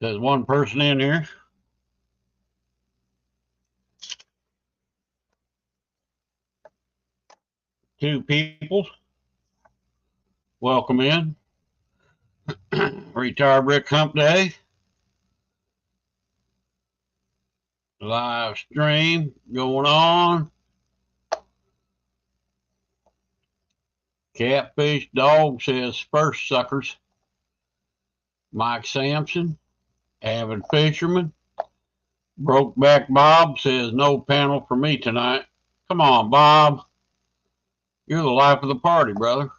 There's one person in here. Two people. Welcome in. Retired Brick Hump Day. Live stream going on. Catfish Dog says first suckers. Mike Sampson, avid fisherman. Brokeback Bob says no panel for me tonight. Come on, Bob. You're the life of the party, brother.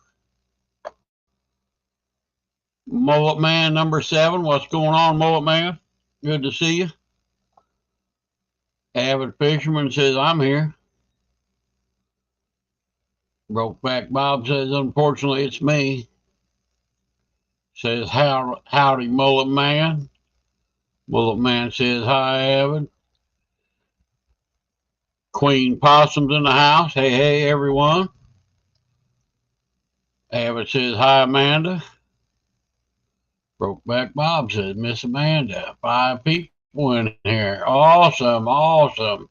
Mullet Man number 7. What's going on, Mullet Man? Good to see you. Avid fisherman says I'm here. Brokeback Bob says unfortunately it's me. Says howdy, Mullet Man. Mullet Man says hi, Avid. Queen Possum's in the house. Hey, hey, everyone. Avid says hi, Amanda. Brokeback Bob says Miss Amanda. 5 people in here. Awesome, awesome.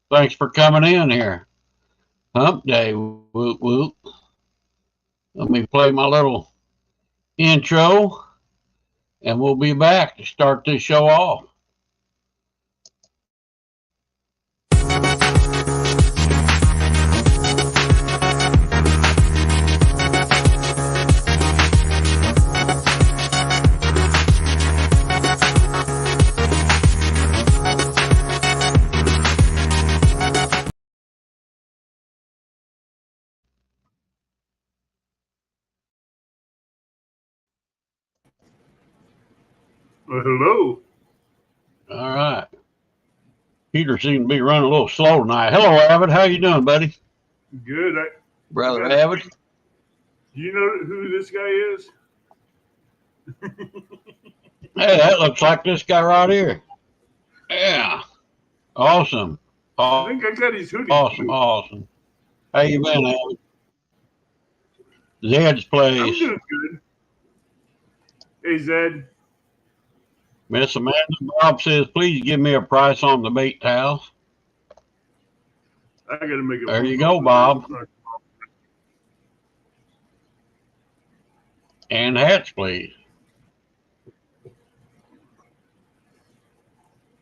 Thanks for coming in here. Hump Day, whoop whoop. Let me play my little intro, and we'll be back to start this show off. Well, hello. All right. Peter seemed to be running a little slow tonight. Hello, Avid. How you doing, buddy? Good. Brother Avid. Do you know who this guy is? Hey, that looks like this guy right here. Yeah. Awesome. I think I got his hoodie. Awesome, awesome. How you been, Avid? Zed's place. I'm doing good. Hey, Zed. Miss Amanda Bob says, please give me a price on the bait towels. I got to make it. There you go, Bob. And hats, please.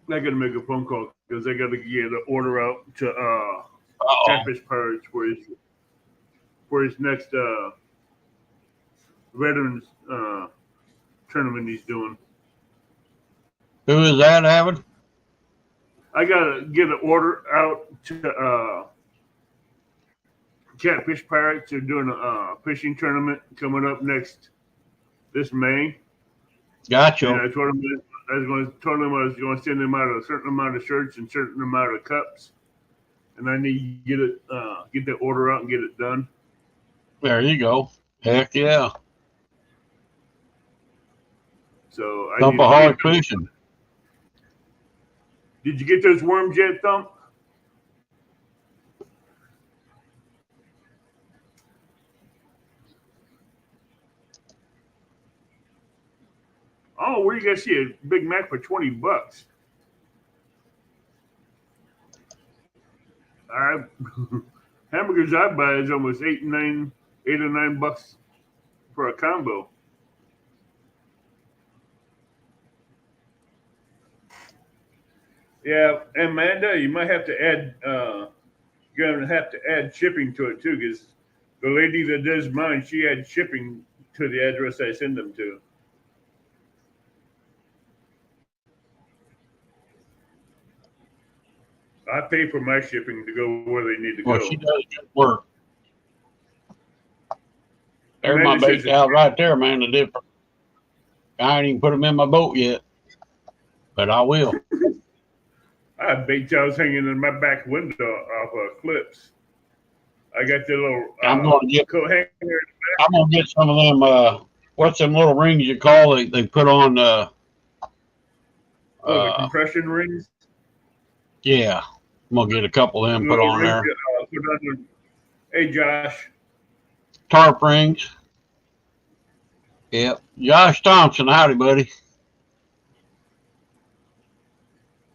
I got to make a phone call because I got to get an order out to Catfish Pirates for his next veterans tournament he's doing. Who is that, Avid? I got to get an order out to Catfish Pirates. They're doing a fishing tournament coming up this May. Gotcha. And I told him I was going to send them out a certain amount of shirts and certain amount of cups, and I need to get the order out and get it done. There you go. Heck yeah. So Thumpaholic fishing. Did you get those worms yet, Thump? Oh, where you guys see a Big Mac for $20? All right. Hamburgers I buy is almost $8 or $9 for a combo. Yeah, Amanda, you might have to add. You're gonna have to add shipping to it too, because the lady that does mine, she adds shipping to the address I send them to. I pay for my shipping to go where they need to Well, go. she does good work. There's my bait towel right there, man. The difference. I ain't even put them in my boat yet, but I will. I have bait towels hanging in my back window off of clips. I got the little I'm gonna get. coat hanger in the back. I'm gonna get some of them. What's them little rings you call? They put on. The compression rings. Yeah, I'm gonna get a couple of them put on there. Hey, Josh. Tarp rings. Yep. Josh Thompson, howdy, buddy.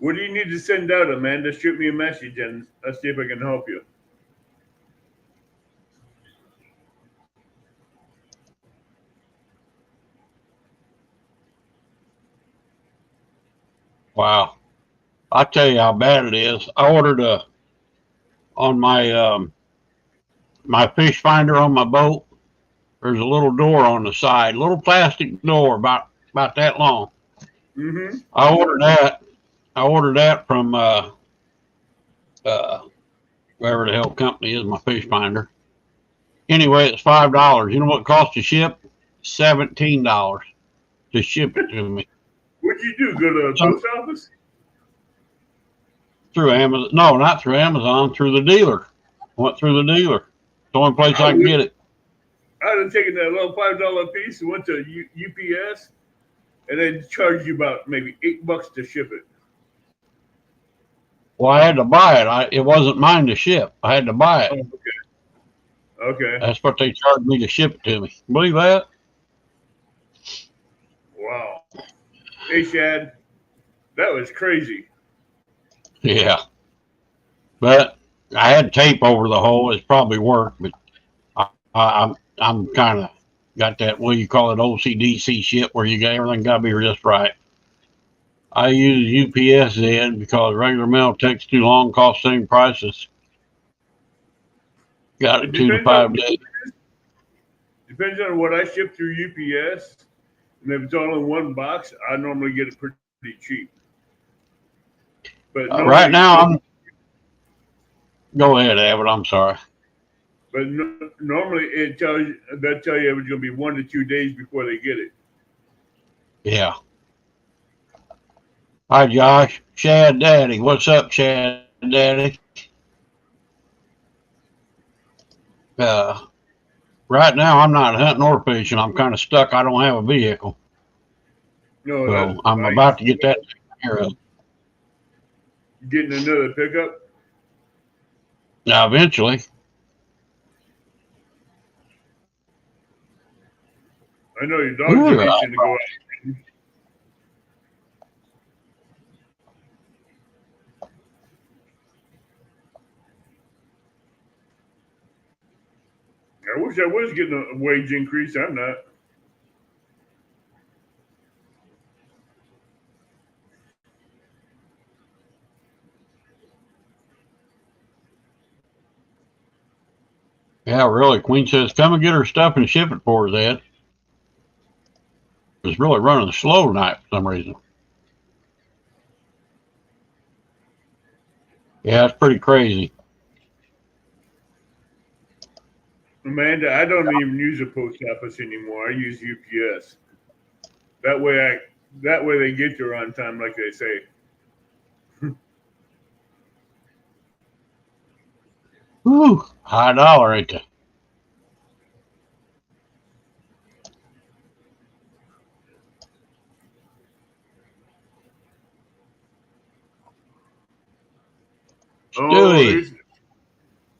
What do you need to send out, Amanda? Shoot me a message and I'll see if I can help you. Wow. I'll tell you how bad it is. I ordered on my fish finder on my boat. There's a little door on the side, little plastic door about that long. Mm-hmm. I ordered that. I ordered that from uh, whatever the hell company is my fish finder. Anyway, it's $5. You know what it costs to ship? $17 to ship it to me. What'd you do? Go to the So, post office? through Amazon? No, not through Amazon. Through the dealer. Went through the dealer. It's the only place I can get it. I'd have taken that little $5 piece and went to UPS, and they charged you about maybe $8 to ship it. Well, I had to buy it. It wasn't mine to ship. I had to buy it. Oh, okay. Okay. That's what they charged me to ship it to me. Believe that? Wow. Hey, Shad, that was crazy. Yeah. But I had tape over the hole. It's probably worked, but I'm kind of got that, what you call it, OCDC shit where you got everything got to be just right. I use UPS then because regular mail takes too long, costs same prices. Got it 2 to 5 days. Depends on what I ship through UPS. And if it's all in one box, I normally get it pretty cheap. But Right now, go ahead, Abbott. I'm sorry. But normally they'll tell you it's going to be 1 to 2 days before they get it. Yeah. Hi, Josh. Shad Daddy. What's up, Shad Daddy? Right now, I'm not hunting or fishing. I'm kind of stuck. I don't have a vehicle. No, so I'm about to get that taken care of. Getting another pickup? Now, eventually. I know your dogs are itching to go out. I wish I was getting a wage increase. I'm not. Yeah, really. Queen says, come and get her stuff and ship it for us, Ed. It's really running slow tonight for some reason. Yeah, it's pretty crazy. Amanda, I don't even use a post office anymore. I use UPS. That way they get there on time, like they say. Whew, high dollar, ain't they? Stewie.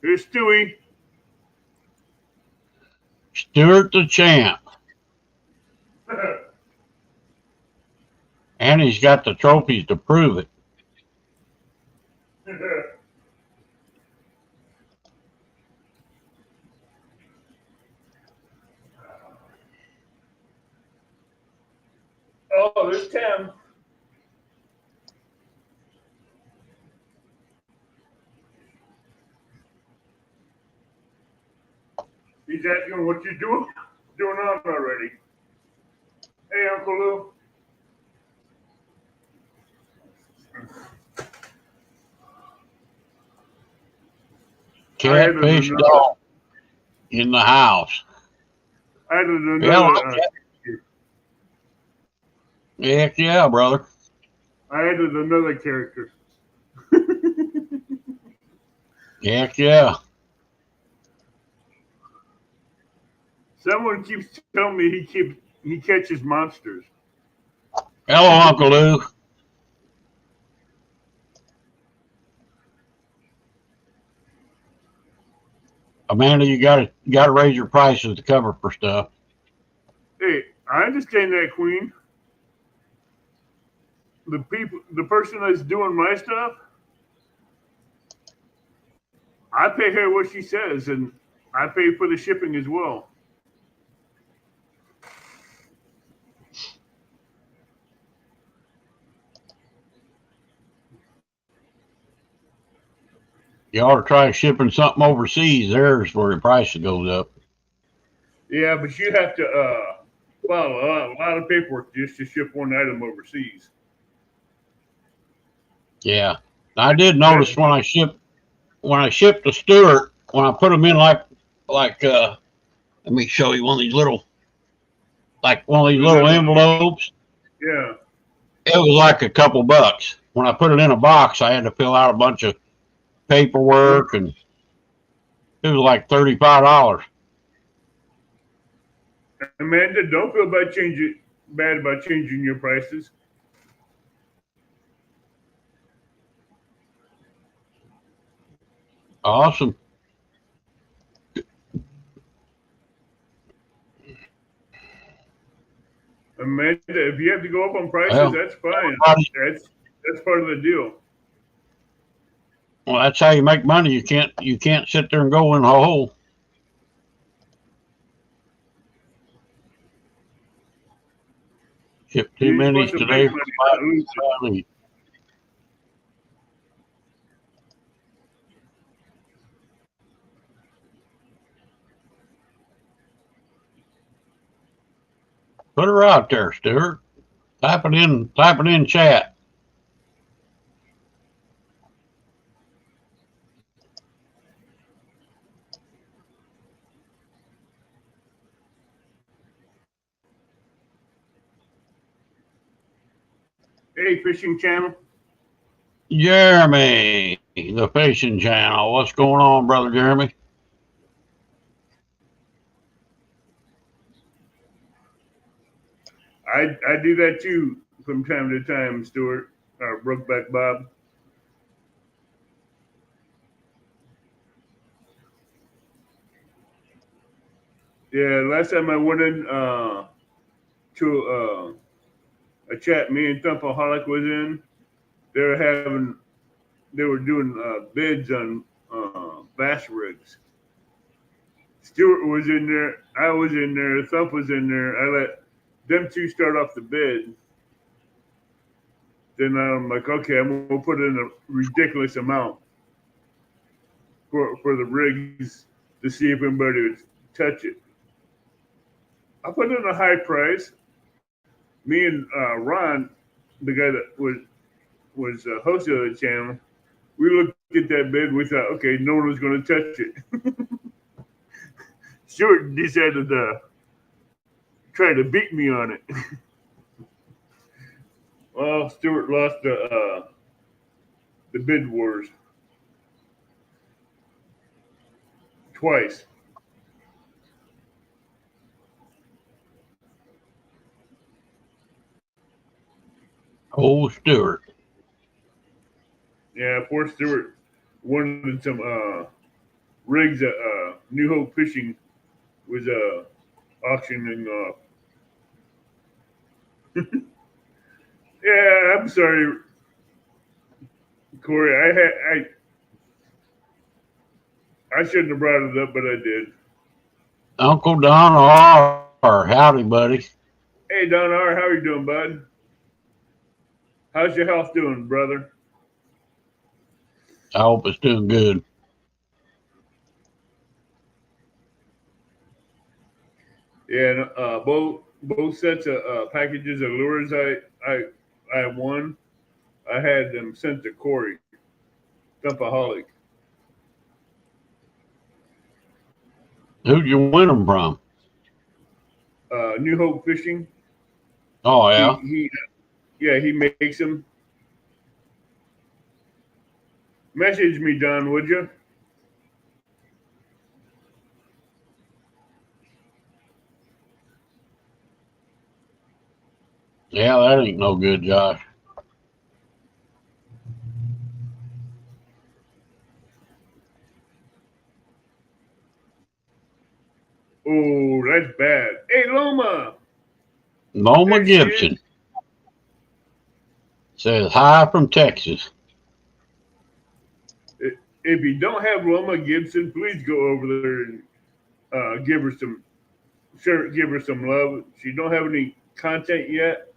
Here's Stewie. Stuart the champ. And he's got the trophies to prove it. Oh, there's Tim. He's asking what you doing on already. Hey, Uncle Lou. Catfish dog in the house. Added another. Heck yeah, brother. I added another character. Heck yeah. Someone keeps telling me he catches monsters. Hello, Uncle Lou. Amanda, you gotta raise your prices to cover for stuff. Hey, I understand that, Queen. the person that's doing my stuff, I pay her what she says, and I pay for the shipping as well. You ought to try shipping something overseas. There's where the price goes up. Yeah, but you have to file a lot of paperwork just to ship one item overseas. Yeah, I did That's notice when I shipped to Stewart, when I put them in like let me show you one of these little like one of these the little little envelopes. yeah. It was like a couple bucks. When I put it in a box, I had to fill out a bunch of paperwork, and it was like $35. Amanda, don't feel bad about changing your prices. Awesome. Amanda, if you have to go up on prices, Well, that's fine. everybody, That's part of the deal. well, that's how you make money. You can't sit there and go in a hole. Ship two You're supposed minis to make today for money, not lose it. 5 each. Put her out there, Stuart. Type it in. Type it in chat. Hey, fishing channel. Jeremy, the fishing channel. What's going on, brother Jeremy? I do that too from time to time, Stuart. Brokeback Bob. Yeah, last time I went in to a chat me and Thumpaholic was in, they were having they were doing bids on bass rigs. Stuart was in there, I was in there, Thump was in there. I let them two start off the bid. Then I'm like, okay, I'm gonna put in a ridiculous amount for the rigs to see if anybody would touch it. I put in a high price. Me and Ron, the guy that was host of the channel, we looked at that bid. We thought, okay, no one was going to touch it. Stuart decided to try to beat me on it. Well, Stuart lost the bid wars twice. Oh, Stuart. Yeah, poor Stuart wanted some rigs that New Hope Fishing was auctioning off. Yeah, I'm sorry, Corey. I shouldn't have brought it up, but I did. Uncle Don R. Howdy, buddy. Hey, Don R, how are you doing, bud? How's your health doing, brother? I hope it's doing good. Yeah, both sets of packages of lures I won. I had them sent to Corey, Dumpaholic. Who'd you win them from? New Hope Fishing. Oh, He yeah. he yeah, he makes them. Message me, Don, would you? Yeah, that ain't no good, Josh. Oh, that's bad. Hey, Loma, Loma there she is. Gibson. Says hi from Texas. If you don't have Loma Gibson, please go over there and give her some love. She don't have any content yet,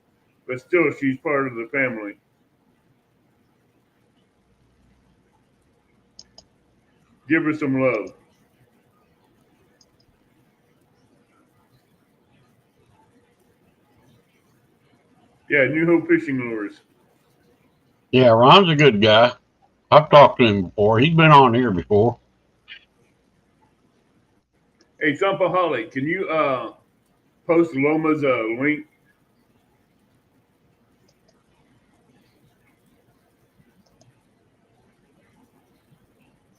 but still, she's part of the family. Give her some love. Yeah, New Hope Fishing Lures. Yeah, Ron's a good guy. I've talked to him before. He's been on here before. Hey, Thumpaholic, can you post Loma's link?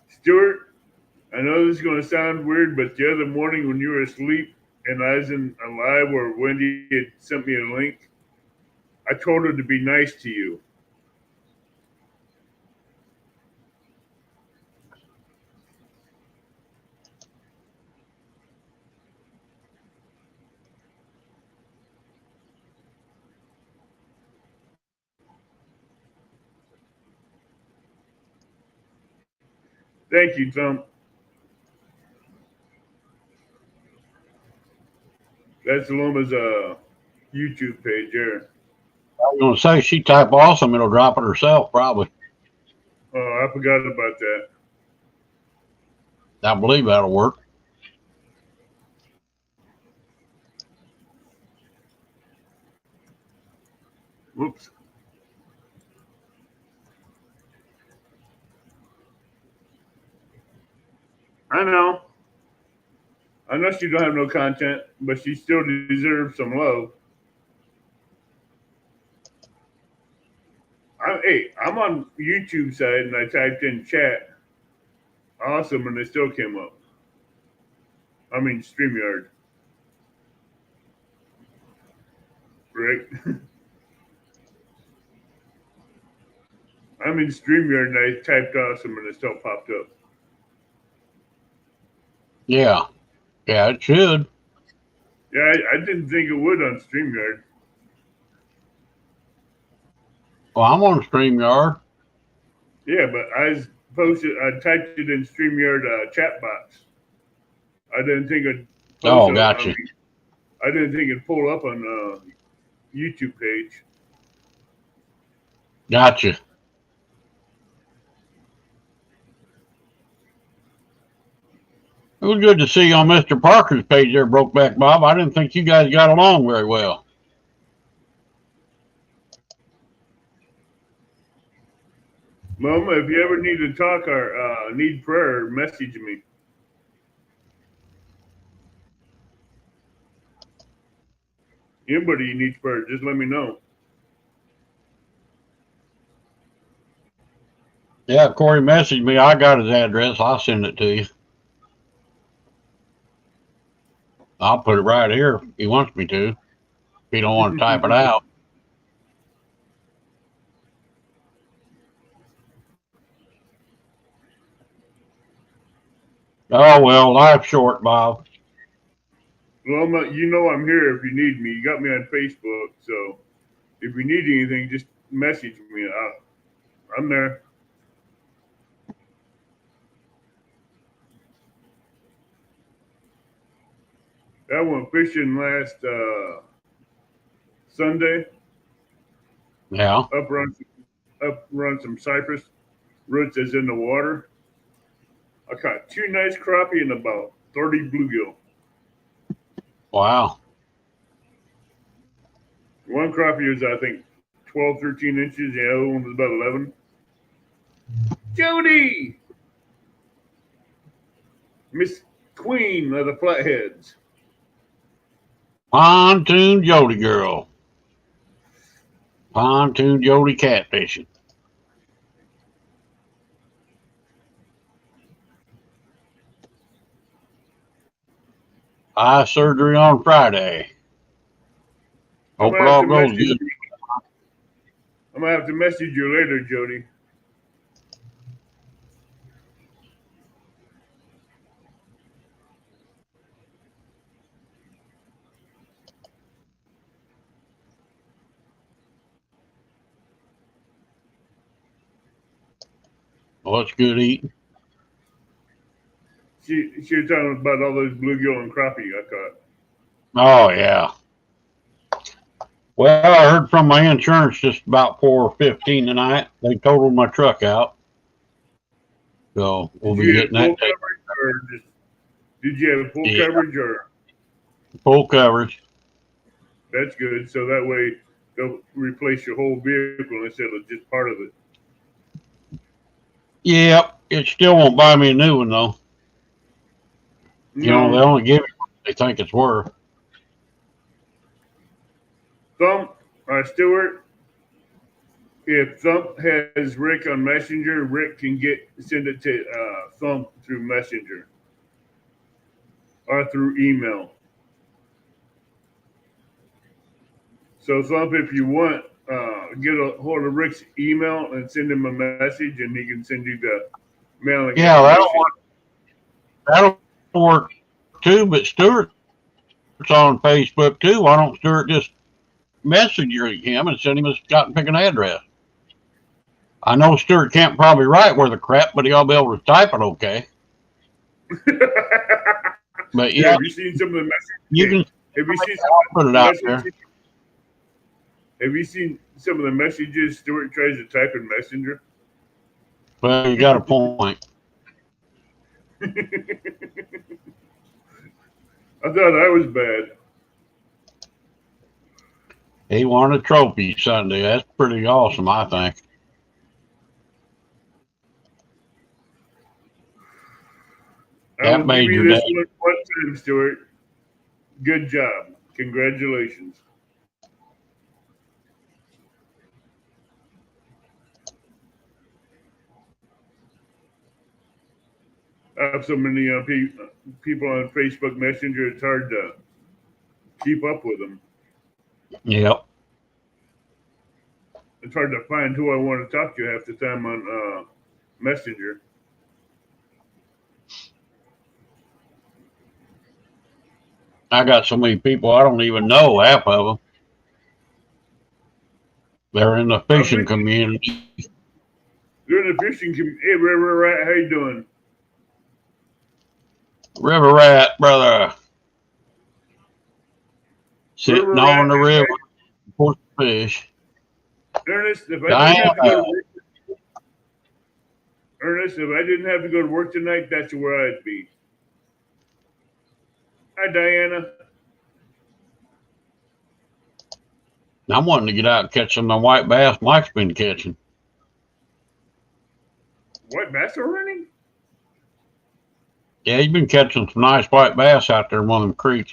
Stuart, I know this is going to sound weird, but the other morning when you were asleep and I was in a live where Wendy had sent me a link, I told her to be nice to you. Thank you, Thump. That's Loma's YouTube page there. I was going to say she type awesome. It'll drop it herself probably. Oh, I forgot about that. I believe that'll work. Whoops. I know. I know she don't have no content, but she still deserves some love. I'm on YouTube side and I typed in chat awesome and it still came up. I mean StreamYard. Right? I'm in StreamYard and I typed awesome and it still popped up. Yeah. Yeah, it should. Yeah, I didn't think it would on StreamYard. Well, I'm on StreamYard. Yeah, but I typed it in StreamYard chat box. I didn't think it'd post Oh, on, gotcha. I didn't think it'd pull up on YouTube page. Gotcha. It was good to see you on Mr. Parker's page there, Brokeback Bob. I didn't think you guys got along very well. Mama, if you ever need to talk or need prayer, message me. Anybody needs prayer, just let me know. Yeah, if Corey messaged me, I got his address. I'll send it to you. I'll put it right here if he wants me to. If he don't want to type it out. Oh well, life's short, Bob. Well, you know I'm here if you need me. You got me on Facebook, so if you need anything, just message me. I'm there. I went fishing last Sunday Yeah. up around some cypress roots that's in the water. I caught two nice crappie and about 30 bluegill. Wow. One crappie was, I think, 12, 13 inches. The other one was about 11. Jody! Miss Queen of the Flatheads. Pontoon Jody girl. Pontoon Jody catfishing. Eye surgery on Friday. I'm Hope gonna it have all to goes message good. you. I'm gonna have to message you later, Jody. Well, it's good eating. She was talking about all those bluegill and crappie I caught. Oh yeah. Well, I heard from my insurance just about 4:15 tonight. They totaled my truck out, so we'll Did be you get getting that full taken. coverage or just did you have full Yeah, coverage or full coverage. that's good. So that way they'll replace your whole vehicle instead of just part of it. Yep. It still won't buy me a new one though. You know, they No, only give you what they think it's worth. Thump, Stewart. If Thump has Rick on Messenger, Rick can send it to Thump through Messenger or through email. So Thump, if you want, get a hold of Rick's email and send him a message, and he can send you the mailing Yeah, information. that'll work too. But Stuart's on Facebook too. Why don't Stuart just message him and send him his cotton picking address? I know Stuart can't probably write worth a crap, but he'll be able to type it okay. But Yeah, yeah, have you seen some of the you messages? can Have you seen I'll put some it of the out there. messages? Have you seen some of the messages Stuart tries to type in Messenger? Well, you got a point. I thought that was bad. He won a trophy Sunday. That's pretty awesome, I think. I will That give made you your this day. one time, Stuart. Good job. Congratulations. I have so many people on Facebook Messenger, it's hard to keep up with them. Yep. It's hard to find who I want to talk to half the time on Messenger. I got so many people I don't even know half of them. They're in the I'm fishing thinking community. during the fishing community. Hey, River Rat, how you doing? River rat, brother, sitting River on Rat, the river for fish. Ernest, if I didn't have to go Diana, to work, Ernest, if I didn't have to go to work tonight, that's where I'd be. Hi, Diana. I'm wanting to get out and catch some of the white bass Mike's been catching. White bass are running? Yeah, he's been catching some nice white bass out there in one of them creeks.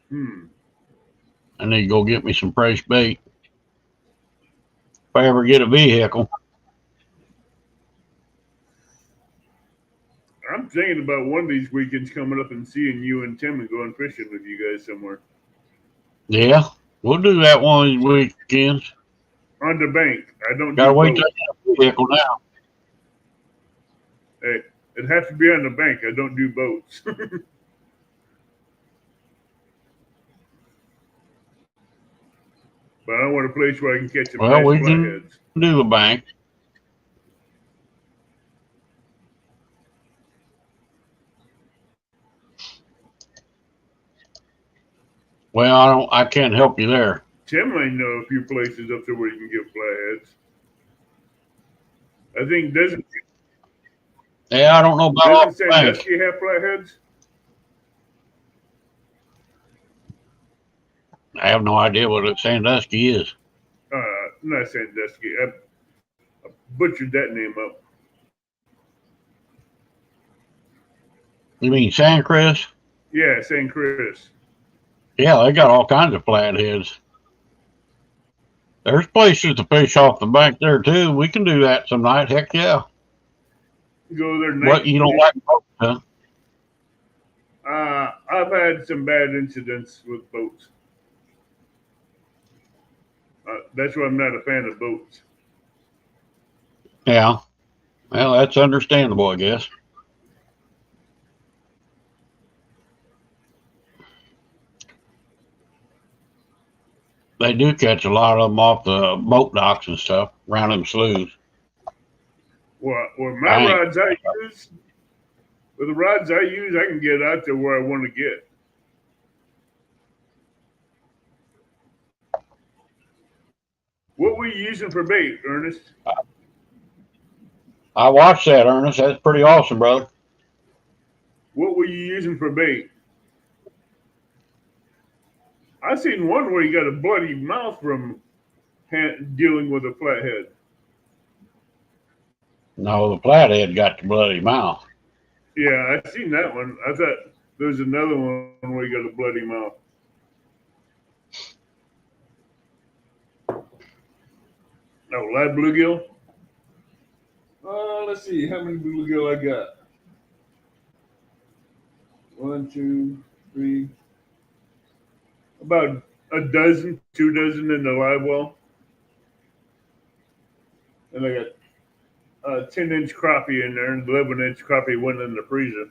Hmm. I need to go get me some fresh bait. If I ever get a vehicle. I'm thinking about one of these weekends coming up and seeing you and Tim and going fishing with you guys somewhere. Yeah, we'll do that one of these weekends. On the bank. I don't Gotta do wait till boats. I get a vehicle now. Hey, it has to be on the bank. I don't do boats. But I want a place where I can catch some Well, nice we can flatheads. do the bank. Well, I can't help you there. Tim might know a few places up there where you can get flatheads. I think Yeah, I don't know about off doesn't the bank. Sandusky have flatheads? I have no idea what a Sandusky is. Not Sandusky. I butchered that name up. You mean Sandcrest? Yeah, St. Chris. Yeah, they got all kinds of flatheads. There's places to fish off the bank there too. We can do that some night. Heck yeah. Go there What, night. you don't like boats, huh? I've had some bad incidents with boats. That's why I'm not a fan of boats. Yeah. Well, that's understandable, I guess. They do catch a lot of them off the boat docks and stuff. around them sloughs. Well, my I rods I use, with the rods I use, I can get out there where I want to get. What were you using for bait, Ernest? I watched that, Ernest. That's pretty awesome, brother. What were you using for bait? I seen one where you got a bloody mouth from dealing with a flathead. No, the flathead got the bloody mouth. Yeah, I seen that one. I thought there was another one where you got a bloody mouth. Oh, live bluegill. Let's see how many bluegill I got. 1, 2, 3, about a dozen, 2 dozen in the live well, and I got a 10-inch crappie in there, and 11-inch crappie went in the freezer.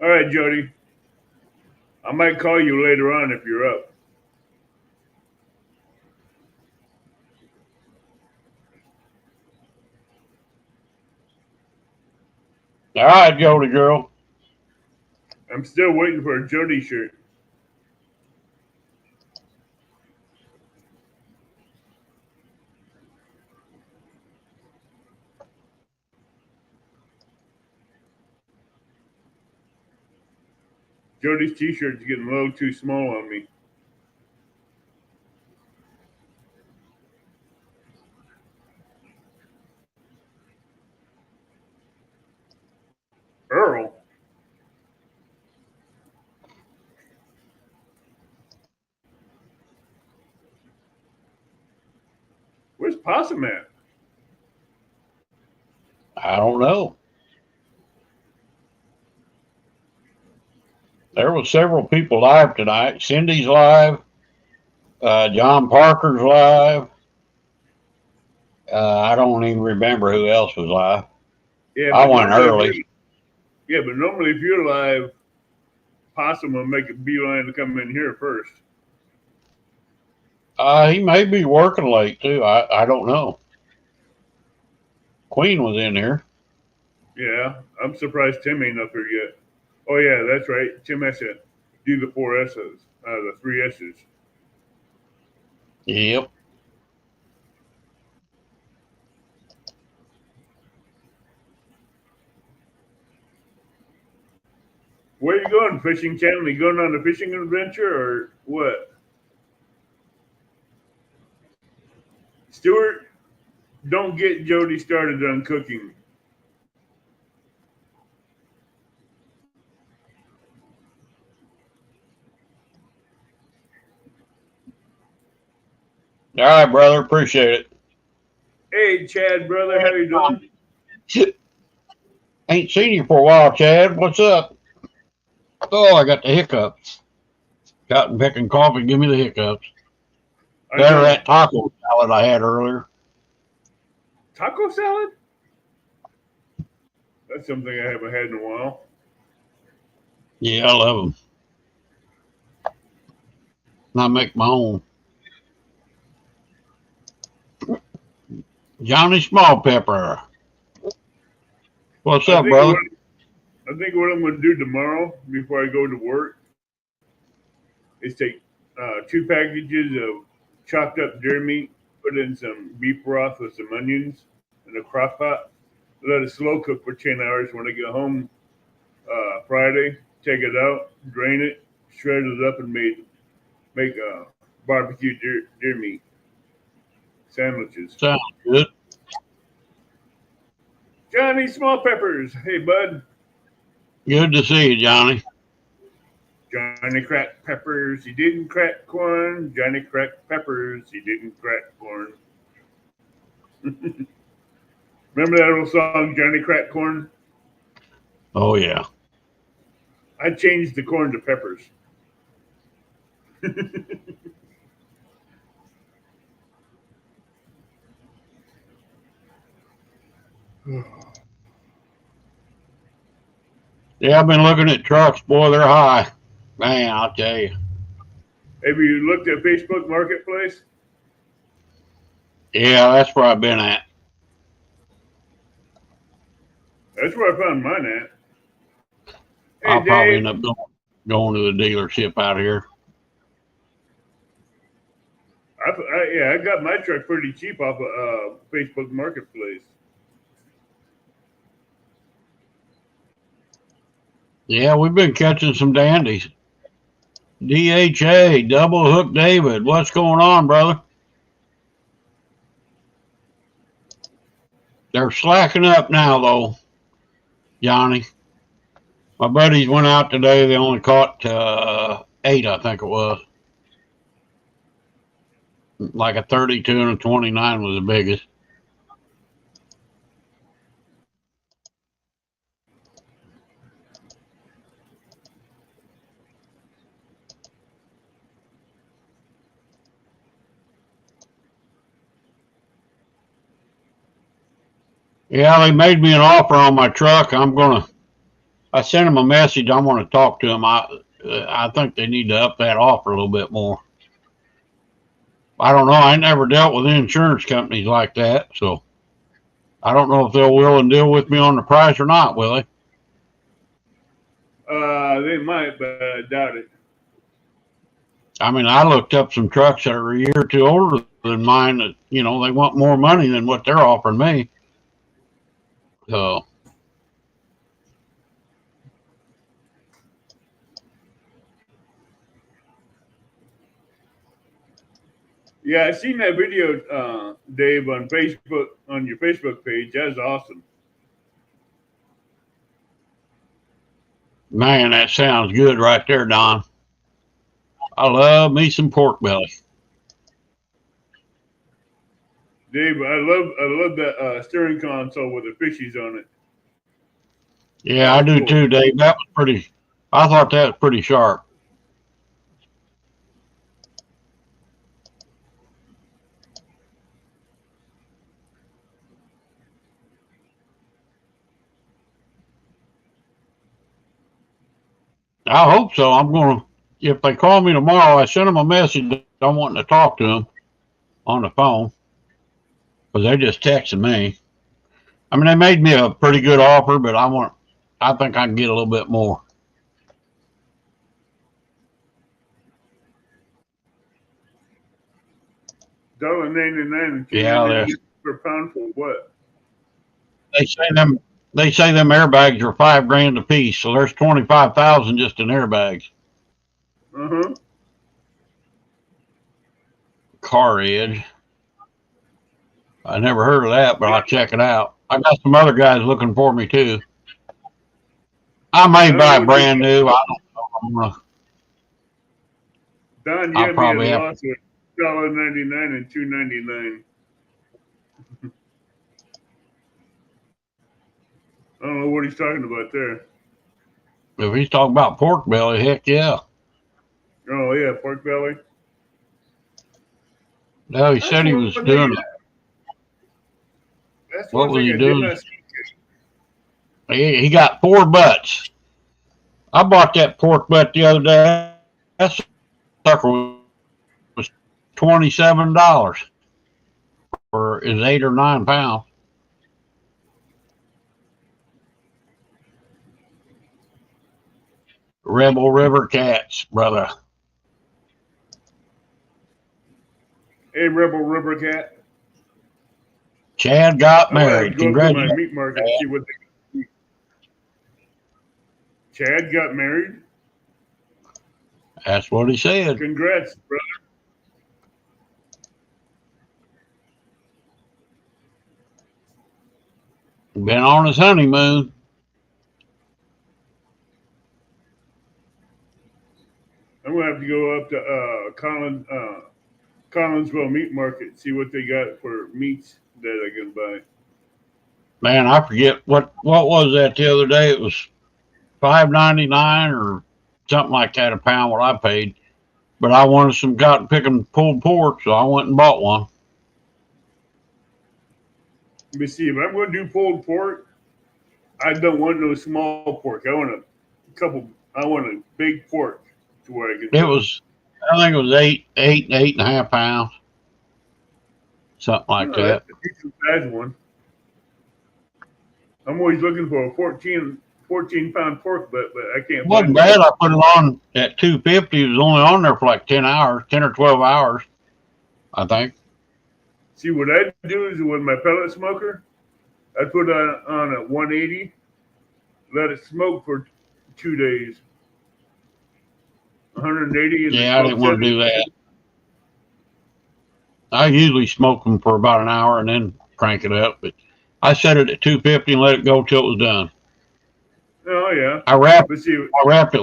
All right, Jody. I might call you later on if you're up. All right, Jody girl. I'm still waiting for a Jody shirt. Jody's t-shirt's getting a little too small on me. Earl? Where's Possum at? I don't know. There was several people live tonight. Cindy's live. John Parker's live. I don't even remember who else was live. Yeah, I went early. But normally if you're live, Possum will make a beeline to come in here first. He may be working late too. I don't know. Queen was in here. Yeah, I'm surprised Tim ain't up here yet. Oh yeah, that's right. Tim has to do the 4 S's, the 3 S's. Yep. Where you going, fishing channel? You going on a fishing adventure or what? Stuart, don't get Jody started on cooking. All right, brother. Appreciate it. Hey, Chad, brother, how you doing? Ain't seen you for a while, Chad. What's up? Oh, I got the hiccups. Got picking coffee. Give me the hiccups. Better that taco salad I had earlier. Taco salad? That's something I haven't had in a while. Yeah, I love them. I make my own. Johnny Small Pepper. What's up, brother? I think what I'm going to do tomorrow before I go to work is take 2 packages of chopped up deer meat, put in some beef broth with some onions in a crock pot, let it slow cook for 10 hours. When I get home Friday, take it out, drain it, shred it up, and make barbecue deer meat sandwiches. Sounds good. Johnny Small Peppers. Hey, bud. Good to see you, Johnny. Johnny cracked peppers. He didn't crack corn. Johnny cracked peppers. He didn't crack corn. Remember that old song, Johnny Cracked Corn? Oh, yeah. I changed the corn to peppers. Yeah, I've been looking at trucks. Boy, they're high. Man, I'll tell you. Have you looked at Facebook Marketplace? Yeah, that's where I've been at. That's where I found mine at. Hey, I'll probably Dave. end up going to the dealership out here. Yeah, I got my truck pretty cheap off of Facebook Marketplace. Yeah, we've been catching some dandies. DHA, Double Hook David. What's going on, brother? They're slacking up now, though, Johnny. My buddies went out today. They only caught 8, I think it was. Like a 32 and a 29 was the biggest. Yeah, they made me an offer on my truck. I sent them a message. I'm gonna talk to them. I think they need to up that offer a little bit more. I don't know. I never dealt with insurance companies like that, so I don't know if they'll will and deal with me on the price or not. Will they? They might, but I doubt it. I mean, I looked up some trucks that are a year or two older than mine. That they want more money than what they're offering me. So Yeah, I seen that video, Dave, on Facebook, on your Facebook page. That's awesome. man, that sounds good right there, Don. I love me some pork belly. Dave, I love that steering console with the fishies on it. Yeah, That I was do cool. too, Dave. That was pretty. I thought that was pretty sharp. I hope so. I'm gonna. If they call me tomorrow, I sent them a message. I'm wanting to talk to them on the phone because they just texted me. I mean, they made me a pretty good offer, but I think I can get a little bit more. $1.99 and two Yeah, ninety nine per pound for what? they say them. They say them airbags are $5,000 a piece, so there's 25,000 just in airbags. Uh huh. Car Edge. I never heard of that, but Yeah, I'll check it out. I got some other guys looking for me too. I may I don't know buy what they brand got. new. I don't know. Don, you I'll had me at a probably have. loss with $1.99 and $2.99. I don't know what he's talking about there. If he's talking about pork belly, heck yeah. Oh yeah, pork belly. No, he That's said he one was thing. doing it. That's one What thing was I he did doing? not see. He got 4 butts. I bought that pork butt the other day. That sucker was $27 for his 8 or 9 pounds. Rebel River Cats, brother. Hey, Rebel Rubber Cat. Chad got I'm gonna have to married. go up to my Congratulations. meat market and see what they. Chad got married. That's what he said. Congrats, brother. Been on his honeymoon. I'm gonna have to go up to Collinsville Meat Market and see what they got for meats that I can buy. Man, I forget what was that the other day. It was $5.99 or something like that a pound. What I paid. But I wanted some cotton picking pulled pork, so I went and bought one. Let me see. If I'm going to do pulled pork, I don't want no small pork. I want a couple. I want a big pork to where I can It do it. was, I think it was eight and a half pounds, something like Oh, that's that. a decent size one. I'm always looking for a 14-pound pork butt, but I It can't wasn't find one. bad. I put it on at 250. It was only on there for like 10 hours, 10 or 12 hours, I think. See, what I do is with my pellet smoker, I put it on at 180, let it smoke for 2 days, 180 in the Yeah, I smoke didn't want to setting. do that. I usually smoke them for about an hour and then crank it up, but I set it at 250 and let it go till it was done. Oh yeah, I wrapped, but see, I wrapped it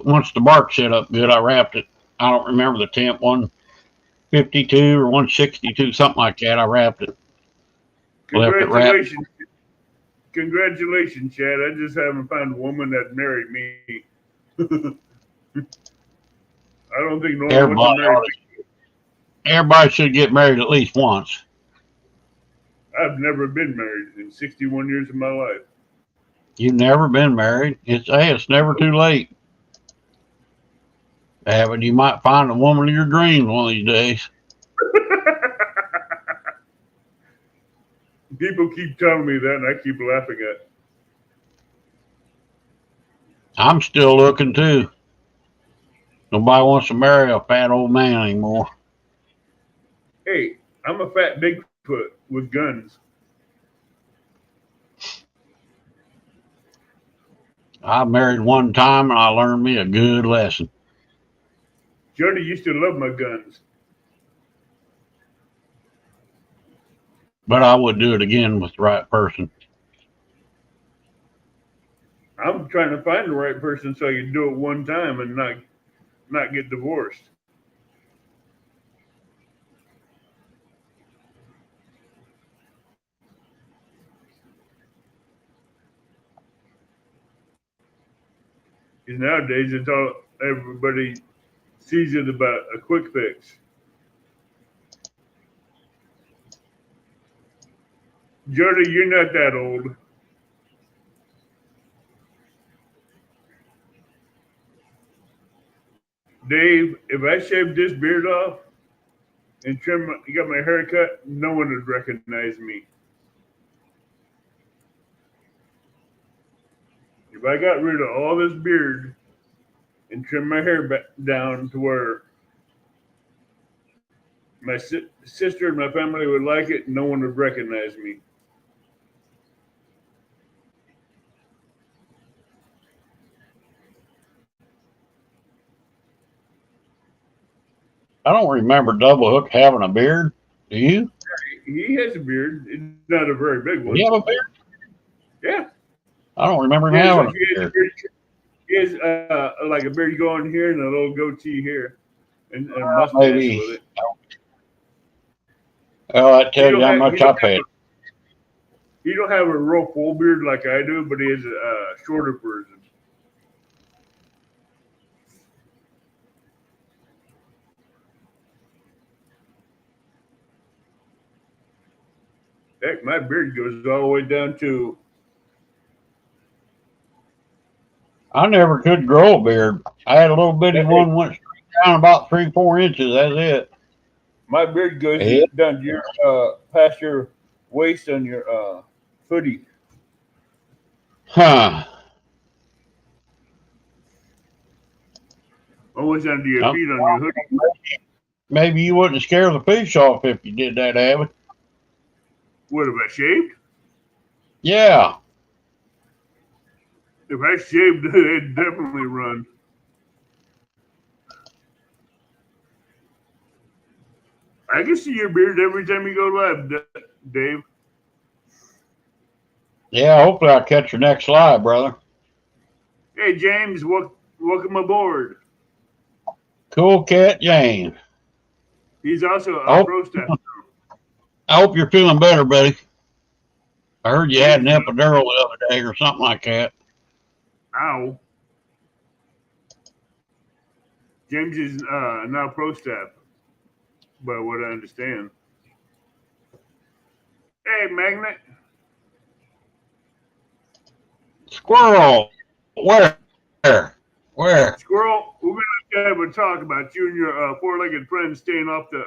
once the bark set up good. I wrapped it. I don't remember the temp, 152 or 162, something like that. I wrapped it, left it wrapped. congratulations, congratulations, Chad. I just haven't found a woman that married me. I don't think no one wants to Everybody, marry me. everybody should get married at least once. I've never been married in 61 years of my life. You've never been married. It's never too late. But you might find the woman of your dreams one of these days. People keep telling me that, and I keep laughing at. I'm still looking too. Nobody wants to marry a fat old man anymore. Hey, I'm a fat Bigfoot with guns. I married one time and I learned me a good lesson. Jody used to love my guns. But I would do it again with the right person. I'm trying to find the right person so I can do it one time and not get divorced. Because nowadays it's all everybody sees it about a quick fix. Jody, you're not that old. Dave, if I shaved this beard off and got my hair cut, no one would recognize me. If I got rid of all this beard and trimmed my hair back down to where my sister and my family would like it, no one would recognize me. I don't remember Double Hook having a beard. Do you? He has a beard. It's not a very big Does he one. have a beard? Yeah. I don't remember him He has, having a he has, a beard. beard, he has like a beard going here and a little goatee here and a mustache Maybe. with it. Oh, that He tells don't you how have much I paid. he don't have a real full beard like I do, but he has a shorter version. Heck, my beard goes all the way down to I never could grow a beard. I had a little bitty hey, one went straight down about 3, 4 inches. That's it. my beard goes Yeah. down to your past your waist on your hoodie. Huh. Almost down to your Um, feet on your hoodie. Maybe you wouldn't scare the fish off if you did that, Abby. What if I shaved? Yeah. If I shaved, they'd definitely run. I can see your beard every time you go live, Dave. Yeah, hopefully I'll catch your next live, brother. Hey, James, welcome aboard. Cool cat James. He's also I a hope, pro staff. I hope you're feeling better, buddy. I heard you had an James, epidural the other day or something like that. ow. James is now pro staff, by what I understand. Hey, Magnet. Squirrel, where? Squirrel, we're going to have a talk about you and your four-legged friend staying off the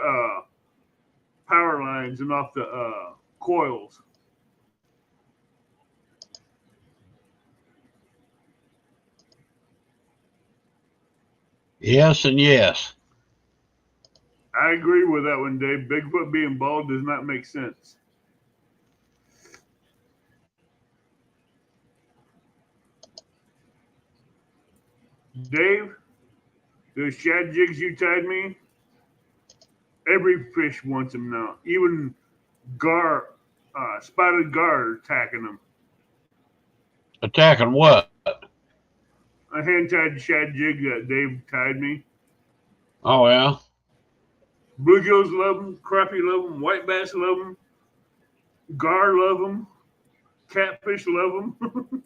power lines and off the coils. Yes and yes. I agree with that one, Dave. Bigfoot being bald does not make sense. Dave, those shad jigs you tied me, every fish wants them now. Even spotted gar are attacking them. Attacking what? A hand-tied shad jig that Dave tied me. Oh, yeah? Bluegills love them. Crappie love them. White bass love them. Gar love them. Catfish love them.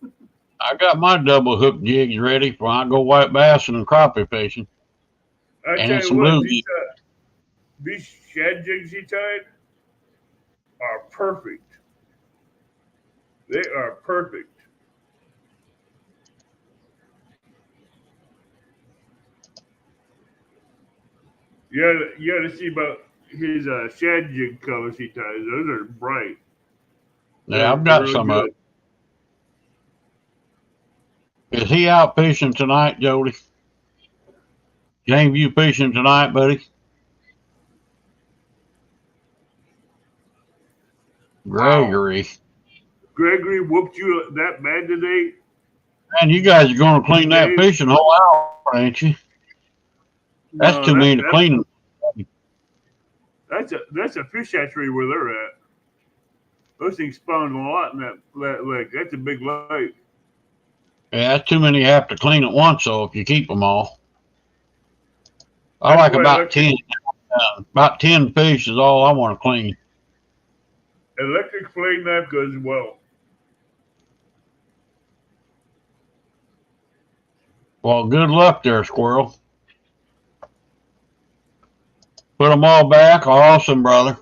I got my double hook jigs ready for I go white bass and crappie fishing. I And tell it's you some what, bluegill. these shad jigs he tied are perfect. They are perfect. You got to see about his shad jig colors he ties. Those are bright. Yeah, I've They're got really some of good. it. Is he out fishing tonight, Jody? James, you fishing tonight, buddy? Wow. Gregory. Gregory whooped you that bad today, Man, you guys are going to clean that Dave? fishing hole out, ain't you? That's No, too many to clean. that's a fish hatchery where they're at. Those things spawn a lot in that lake. That's a big lake. Yeah, that's too many you have to clean at once, though, if you keep them all. I That's like why about 10. About 10 fish is all I want to clean. electric flame knife goes well. Well, good luck there, squirrel. Put them all back. Awesome, brother.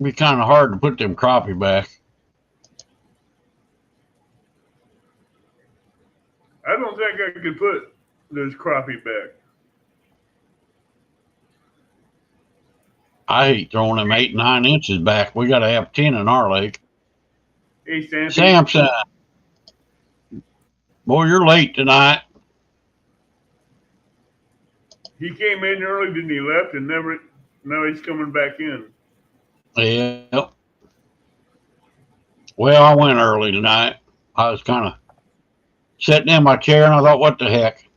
Be kind of hard to put them crappie back. I don't think I could put those crappie back. I hate throwing them 8, 9 inches back. We got to have 10 in our lake. Hey, Stampy. Samson, boy, you're late tonight. He came in early, then he left, and never. Now he's coming back in. Yep. Well, I went early tonight. I was kind of sitting in my chair and I thought, what the heck?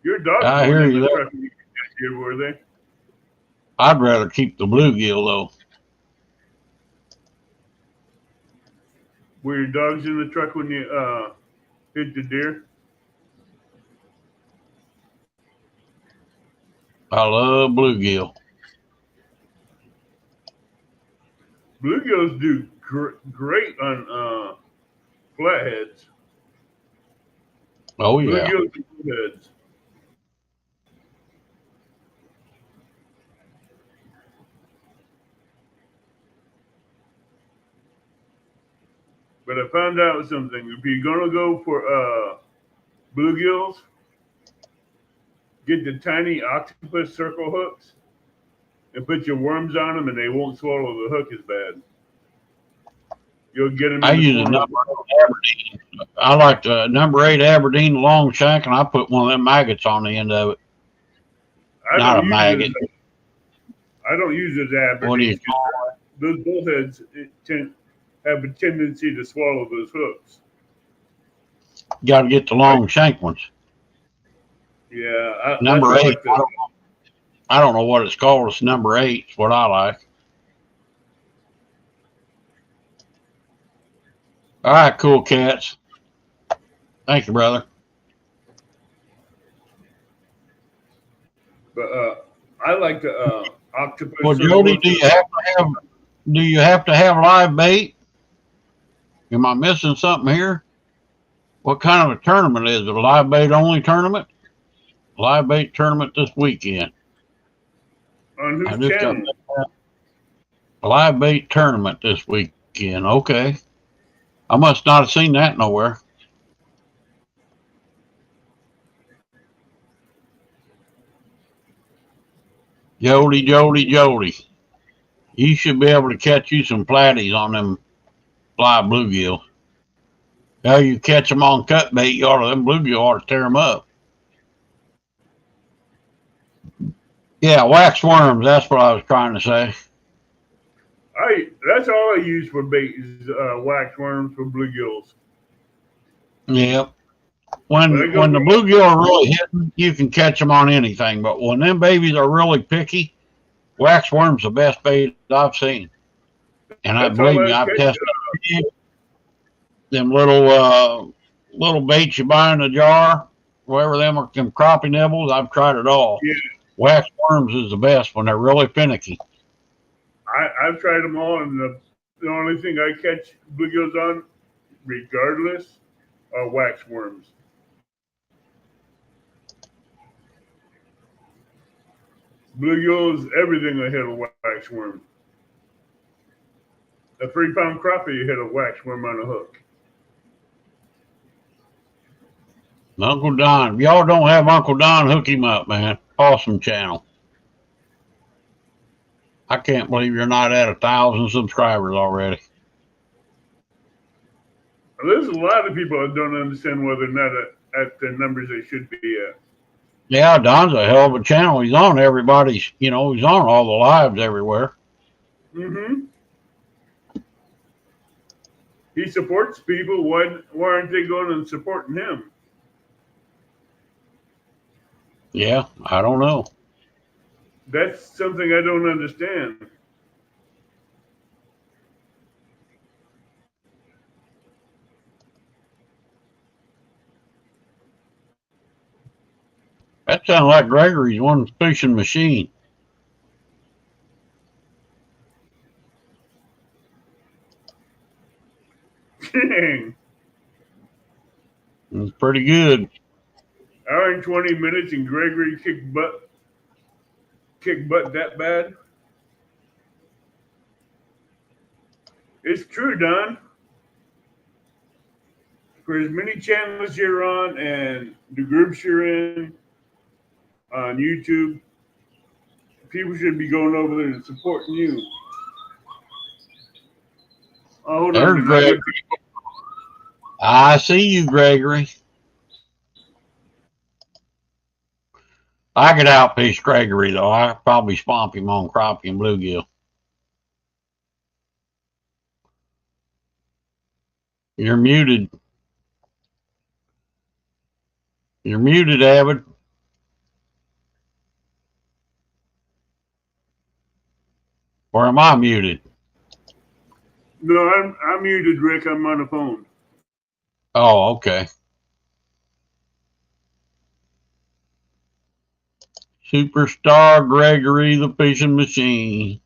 Your dogs I weren't hear in you the there. truck when you got here, were they? I'd rather keep the bluegill, though. Were your dogs in the truck when you hit the deer? I love bluegill. Bluegills do great on flatheads. Oh, yeah. Bluegills do flatheads. But I found out something. If you're gonna go for bluegills, get the tiny octopus circle hooks and put your worms on them, and they won't swallow the hook as bad. You'll get them I in the use a corner. number 8 Aberdeen. I like the number 8 Aberdeen long shank, and I put one of them maggots on the end of it. I Not a don't use maggot. it. I don't use those What do you Aberdeens. Those bullheads have a tendency to swallow those hooks. got to get the long shank ones? Yeah, that's Number why I 8. like the. I don't know what it's called. It's number 8. It's what I like. All right, cool cats. Thank you, brother. But I like the octopus Well, circle Jody, hooks. do you happen to have Do you have to have live bait? Am I missing something here? What kind of a tournament is it? A live bait only tournament? Live bait tournament this weekend. On I whose just got channel? a live bait tournament this weekend. Okay. I must not have seen that nowhere. Jody, Jody, Jody. You should be able to catch you some platies on them live bluegills. How you catch them on cut bait, you ought to, them bluegill ought to tear them up. Yeah, wax worms. That's what I was trying to say. That's all I use for bait is wax worms for bluegills. Yep. When When I go when the bluegill are really hitting, you can catch them on anything. But when them babies are really picky, wax worms the best bait I've seen. And I that's all believe me, I I've catch. tested them little baits you buy in a jar, whatever them are, them crappie nibbles. I've tried it all. Yeah, Wax worms is the best when they're really finicky. I've tried them all, and the only thing I catch bluegills on, regardless, are wax worms. Bluegills, everything I hit a wax worm. A 3 pound crappie, you hit a wax worm on a hook. Uncle Don, if y'all don't have Uncle Don, hook him up, man. Awesome channel. I can't believe you're not at 1,000 subscribers already. There's a lot of people that don't understand whether or not at the numbers they should be at. Yeah, Don's a hell of a channel. He's on everybody's, he's on all the lives everywhere. Mm-hmm. He supports people. Why aren't they going and supporting him? Yeah, I don't know. That's something I don't understand. That sounds like Gregory's one fishing machine. Dang. It's pretty good. Hour and 20 minutes and Gregory kicked butt that bad. It's true, Don. For as many channels you're on and the groups you're in on YouTube, people should be going over there and supporting you. Oh, hold on a There's minute. Gregory. I see you, Gregory. I could outfish Gregory, though. I probably swamp him on crappie and bluegill. You're muted. You're muted, Avid. Or am I muted? No, I'm muted, Rick. I'm on the phone. Oh, okay. Superstar Gregory the fishing machine.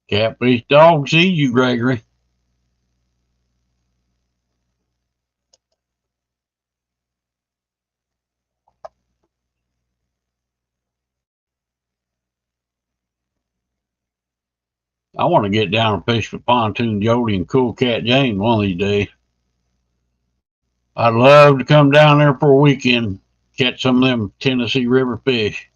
Catfish dog see you, Gregory. I want to get down and fish with Pontoon Jody and Cool Cat James one of these days. I'd love to come down there for a weekend, catch some of them Tennessee River fish.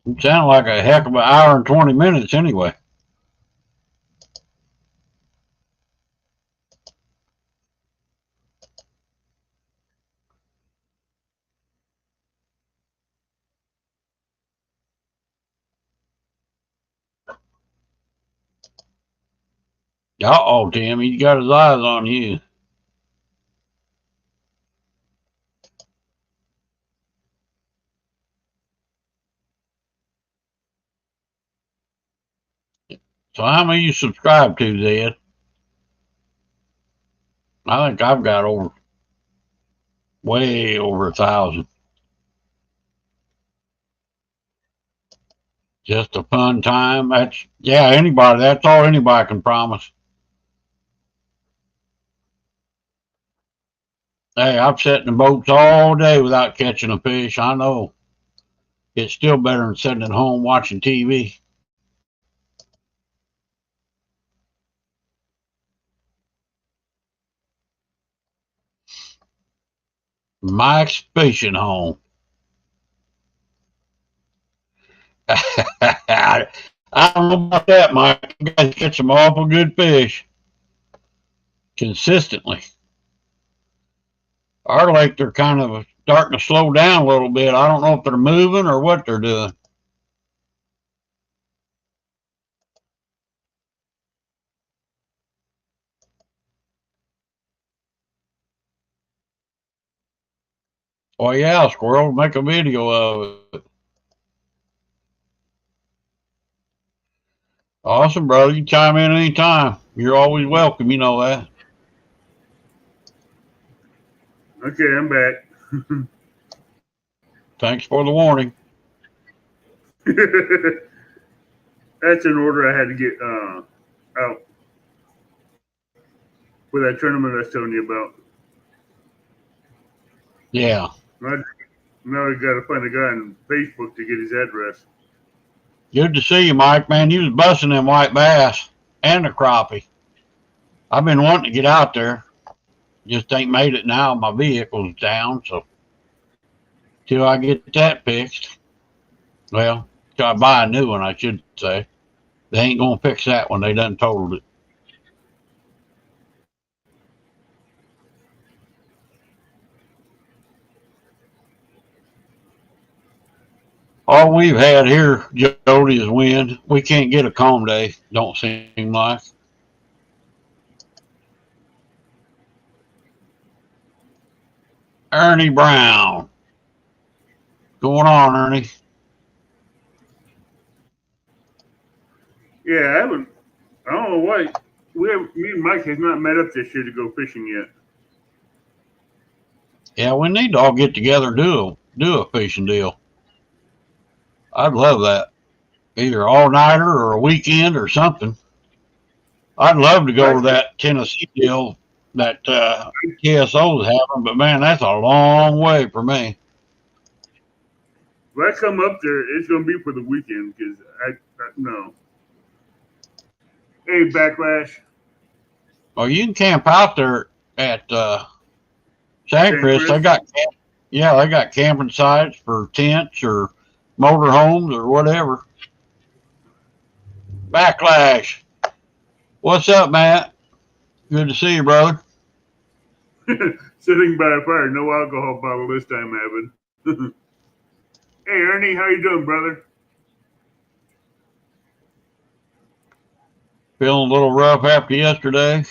It sounded like a heck of an hour and 20 minutes anyway. Uh-oh, Tim, he's got his eyes on you. So how many you subscribe to, Zed? I think I've got way over 1,000. Just a fun time. That's all anybody can promise. Hey, I've sat in the boats all day without catching a fish. I know. It's still better than sitting at home watching TV. Mike's Fishing Home. I don't know about that, Mike. You guys get some awful good fish consistently. Our lake, they're kind of starting to slow down a little bit. I don't know if they're moving or what they're doing. Oh, yeah, squirrel, make a video of it. Awesome, brother. You chime in anytime. You're always welcome. You know that. Okay, I'm back. Thanks for the warning. That's an order I had to get out for that tournament I was telling you about. Yeah. Now I got to find a guy on Facebook to get his address. Good to see you, Mike. Man, you was busting them white bass and the crappie. I've been wanting to get out there. Just ain't made it now. My vehicle's down, so till I get that fixed. Well, till I buy a new one, I should say. They ain't gonna fix that one. They done totaled it. All we've had here, Jody, is wind. We can't get a calm day. Don't seem like. Ernie Brown. Going on, Ernie? Yeah, I haven't. I don't know why. Me and Mike has not met up this year to go fishing yet. Yeah, we need to all get together and do a fishing deal. I'd love that. Either all nighter or a weekend or something. I'd love to go to that Tennessee deal that TSO's having, but man, that's a long way for me. If I come up there, it's gonna be for the weekend because I no. Hey, Backlash. Well, you can camp out there at San Chris. They got camping sites for tents or motor homes or whatever. Backlash. What's up, Matt? Good to see you, brother. Sitting by a fire, no alcohol bottle this time, Evan. Hey, Ernie, how you doing, brother? Feeling a little rough after yesterday.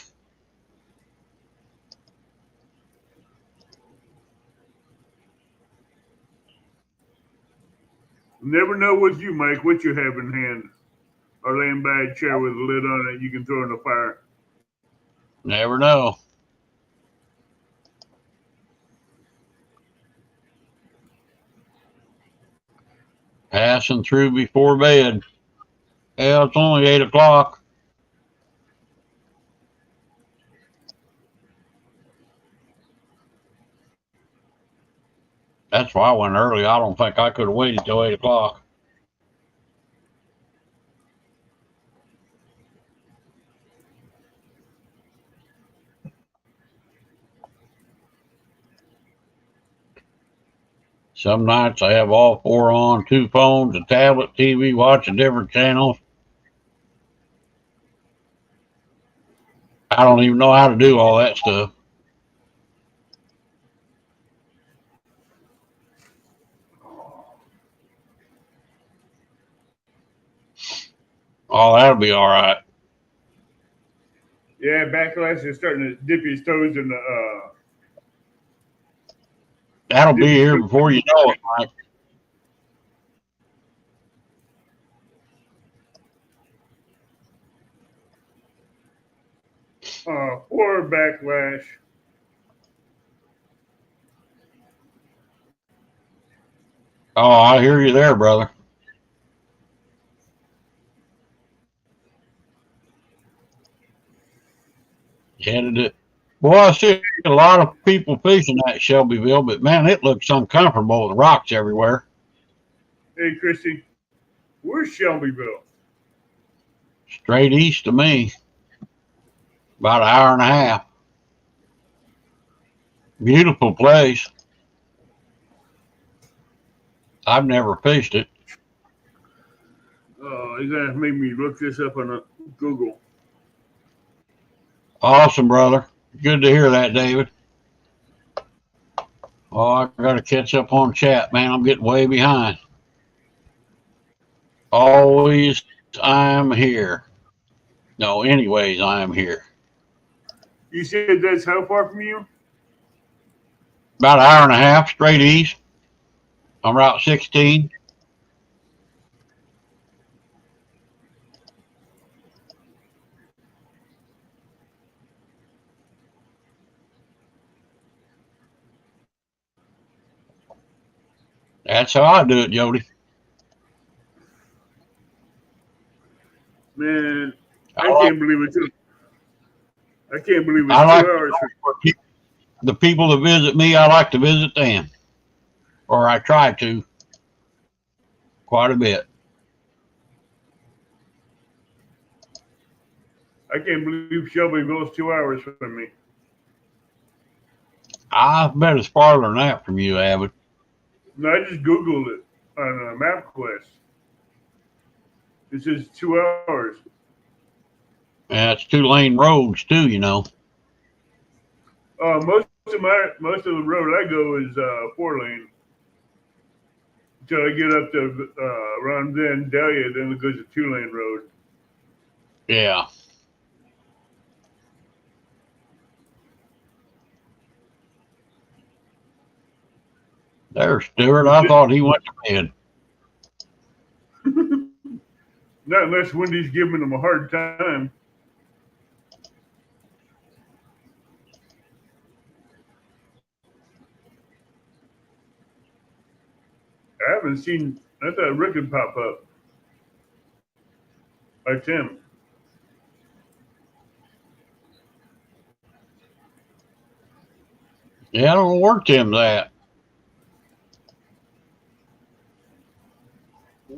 Never know with you, Mike, what you have in hand. Or laying by a chair with a lid on it you can throw in the fire. Never know. Passing through before bed. Yeah, it's only 8 o'clock. That's why I went early. I don't think I could have waited till 8 o'clock. Some nights I have all four on, two phones, a tablet, TV, watching different channels. I don't even know how to do all that stuff. Oh, that'll be all right. Yeah, Backlash is starting to dip his toes in the. That'll be here before you know it, Mike. Poor Backlash. Oh, I hear you there, brother. Headed it. Boy, I see a lot of people fishing at Shelbyville, but man, it looks uncomfortable with rocks everywhere. Hey, Christy, where's Shelbyville? Straight east of me, about an hour and a half. Beautiful place. I've never fished it. Oh, he's gonna make me look this up on Google. Awesome, brother. Good to hear that, David. Oh, I got to catch up on chat, man. I'm getting way behind. Always, I'm here. No, anyways, I'm here. You said that's how far from you? About an hour and a half straight east on Route 16. That's how I do it, Jody. Man, I I like, can't believe it. I can't believe it's I two like hours. the people that visit me. I like to visit them, or I try to quite a bit. I can't believe Shelbyville's 2 hours from me. I bet it's farther than that from you, Abbott. No, I just Googled it on MapQuest. It says 2 hours. Yeah, it's 2 lane roads too, you know. Most of the road I go is 4 lane until I get up to around then Dahlia. Then it goes to 2 lane road. Yeah. There's Stewart. I thought he went to bed. Not unless Wendy's giving them a hard time. I haven't seen. I thought Rick would pop up. Like Tim. Yeah, I don't know where Tim's at.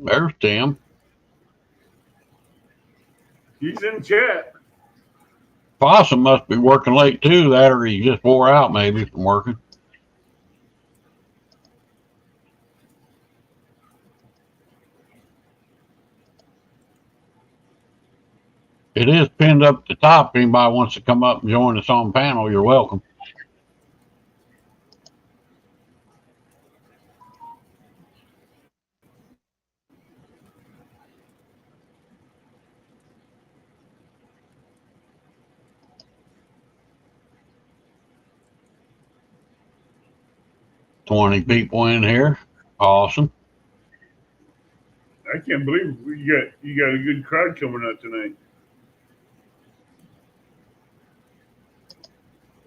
There's Tim. He's in chat. Possum must be working late too, that or he just wore out maybe from working. It is pinned up at the top. If anybody wants to come up and join us on panel, you're welcome. $20 people in here. Awesome. I can't believe you got a good crowd coming out tonight.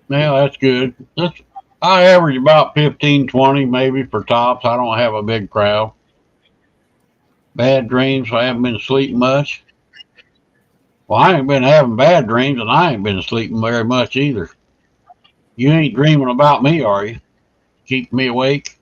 Yeah, that's good. I average about 15, 20 maybe for tops. I don't have a big crowd. Bad dreams. I haven't been sleeping much. Well, I ain't been having bad dreams, and I ain't been sleeping very much either. You ain't dreaming about me, are you? Keep me awake.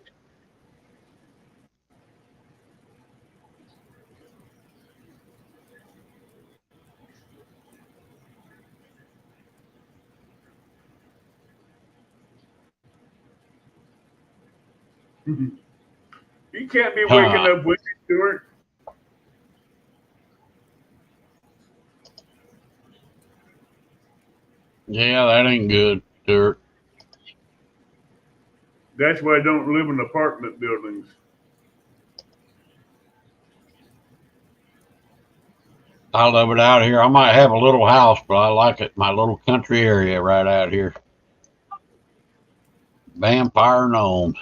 You can't be waking Huh. up with me, Stuart. Yeah, that ain't good, Stuart. That's why I don't live in apartment buildings. I love it out here. I might have a little house, but I like it. My little country area right out here. Vampire gnomes.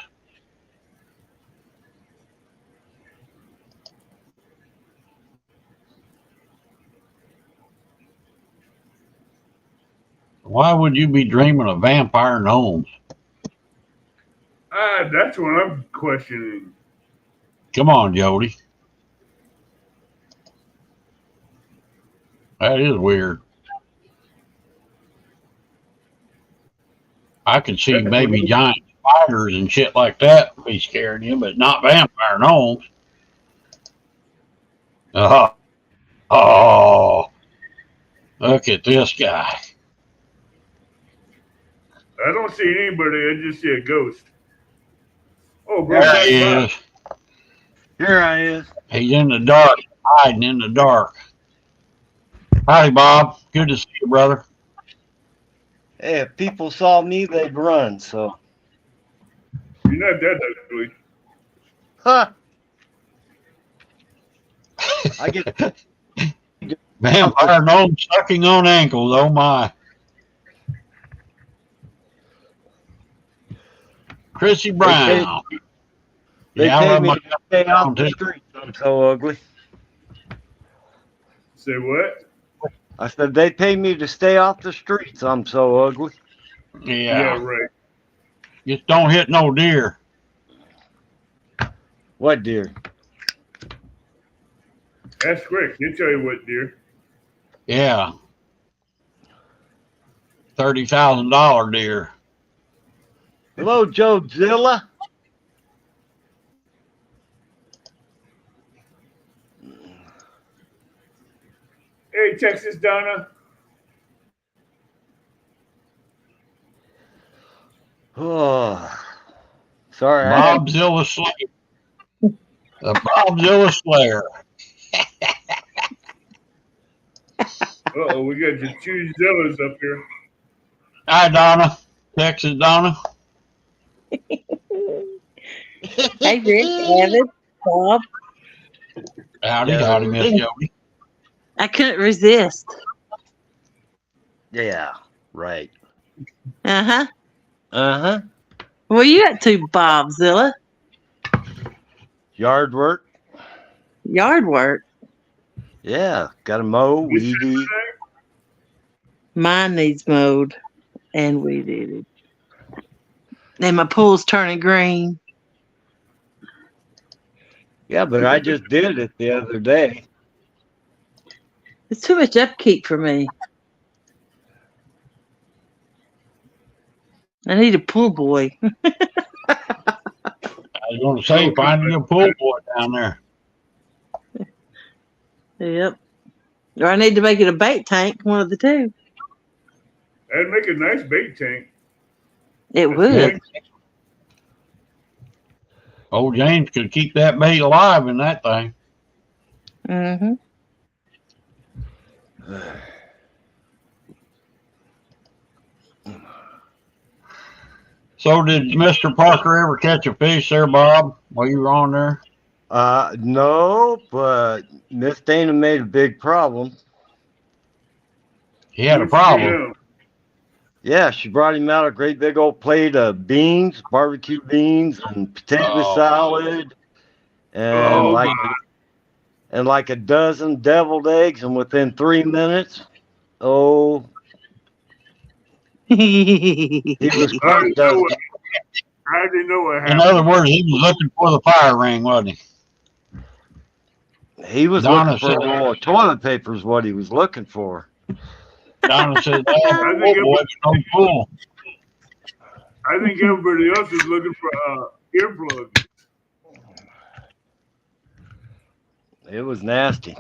Why would you be dreaming of vampire gnomes? That's what I'm questioning. Come on, Jody. That is weird. I could see That's maybe giant spiders and shit like that be scaring you, but not vampire gnomes. Oh, oh, look at this guy. I don't see anybody. I just see a ghost. Oh, bro, There he Bob. is. Here I is. He's in the dark, hiding in the dark. Howdy, Bob. Good to see you, brother. Hey, if people saw me, they'd run. So, You're not that ugly. huh? I get Vampire gnome sucking on ankles. Oh my. Chrissy Brown. They Yeah, I pay love me my to stay off the too. streets. I'm so ugly. Say what? I said they pay me to stay off the streets. I'm so ugly. Yeah. Right. Just don't hit no deer. What dear? Ask Rick. He'll tell you what, dear. Yeah. $30,000 deer. Hello, Joe Zilla. Hey, Texas Donna. Oh, sorry. Bobzilla Slayer. The Bobzilla Slayer. Uh-oh, we got the two Zillas up here. Hi, Donna. Texas Donna. Hey, Rick, Evan, Bob. Howdy, Yeah. howdy, Miss Jody. I couldn't resist. Yeah, right. Uh-huh. Uh-huh. Where you at to, Bobzilla? Yard work. Yard work. Yeah, got to mow, weed eat. Mine needs mowed and weeded. And my pool's turning green. Yeah, but I just did it the other day. It's too much upkeep for me. I need a pool boy. I was going to say, find a good pool boy down there. Yep. Or I need to make it a bait tank, one of the two. That'd make a nice bait tank. It would. Old James could keep that bait alive in that thing. Mm-hmm. So did Mr. Parker ever catch a fish there, Bob, while you were on there? No, but Miss Dana made a big problem. He had a problem. Yeah, she brought him out a great big old plate of beans, barbecue beans, and potato salad, and like a dozen deviled eggs. And within 3 minutes, he was quite dusty. I didn't know what In happened. other words, he was looking for the fire ring, wasn't he? He was Donna looking for a roll of toilet paper is what he was looking for. Donna said, oh, boy, no pool. I think everybody else is looking for earplugs. It was nasty.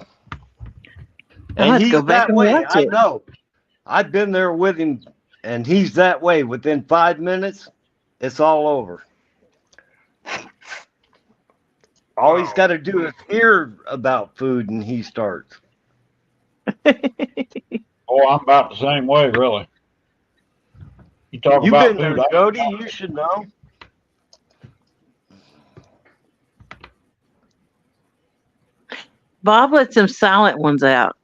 I'll have to he's go back that and way. watch I it. know. I've been there with him, and he's that way. Within 5 minutes, it's all over. All he's got to do is hear about food, and he starts. Oh, I'm about the same way, really. You talk You've about been there, food. Jody. You should know. Bob let some silent ones out.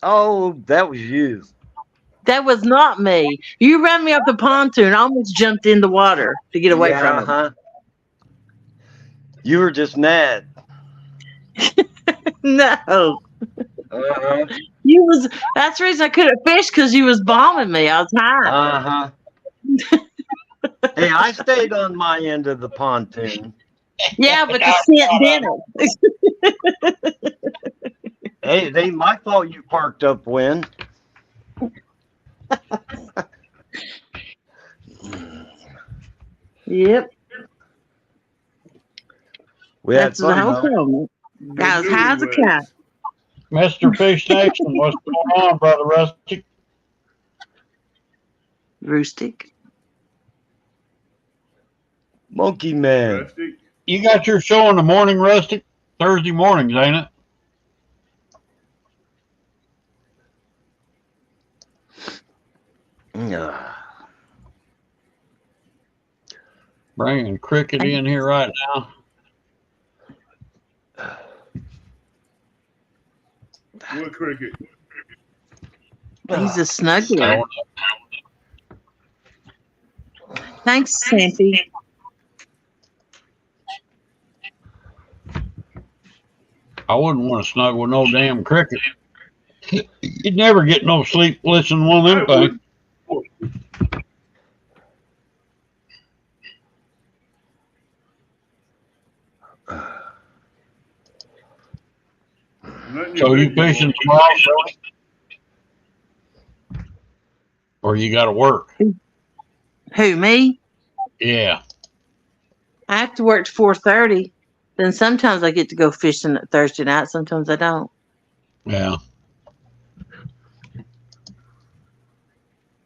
Oh, that was you. That was not me. You ran me up the pontoon. I almost jumped in the water to get away from him. Uh-huh. You were just mad. No. Uh-huh. That's the reason I couldn't fish, because you was bombing me. I was high. Uh-huh. Hey, I stayed on my end of the pontoon. Yeah, but the scent didn't. Hey, it ain't my fault you parked upwind. Yep, We had that's the fun whole though. problem. The I was high as a cat. newlyweds. Mr. Fish Nation, what's going on, Brother Rusty? Rustic. Monkey Man. Rustic. You got your show in the morning, Rusty? Thursday mornings, ain't it? Bringing Cricket in here right now. What cricket? He's a snuggler. Thanks, Sampy. I wouldn't want to snuggle with no damn cricket. You'd never get no sleep listening to one of them things. So you fishing tomorrow, Shirley? Or you got to work? Who, me? Yeah. I have to work to 4:30. Then sometimes I get to go fishing at Thursday night. Sometimes I don't. Yeah.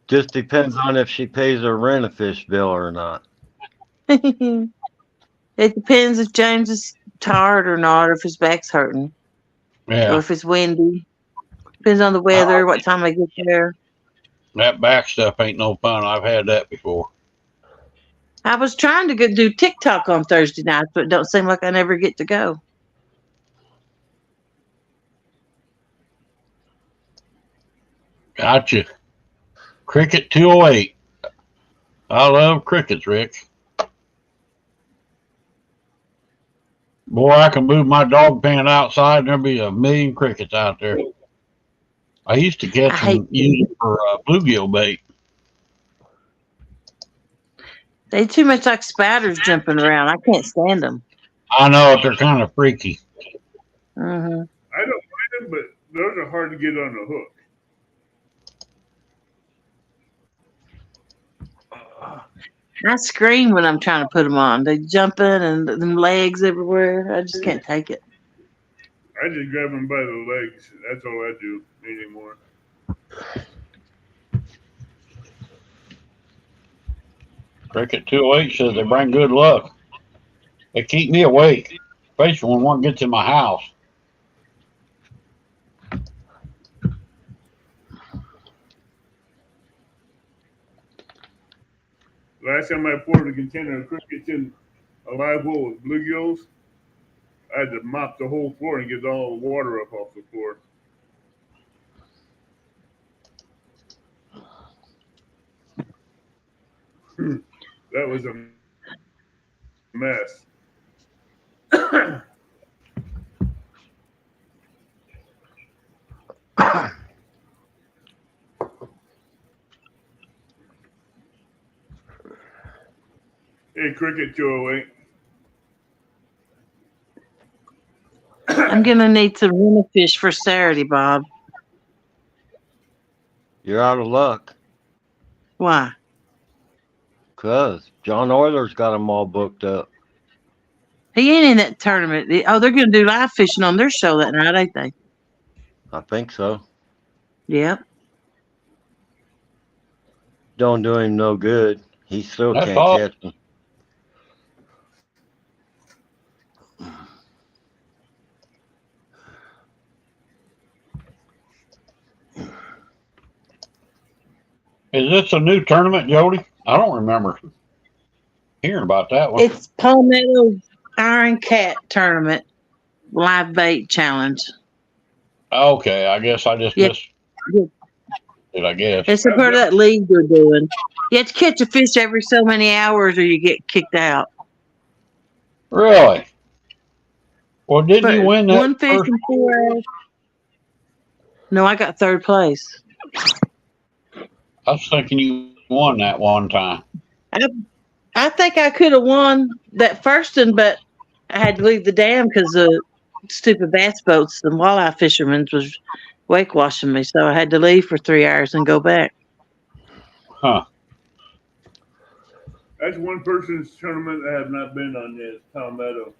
Just depends on if she pays her rent-a-fish bill or not. It depends if James is tired or not, or if his back's hurting, or Yeah. if it's windy. Depends on the weather, what time I get there. That back stuff ain't no fun. I've had that before. I was trying to go do TikTok on Thursday nights, but it don't seem like I never get to go. Gotcha. Cricket 208. I love crickets, Rick. Boy, I can move my dog pen outside and there'll be a million crickets out there. I used to catch them using for bluegill bait. They too much like spiders jumping around. I can't stand them. I know they're kind of freaky. Hmm. I don't mind them, but those are hard to get on the hook. I scream when I'm trying to put them on. They jumping and them legs everywhere. I just can't take it. I just grab them by the legs. That's all I do anymore. Cricket 208 says they bring good luck. They keep me awake, especially when one gets in my house. Last time I poured a container of crickets in a live well with bluegills, I had to mop the whole floor and get all the water up off the floor. That was a mess. Hey, Cricket 208. I'm gonna need some winter fish for Saturday, Bob. You're out of luck. Why? 'Cause John Euler's got them all booked up. He ain't in that tournament. Oh, they're gonna do live fishing on their show that night, ain't they? I think so. Yep. Don't do him no good. He still That's can't all. catch them. Is this a new tournament, Jody? I don't remember hearing about that one. It's Palmetto Iron Cat Tournament live bait challenge. Okay, I guess I just missed it, I guess. It's a part of that league they're doing. You have to catch a fish every so many hours or you get kicked out. Really? Well, didn't you win that one fish first? in 4 hours? No, I got third place. I was thinking you won that one time. I think I could have won that first one, but I had to leave the dam because the stupid bass boats, the walleye fishermen, was wake washing me. So I had to leave for 3 hours and go back. Huh. That's one person's tournament I have not been on yet. Palmetto.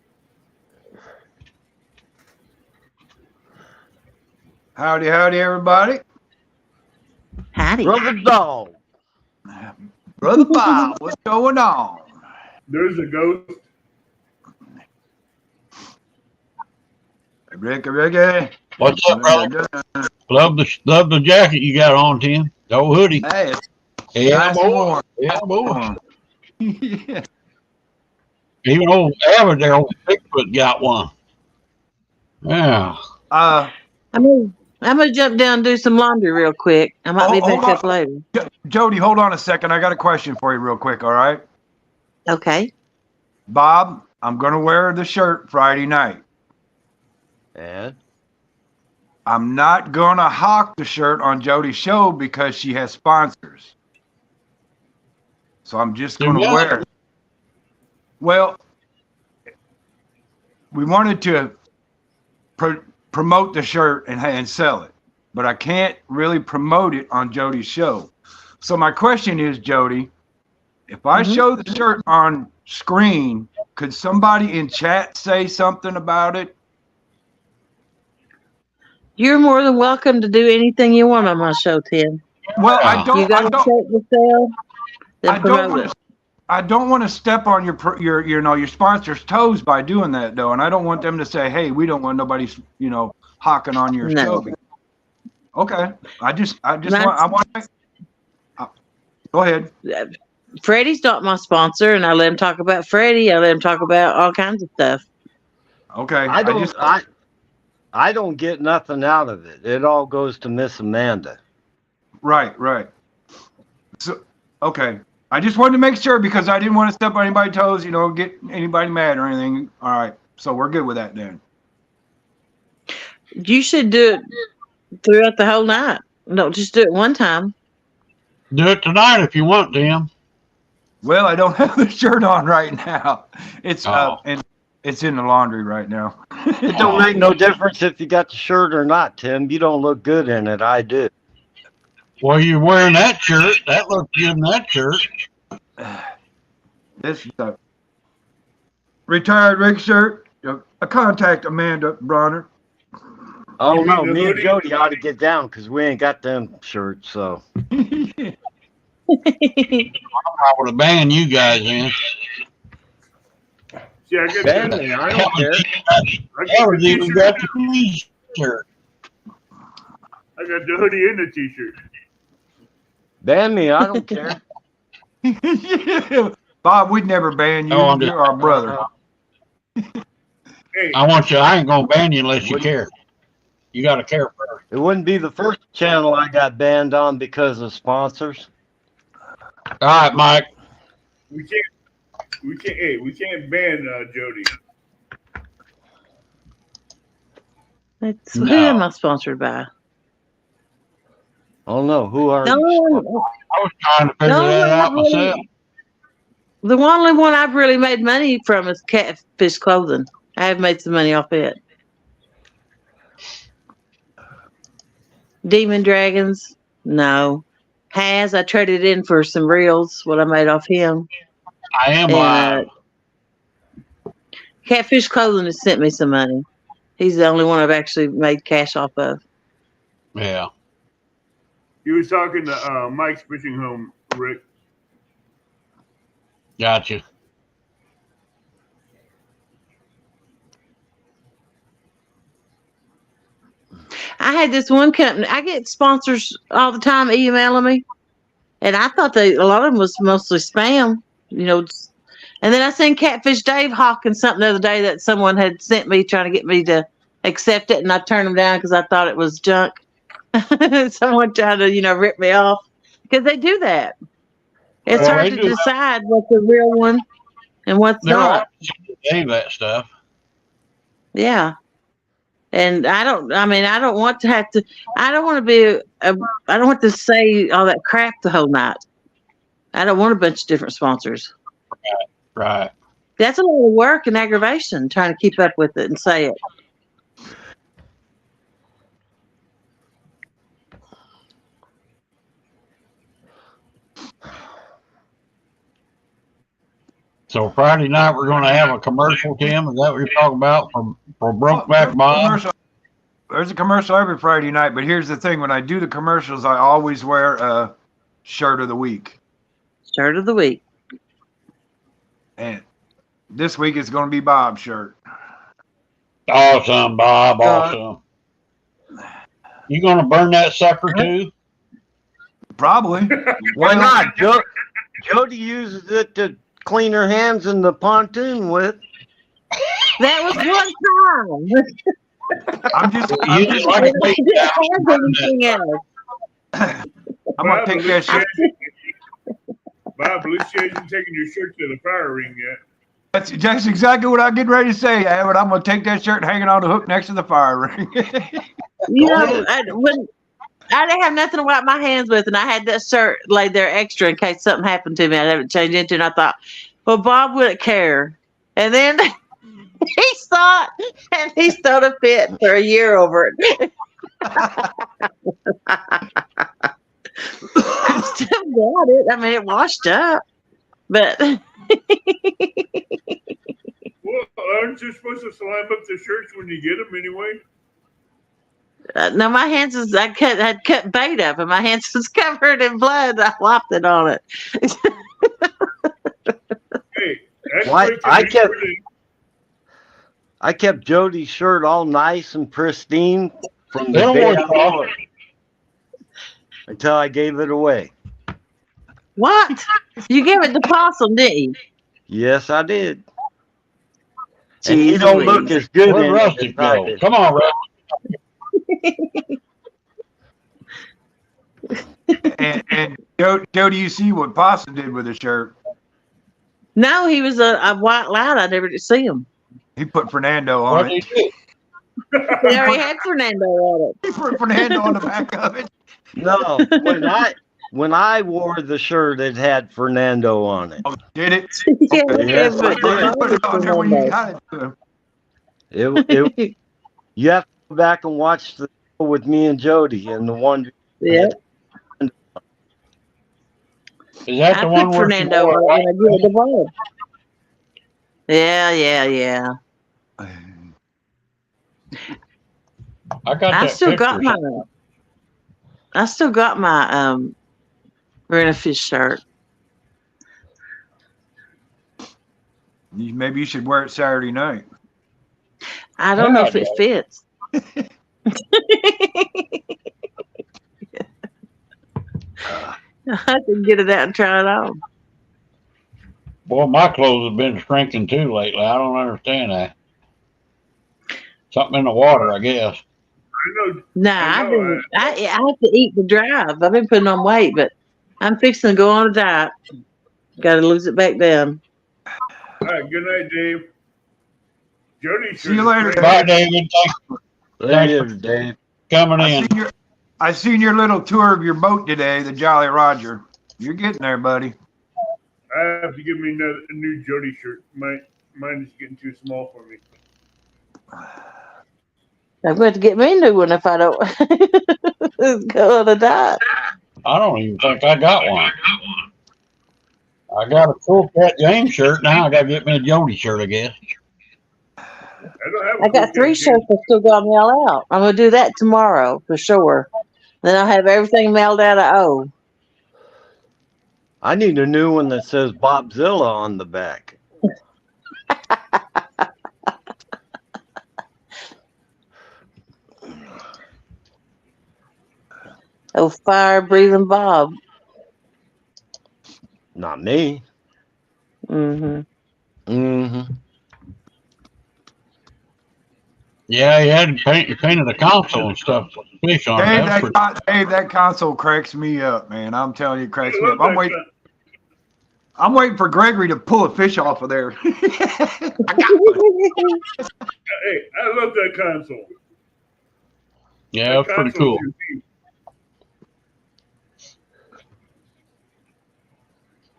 Howdy, howdy, everybody. Howdy. Brother Dog. Brother Bob, what's going on? There's a ghost. Ricky. What's up, brother? Love the jacket you got on, Tim. The old hoodie. Hey, it's Yeah, nice boy. and warm. Yeah, boy. Yeah. Even old Average there, old Bigfoot got one. Yeah. Uh, I'm gonna jump down and do some laundry real quick. I might be hold back up on. later. Jody, hold on a second. I got a question for you real quick, all right? Okay. Bob, I'm going to wear the shirt Friday night. And I'm not going to hawk the shirt on Jody's show because she has sponsors. So I'm just going to Yeah. wear it. Well, we wanted to promote the shirt and sell it, but I can't really promote it on Jody's show. So my question is, Jody, if I show the shirt on screen, could somebody in chat say something about it? You're more than welcome to do anything you want on my show, Tim. Well, I Yeah. don't. You got I a don't. shirt to sell? Then I don't promote want it. to. I don't want to step on your sponsor's toes by doing that though, and I don't want them to say, "Hey, we don't want nobody hawking on your No. show." Okay, I just That's- want. Go ahead. Freddie's not my sponsor, and I let him talk about Freddie. I let him talk about all kinds of stuff. Okay, I don't get nothing out of it. It all goes to Miss Amanda. right. So okay, I just wanted to make sure because I didn't want to step on anybody's toes, get anybody mad or anything. All right, so we're good with that then. You should do it throughout the whole night. Don't just do it one time. Do it tonight if you want, Tim. Well, I don't have the shirt on right now. It's Oh. and it's in the laundry right now. It don't make no difference if you got the shirt or not, Tim. You don't look good in it. I do. Well, you're wearing that shirt. That looks good in that shirt. This is a retired rig shirt. Contact Amanda Bronner. Oh You no, mean the me and hoodie? Jody ought to get down because we ain't got them shirts. So I would have banned you guys in. See, I got ban the, me. I don't care. I got Average the even t-shirt. got the t-shirt. I got the hoodie and the t-shirt. Ban me. I don't care. Bob, we'd never ban you. Oh, I'm just- You're our brother. Hey, I ain't gonna ban you unless you care. You gotta care first. It wouldn't be the first channel I got banned on because of sponsors. All right, Mike. we can't ban Jody. Who No. am I sponsored by? Oh no, who are No, you? I was trying to figure No, that not out myself. really. The only one I've really made money from is Catfish Clothing. I have made some money off it. Demon Dragons, no. I traded in for some reels, what I made off him. I am And live. Catfish Clothing has sent me some money. He's the only one I've actually made cash off of. Yeah. He was talking to Mike's fishing home, Rick. Gotcha. I had this one company. I get sponsors all the time emailing me, and I thought a lot of them was mostly spam, And then I seen Catfish Dave hawking something the other day that someone had sent me trying to get me to accept it, and I turned them down because I thought it was junk. Someone tried to, rip me off because they do that. It's Well, hard they to do that. decide what's the real one and what's They're not. all Dave that stuff. Yeah. And I don't want to have to, I don't want to be, I don't want to say all that crap the whole night. I don't want a bunch of different sponsors. Right. That's a lot of work and aggravation trying to keep up with it and say it. So Friday night we're going to have a commercial, Tim. Is that what you're talking about for Brokeback Bob? There's a commercial every Friday night, but here's the thing: when I do the commercials, I always wear a shirt of the week. Shirt of the week. And this week it's going to be Bob's shirt. Awesome, Bob. Awesome. You going to burn that sucker too? Probably. Why not? Jody uses it to clean her hands in the pontoon with. That was one time. I'm just like I didn't have anything else. I'm going to take that shirt. Bob, at least you hasn't taken your shirt to the fire ring yet. That's exactly what I'm getting ready to say, but I'm going to take that shirt and hang it on the hook next to the fire ring. You know, I didn't have nothing to wipe my hands with, and I had that shirt laid there extra in case something happened to me. I haven't changed into it, and I thought, well, Bob wouldn't care. And then he saw it, and he started a fit for a year over it. I still got it. I mean, it washed up, but Well, aren't you supposed to slime up the shirts when you get them anyway? no, my hands had cut bait up, and my hands was covered in blood. I wiped it on it. Hey, that's Why, like I kept Jody's shirt all nice and pristine from the day I wore it until I gave it away. What? You gave it to Possum, didn't you? Yes, I did. Jeez And he don't Louise. look as good Where'd in Rusty it as I go? did. Come on, Rusty. and Jody, you see what Possum did with the shirt? No, he was a white loud. I never did see him. He put Fernando on What it. did you do? He already had Fernando on it. He put Fernando on the back of it. No, when I wore the shirt, it had Fernando on it. Oh, did it? Yeah, Yes, but I did. You put it on there when you got it to him. You have to go back and watch the show with me and Jody and the one. Yeah, Is that I the put one where Fernando on it when I give it to Bob. Yeah. I got I that still picture. got my Rent-A-Fish shirt. Maybe you should wear it Saturday night. I don't know if it fits. I can get it out and try it on. Boy, my clothes have been shrinking too lately. I don't understand that. Something in the water, I guess. I know. Nah, I have to eat the drive. I've been putting on weight, but I'm fixing to go on a diet. Got to lose it back down. All right, good night, Dave. Jody, See you later, Bye, David. Later, Dave. Coming in. I seen your little tour of your boat today, the Jolly Roger. You're getting there, buddy. I have to give me a new Jody shirt. Mine is getting too small for me. I'm going to get me a new one if I don't go on a diet. I don't even think I got one. I got a Cool Cat James shirt. Now I got to get me a Jody shirt, I guess. I got 3 shirts I still got to mail out. I'm going to do that tomorrow for sure. Then I'll have everything mailed out of O. I need a new one that says Bobzilla on the back. Oh, fire breathing Bob. Not me. Mm-hmm. Yeah, he had painted the console and stuff. Fish on it. Dave, that console cracks me up, man. I'm telling you, it cracks me up. I'm waiting for Gregory to pull a fish off of there. Hey, I love that console. Yeah, it's pretty cool.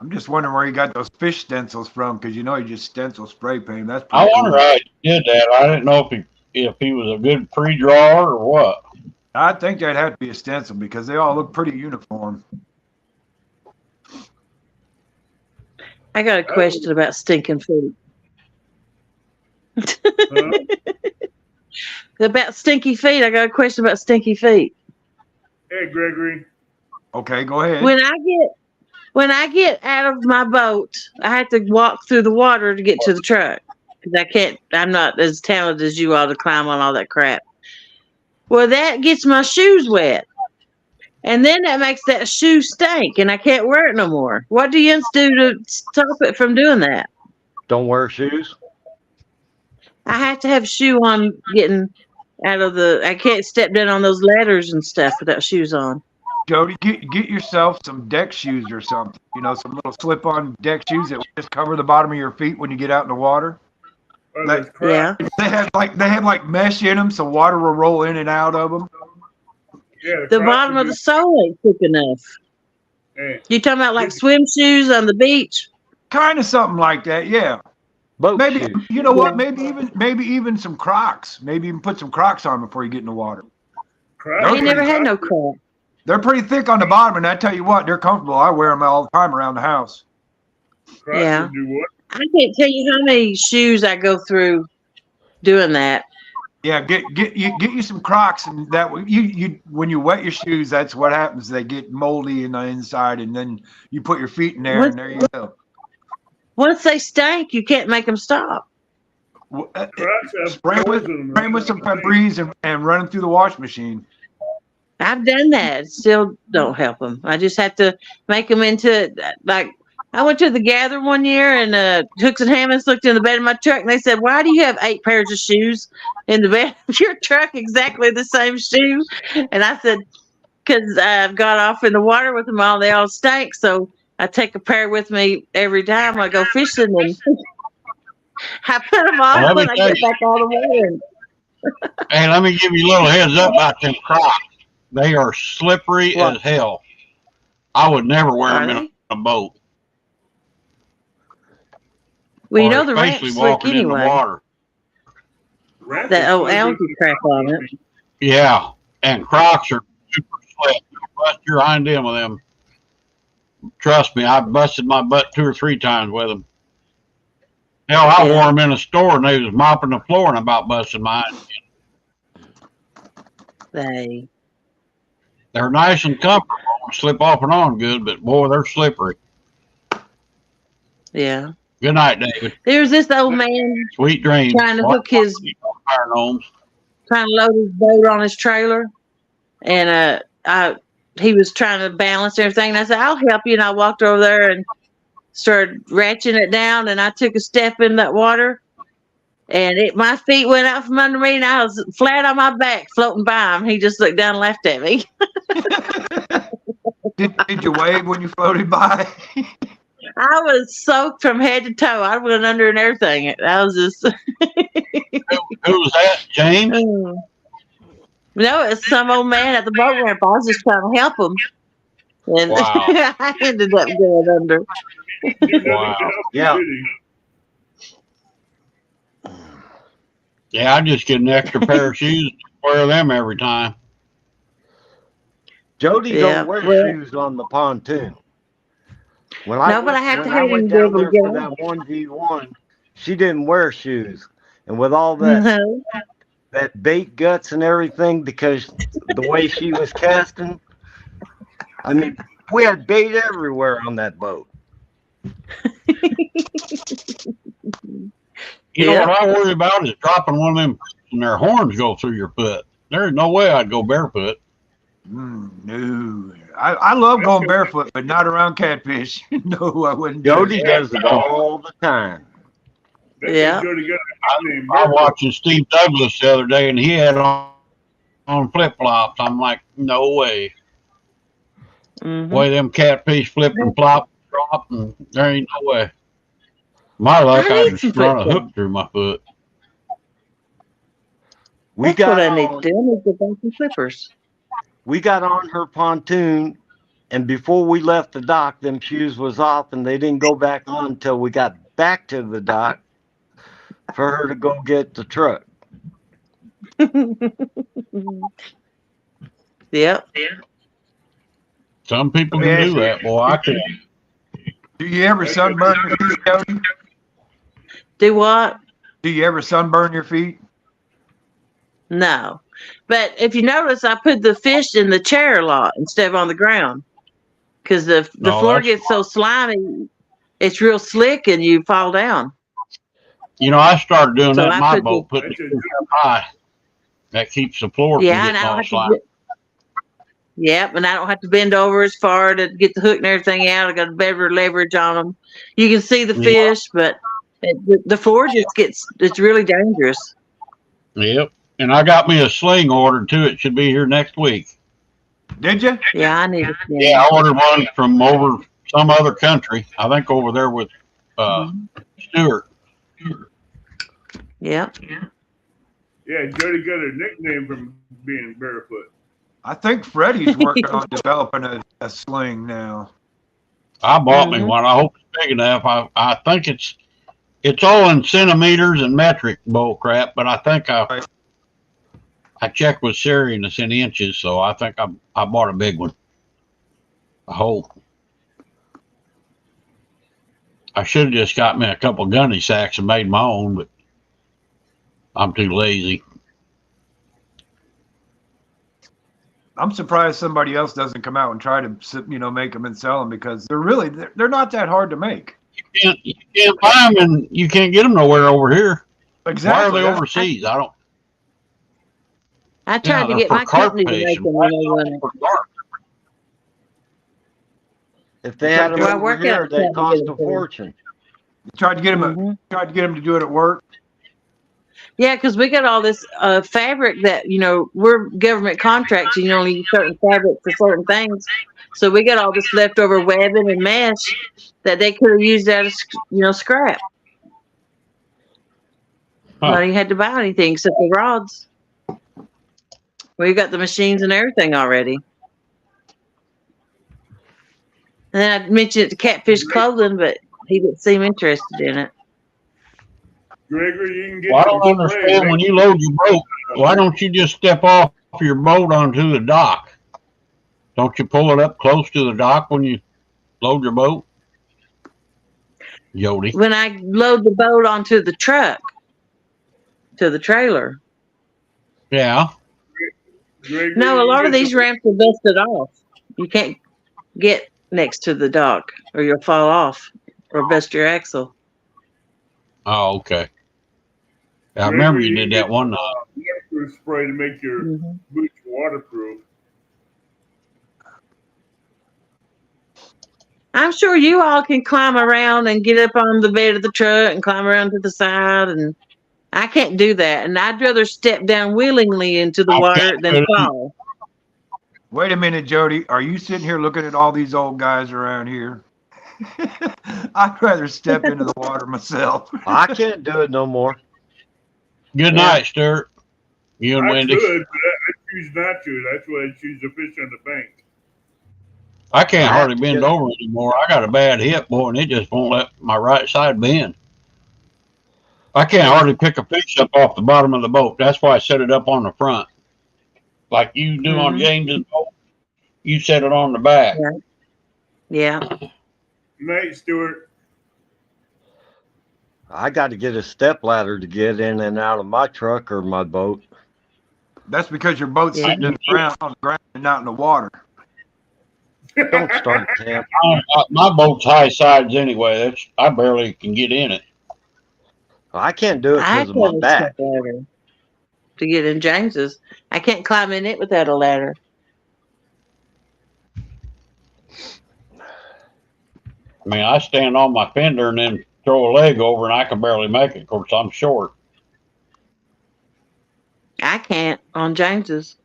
I'm just wondering where he got those fish stencils from, because you know he just stencil spray paint. That's I pretty wonder cool. how he did that. I didn't know if he was a good pre-drawer or what. I think that'd have to be a stencil because they all look pretty uniform. I got a question about stinking feet. Huh? About stinky feet. I got a question about stinky feet. Hey, Gregory. Okay, go ahead. When I get out of my boat, I have to walk through the water to get to the truck. Because I'm not as talented as you are to climb on all that crap. Well, that gets my shoes wet. And then that makes that shoe stink and I can't wear it no more. What do you do to stop it from doing that? Don't wear shoes. I have to have shoe on getting out of I can't step down on those ladders and stuff without shoes on. Jody, get yourself some deck shoes or something. You know, some little slip-on deck shoes that just cover the bottom of your feet when you get out in the water. Oh, Like, that's crap. Yeah. They have like mesh in them, so water will roll in and out of them. Yeah, The Crocs bottom would of be- the sole ain't thick enough. Hey, You talking about like swim shoes on the beach? Kind of something like that, yeah. Boat Maybe shoes. you know what? Yeah. Maybe even some Crocs. Maybe even put some Crocs on before you get in the water. Crocs I Okay. ain't never had no crap. They're pretty thick on the bottom, and I tell you what, they're comfortable. I wear them all the time around the house. Crocs Yeah. would do what? I can't tell you how many shoes I go through doing that. Yeah, get you some Crocs, and that you when you wet your shoes, that's what happens. They get moldy in the inside, and then you put your feet in there, What? and there you go. Once they stink, you can't make them stop. Crocs have Spray holes with in them. spray with some Febreze and run them through the wash machine. I've done that. It still don't help them. I just have to make them into like. I went to the Gather one year and Hooks and Hammonds looked in the bed of my truck and they said, "Why do you have 8 pairs of shoes in the bed of your truck, exactly the same shoe?" And I said, "Because I've got off in the water with them all. They all stink, so I take a pair with me every time I go fishing and I put them on Well, let when me I tell get you. back on the water." Hey, let me give you a little heads up about them Crocs. They are slippery What? as hell. I would never wear Are them in they? a boat. Well, you or know the ramp's especially slick walking in the anyway. water. Rats That are old slippery. algae crap on it. Yeah, and Crocs are super slick. You bust your hind end with them. Trust me, I've busted my butt 2 or 3 times with them. Hell, I Yeah. wore them in a store and they was mopping the floor and about busted my hind end. They're nice and comfortable, slip off and on good, but boy, they're slippery. Yeah. Good night, David. There's this old man Sweet dreams. trying to hook his Fire gnomes. trying to load his boat on his trailer, and he was trying to balance everything. And I said, "I'll help you." And I walked over there and started ratcheting it down. And I took a step in that water, and my feet went out from under me, and I was flat on my back, floating by him. He just looked down and laughed at me. Did you wave when you floated by? I was soaked from head to toe. I went under and everything. I was just. Who was that? James? No, it's some old man at the boat ramp. I was just trying to help him. And Wow. I ended up going under. Wow. Yeah. Yeah, I just get an extra pair of shoes and wear them every time. Jody Yeah, don't wear well- shoes on the pontoon. When No, but I have to have went him be able down to there get for on. that 1v1, she didn't wear shoes. And with all that No. that bait guts and everything, because the way she was casting, I mean, we had bait everywhere on that boat. You know Yeah. what I worry about is dropping one of them and their horns go through your foot. There's no way I'd go barefoot. No. I love going barefoot, but not around catfish. No, I wouldn't. Jody does it all the time. Yeah. Jody got a nickname. I was watching Steve Douglas the other day and he had on flip flops. I'm like, no way. Mhm. Way them catfish flip and flop, drop, and there ain't no way. My luck, I I need just some run a flip-flops. hook through my foot. We That's got what I need on, to do. I need to buy some flippers. we got on her pontoon, And before we left the dock, them shoes was off, and they didn't go back on until we got back to the dock for her to go get the truck. Yep. Some people Let me can ask do you, that. Boy, I could. do you ever sunburn your feet, Jody? Do what? Do you ever sunburn your feet? No. But if you notice, I put the fish in the chair a lot instead of on the ground because the No, floor that's gets so slimy, it's real slick and you fall down. I started doing So that in I my put the boat, putting it up high. That keeps the floor from yeah, and getting I don't all have to. slimy. Yep, and I don't have to bend over as far to get the hook and everything out. I got a better leverage on them. You can see the Yeah. fish, but the floor just it's really dangerous. Yep. And I got me a sling ordered too. It should be here next week. Did you? Yeah, I need it. Yeah, I ordered one from over some other country. I think over there with Stewart. Yep. Yeah, Jody got a nickname from being barefoot. I think Freddie's working on developing a sling now. I bought me Mhm. one. I hope it's big enough. I think it's all in centimeters and metric bull crap, but I think I checked with Siri and it's in inches, so I think I bought a big one. I hope. I should have just got me a couple gunny sacks and made my own, but I'm too lazy. I'm surprised somebody else doesn't come out and try to, make them and sell them because they're not that hard to make. You can't buy them and you can't get them nowhere over here. Exactly. Why are they That's- overseas? I don't. I tried to they're get for my carp company to make fishing. them when I went. For carp. If they had them Well, I over work here, out they to cost get a it for them. fortune. Tried to get them. Mhm. Tried to get them to do it at work. Yeah, because we got all this fabric that we're government contracts. You only use certain fabric for certain things, so we got all this leftover webbing and mesh that they could have used as scrap. Huh. Not even had to buy anything except the rods. We got the machines and everything already. And then I mentioned it to Catfish Clothing, but he didn't seem interested in it. Gregory, you can get Well, I some don't spray. understand when you load your boat. Why don't you just step off your boat onto the dock? Don't you pull it up close to the dock when you load your boat? Jody. When I load the boat onto the truck, to the trailer. Yeah. Gregory, No, a you lot can of get these some- ramps are busted off. You can't get next to the dock or you'll fall off or bust your axle. Oh, okay. I Gregory, remember you can did get that one night. waterproof spray to make your Mhm. boots waterproof. I'm sure you all can climb around and get up on the bed of the truck and climb around to the side, and I can't do that. And I'd rather step down willingly into the I water can't than do it. fall. Wait a minute, Jody. Are you sitting here looking at all these old guys around here? I'd rather step into the water myself. I can't do it no more. Good Yeah. night, Stuart. You and I Wendy. could, but I choose not to. That's why I choose to fish on the bank. I can't I have hardly to bend get- over anymore. I got a bad hip, boy, and it just won't let my right side bend. I can't hardly pick a fish up off the bottom of the boat. That's why I set it up on the front. Like you do on Mhm. James's boat. You set it on the back. Yeah. Night, Stuart. I got to get a step ladder to get in and out of my truck or my boat. That's because your boat's Yeah. sitting in the ground, on the ground and not in the water. Don't start, Tim. My boat's high sides anyway. I barely can get in it. I can't do it I because of my have a back. step ladder to get in James's. I can't climb in it without a ladder. I mean, I stand on my fender and then throw a leg over, and I can barely make it. Of course, I'm short. I can't on James's.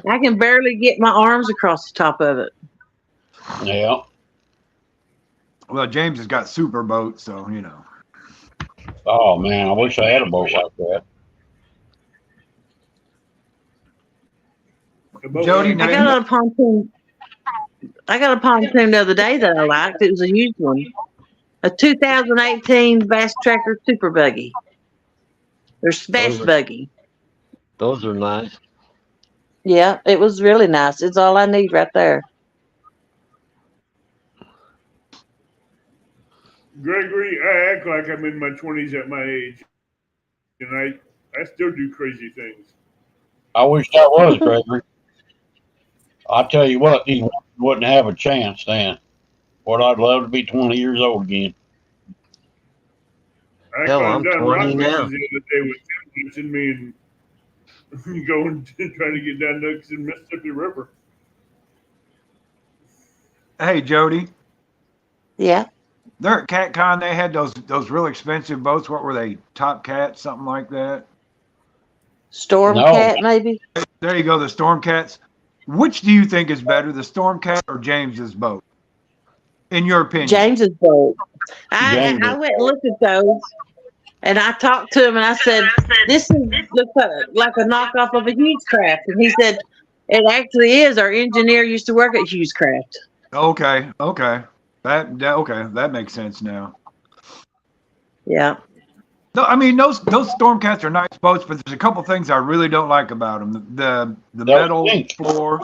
I can barely get my arms across the top of it. Yeah. Well, James has got super boats, so Oh man, I wish I had a boat like that. Jody, I got on a pontoon. I got a pontoon the other day that I liked. It was a used one, a 2018 Bass Tracker Super Buggy or Bass Buggy. Those are nice. Yeah, it was really nice. It's all I need right there. Gregory, I act like I'm in my 20s at my age, and I still do crazy things. I wish that was Gregory. I tell you what, he wouldn't have a chance then. What I'd love to be 20 years old again. I Hell, climbed I'm down 20 rock now. faces the other day with him watching me and going trying to get down the Mississippi River. Hey, Jody. Yeah. There at CatCon, they had those real expensive boats. What were they? Top Cat, something like that. Storm No, Cat, maybe. There you go, the Storm Cats. Which do you think is better, the Storm Cat or James's boat? In your opinion? James's boat. James. I went and looked at those, and I talked to him, and I said, "This looks like a knockoff of a Hughes Craft," and he said, "It actually is. Our engineer used to work at Hughes Craft." Okay. That makes sense now. Yeah. No, I mean those Storm Cats are nice boats, but there's a couple things I really don't like about them. The metal floor.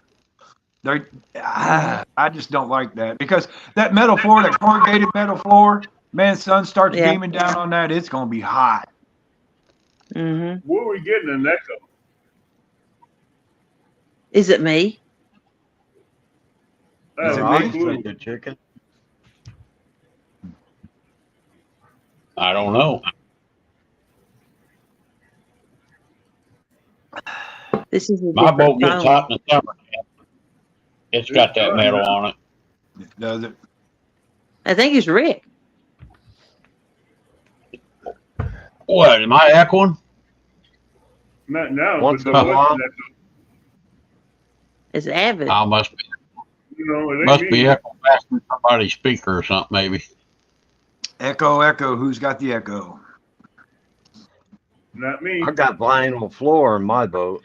I just don't like that because that metal floor, that corrugated metal floor, man, sun starts beaming down on that, it's gonna be hot. Mm-hmm. What are we getting an echo? Is it me? Is it I me? think the chicken. I don't know. This is a My boat different gets phone. hot in the summer. It's got that metal on it. Does it? I think it's Rick. What, am I echoing? Not now, Once but in a while. It's Avid. I must be, it ain't must me. be echoing back from somebody's speaker or something, maybe. Echo, who's got the echo? Not me. I got vinyl floor in my boat.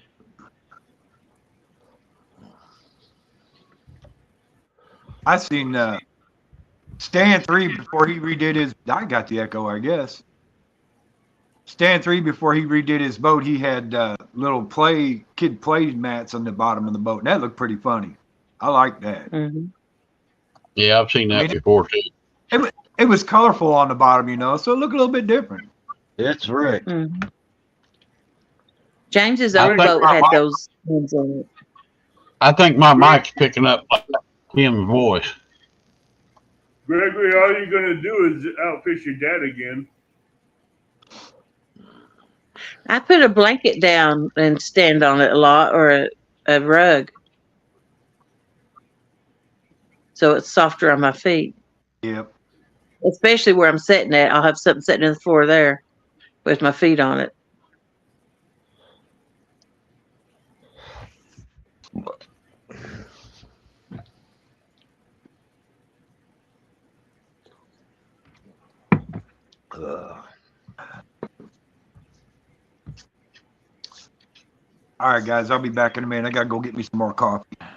I seen Stan 3 before he redid his. I got the echo, I guess. Stan 3 before he redid his boat, he had little kid play mats on the bottom of the boat, and that looked pretty funny. I like that. Mm-hmm. Yeah, I've seen that before too. It was colorful on the bottom, so it looked a little bit different. It's Rick. Mm-hmm. James's old boat had those things on it. I think my mic's picking up Tim's voice. Gregory, all you're gonna do is outfish your dad again. I put a blanket down and stand on it a lot, or a rug, so it's softer on my feet. Yep. Especially where I'm sitting at, I'll have something sitting on the floor there with my feet on it. All right, guys, I'll be back in a minute. I gotta go get me some more coffee. All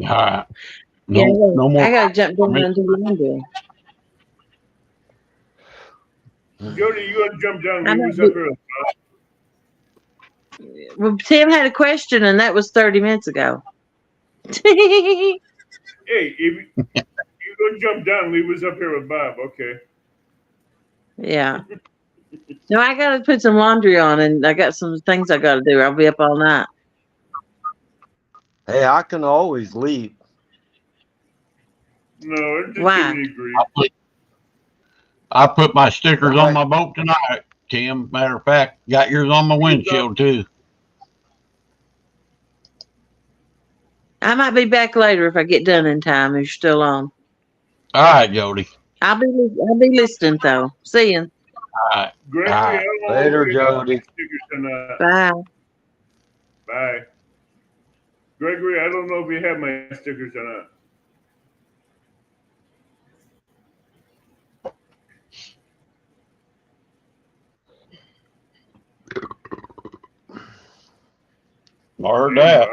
right. No more. I gotta jump down and do laundry. Jody, you gotta jump down. He was up here. Well, Tim had a question, and that was 30 minutes ago. Hey, if you go jump down, we was up here with Bob. Okay. Yeah. No, I got to put some laundry on, and I got some things I got to do. I'll be up all night. Hey, I can always leave. No, it's just why? I put my stickers on my boat tonight, Tim. Matter of fact, got yours on my windshield too. I might be back later if I get done in time. If you're still on. All right, Jody. I'll be listening though. See you. All right. Gregory, Later, Jody. Bye. Bye. Gregory, I don't know if you have my stickers or not. Heard that.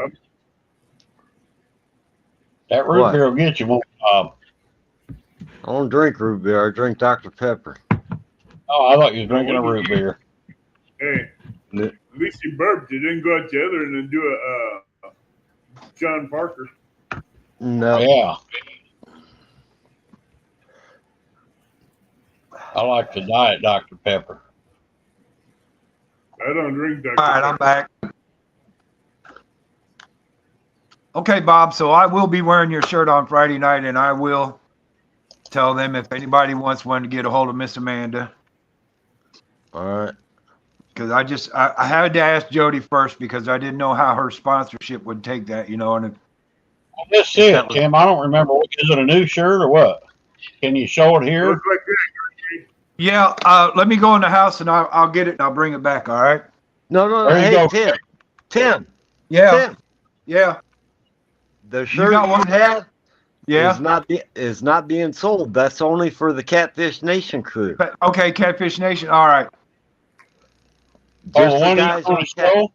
That root What? beer will get you more. I don't drink root beer. I drink Dr. Pepper. Oh, I thought you was drinking a root beer. Hey, N- at least you burped. You didn't go out the other and then do a John Parker. No. Yeah. I like the diet Dr. Pepper. I don't drink Dr. All right, Pepper. I'm back. Okay, Bob. So I will be wearing your shirt on Friday night, and I will tell them if anybody wants one to get a hold of Miss Amanda. All right. Because I had to ask Jody first because I didn't know how her sponsorship would take that, you know. And if, Let's see that it, was- Tim. I don't remember. Is it a new shirt or what? Can you show it here? Looks like that. yeah, let me go in the house and I'll get it and I'll bring it back. All right. No, no, There you hey, go. Tim. Yeah. Tim. Yeah. The shirt got you one? have Yeah. is not being sold. That's only for the Catfish Nation crew. Okay, Catfish Nation. All right. Just Oh, the one guys on on the Cat- show?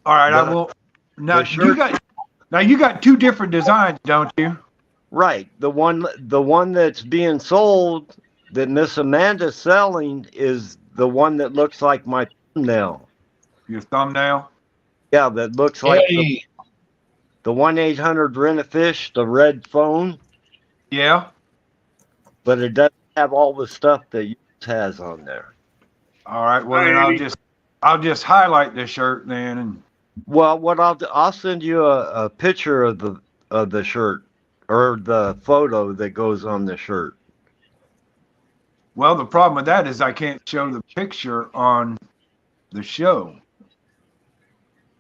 All right. I The- will. Now the shirt- you got two different designs, don't you? Right. The one that's being sold that Miss Amanda's selling is the one that looks like my thumbnail. Your thumbnail. Yeah, that looks like Hey, the 1-800 Rent-A-Fish, the red phone, Yeah. but it doesn't have all the stuff that yours has on there. All right. Well, Hi, then Andy. I'll just highlight this shirt then. And Well, what I'll send you a picture of the shirt or the photo that goes on the shirt. well, the problem with that is I can't show the picture on the show.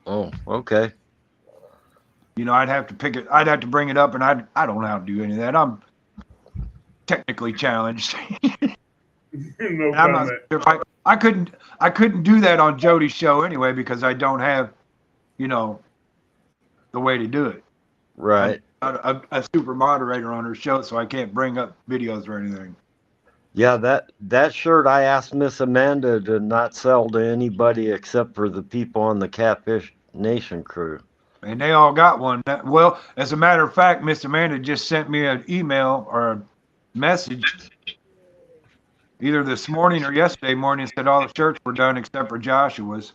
Oh, okay. You know, I'd have to pick it. I'd have to bring it up, and I don't know how to do any of that. I'm technically challenged. No And I'm not comment. sure if I couldn't do that on Jody's show anyway because I don't have, you know, the way to do it. Right. I'm not a super moderator on her show, so I can't bring up videos or anything. Yeah, that shirt I asked Miss Amanda to not sell to anybody except for the people on the Catfish Nation crew. And they all got one. Well, as a matter of fact, Miss Amanda just sent me an email or a message either this morning or yesterday morning, said all the shirts were done except for Joshua's.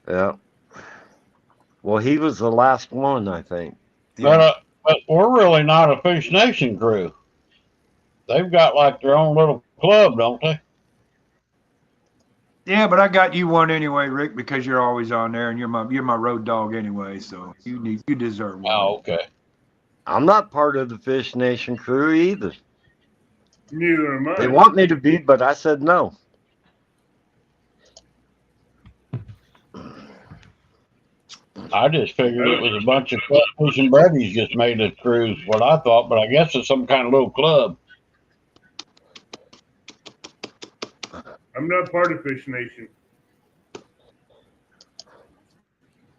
Yeah. Well, he was the last one, I think. but we're really not a Fish Nation crew. They've got like their own little club, don't they? Yeah, but I got you one anyway, Rick, because you're always on there and you're my road dog anyway, so you deserve one. Oh, okay. I'm not part of the Fish Nation crew either. Neither am I. They want me to be, but I said no. I just figured it was a bunch of Catfish and Brady's just made a cruise, what I thought, but I guess it's some kind of little club. I'm not part of Fish Nation.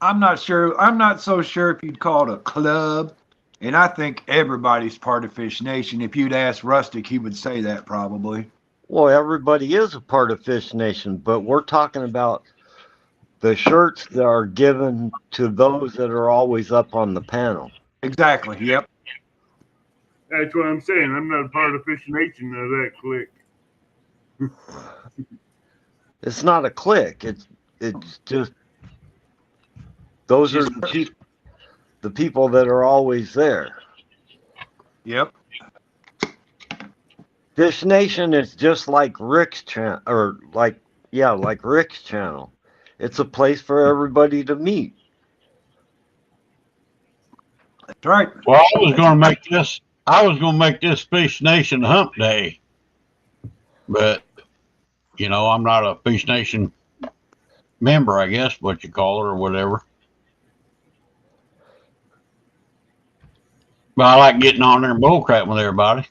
I'm not sure. I'm not so sure if you'd call it a club. And I think everybody's part of Fish Nation. If you'd ask Rustic, he would say that probably. Well, everybody is a part of Fish Nation, but we're talking about the shirts that are given to those that are always up on the panel. Exactly. Yep. That's what I'm saying. I'm not part of Fish Nation of that clique. It's not a clique. It's just those are the people that are always there. Yep. Fish Nation is just like Rick's channel, or like Rick's channel. It's a place for everybody to meet. That's right. Well, I was going to make this Fish Nation Hump Day, but you know, I'm not a Fish Nation member, I guess, what you call it or whatever. But I like getting on there and bullcrap with everybody.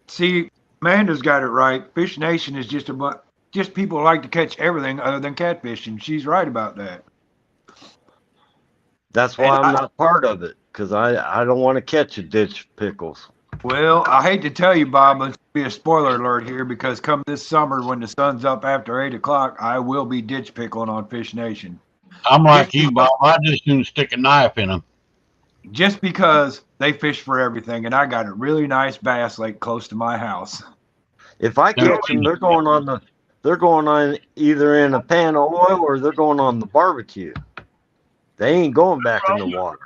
See, Amanda's got it right. Fish Nation is just people who like to catch everything other than catfishing. She's right about that. That's why I'm not part of it, because I don't want to catch a ditch pickles. Well, I hate to tell you, Bob, let's be a spoiler alert here, because come this summer when the sun's up after 8 o'clock, I will be ditch pickling on Fish Nation. I'm like you, Bob. I just soon stick a knife in them. Just because they fish for everything, and I got a really nice bass lake close to my house. If I catch them, they're going on either in a pan of oil or they're going on the barbecue. They ain't going back in the water.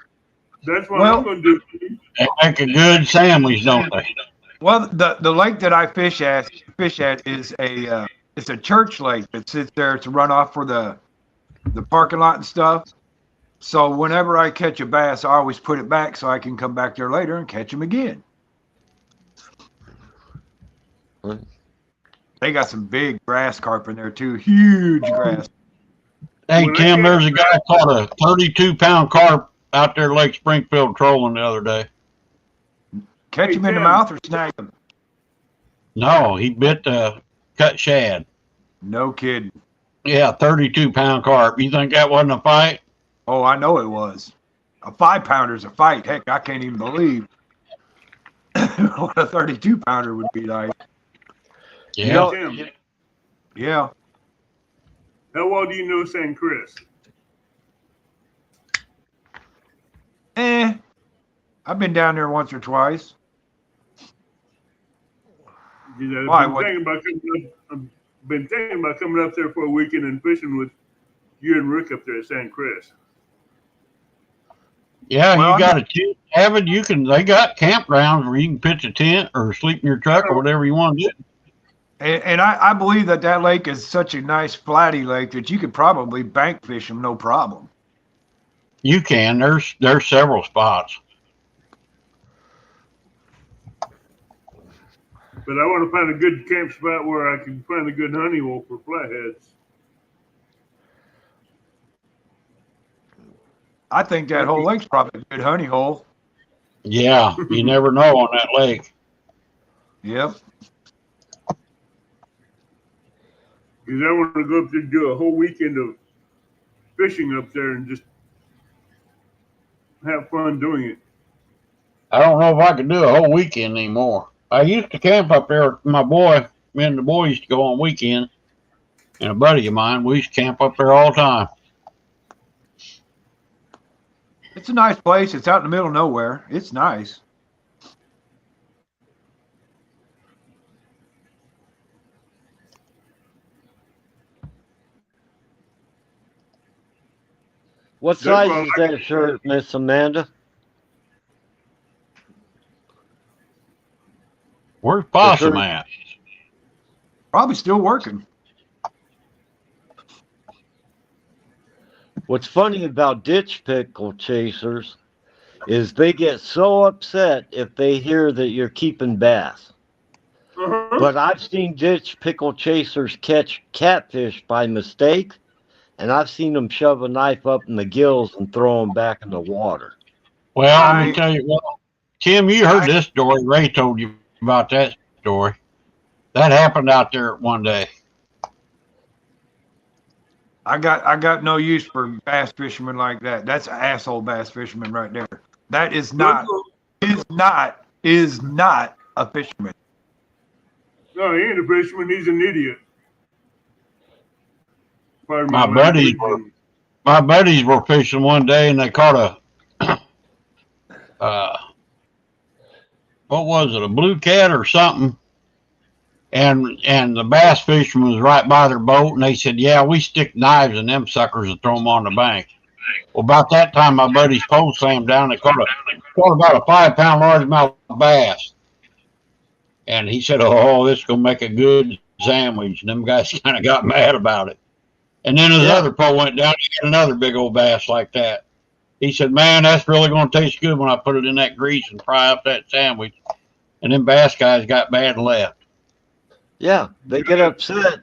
That's what I'm going to do. They make a good sandwich, don't they? Well, the lake that I fish at is it's a church lake that sits there. It's a runoff for the parking lot and stuff. So whenever I catch a bass, I always put it back so I can come back there later and catch them again. They got some big grass carp in there too, huge grass. Hey, Tim, there's a guy caught a 32-pound carp out there Lake Springfield trolling the other day. Catch him in the mouth or snag him? No, he bit the cut shad. No kidding. Yeah, 32-pound carp. You think that wasn't a fight? Oh, I know it was. A 5-pounder's a fight. Heck, I can't even believe what a 32-pounder would be like. Yeah. Yeah. How well do you know St. Chris? I've been down there once or twice. I've been thinking about coming up there for a weekend and fishing with you and Rick up there at St. Chris. Yeah, well, you got a tent, Evan. They got campgrounds where you can pitch a tent or sleep in your truck or whatever you want to do. And I believe that lake is such a nice flatty lake that you could probably bank fish them no problem. You can. There's several spots. But I want to find a good camp spot where I can find a good honey hole for flatheads. I think that whole lake's probably a good honey hole. Yeah, you never know on that lake. Yep. Because I want to go up there and do a whole weekend of fishing up there and just have fun doing it. I don't know if I could do a whole weekend anymore. I used to camp up there with my boy. Me and the boy used to go on weekend. And a buddy of mine, we used to camp up there all the time. It's a nice place. It's out in the middle of nowhere. It's nice. What size is that shirt, Miss Amanda? Where's Possum at? Probably still working. What's funny about ditch pickle chasers is they get so upset if they hear that you're keeping bass. But I've seen ditch pickle chasers catch catfish by mistake, and I've seen them shove a knife up in the gills and throw them back in the water. Well, let me tell you what, Tim, you heard this story. Ray told you about that story. That happened out there one day. I got no use for bass fishermen like that. That's an asshole bass fisherman right there. That is not a fisherman. No, he ain't a fisherman. He's an idiot. My buddies were fishing one day and they caught what was it, a blue cat or something? And the bass fisherman was right by their boat, and they said, "Yeah, we stick knives in them suckers and throw them on the bank." Well, about that time, my buddy's pole slammed down. They caught about a 5-pound largemouth bass, and he said, "Oh, this is gonna make a good sandwich." And them guys kind of got mad about it. And then his other pole went down. He got another big old bass like that. He said, "Man, that's really gonna taste good when I put it in that grease and fry up that sandwich." And them bass guys got mad and left. Yeah, they get upset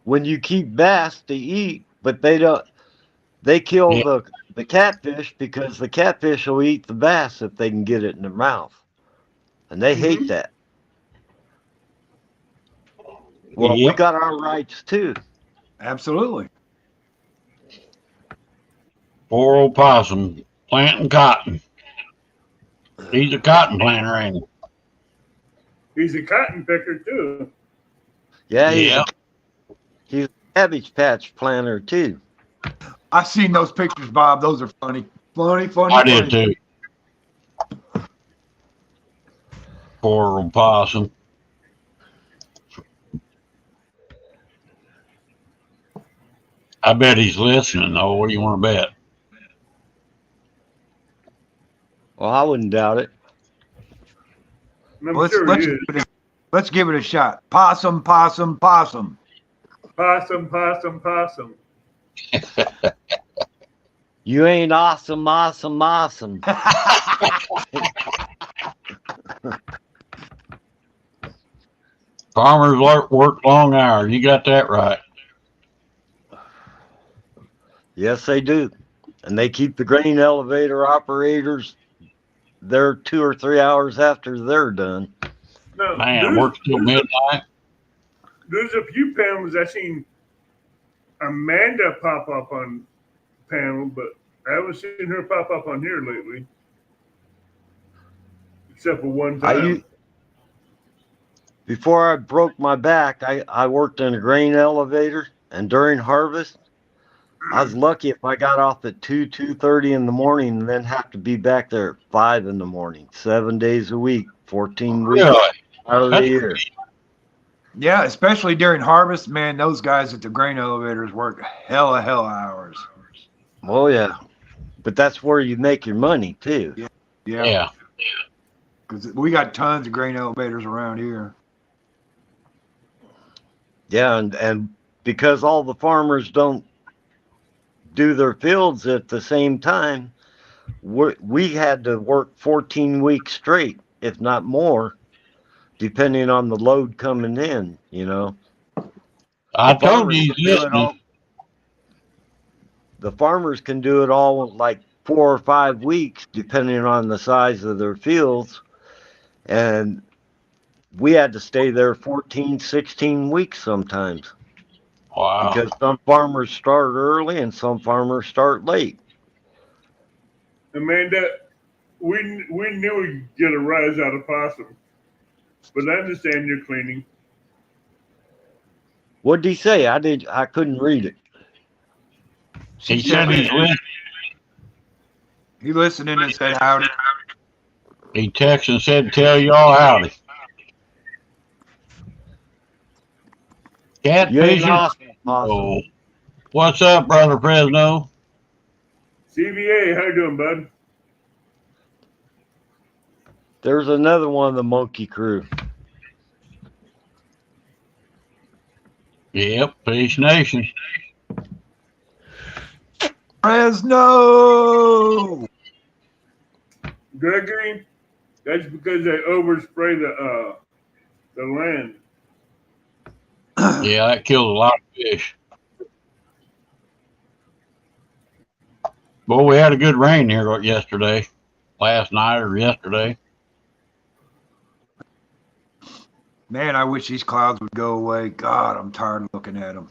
when you keep bass to eat, but they don't. They kill the catfish because the catfish will eat the bass if they can get it in their mouth, and they hate that. Well, we got our rights too. Absolutely. Poor old Possum planting cotton. He's a cotton planter, ain't he? He's a cotton picker too. Yeah, he's a Cabbage Patch planter too. I seen those pictures, Bob. Those are funny. Funny. I did too. Poor old possum. I bet he's listening, though. What do you want to bet? Well, I wouldn't doubt it. I'm sure he is. Let's give it a shot. Possum, possum, possum. Possum, possum, possum. You ain't awesome. Farmers work long hours. You got that right. Yes, they do. And they keep the grain elevator operators there 2 or 3 hours after they're done. No, Man, work till midnight. There's a few panels I seen Amanda pop up on panel, but I haven't seen her pop up on here lately. Except for one time. Before I broke my back, I worked in a grain elevator, and during harvest, I was lucky if I got off at 2:30 in the morning and then have to be back there at 5 in the morning, 7 days a week, 14 weeks out of the year. Yeah, especially during harvest, man, those guys at the grain elevators work hell hours. Oh, yeah. But that's where you make your money, too. Yeah. Because we got tons of grain elevators around here. Yeah, and because all the farmers don't do their fields at the same time, we had to work 14 weeks straight, if not more, depending on the load coming in, you know. I told you he's listening. The farmers can do it all in like 4 or 5 weeks, depending on the size of their fields. And we had to stay there 14, 16 weeks sometimes. Wow. Because some farmers start early and some farmers start late. Amanda, we knew we'd get a rise out of possum, but I understand you're cleaning. What did he say? I couldn't read it. He said he's listening. He listening and said howdy. He texted and said, "Tell y'all howdy." Catfish. Oh, what's up, brother Fresno? CVA, how you doing, bud? There's another one of the monkey crew. Yep, Fish Nation. Fresno. Gregory, that's because they overspray the land. Yeah, that kills a lot of fish. Boy, we had a good rain here last night or yesterday. Man, I wish these clouds would go away. God, I'm tired of looking at them.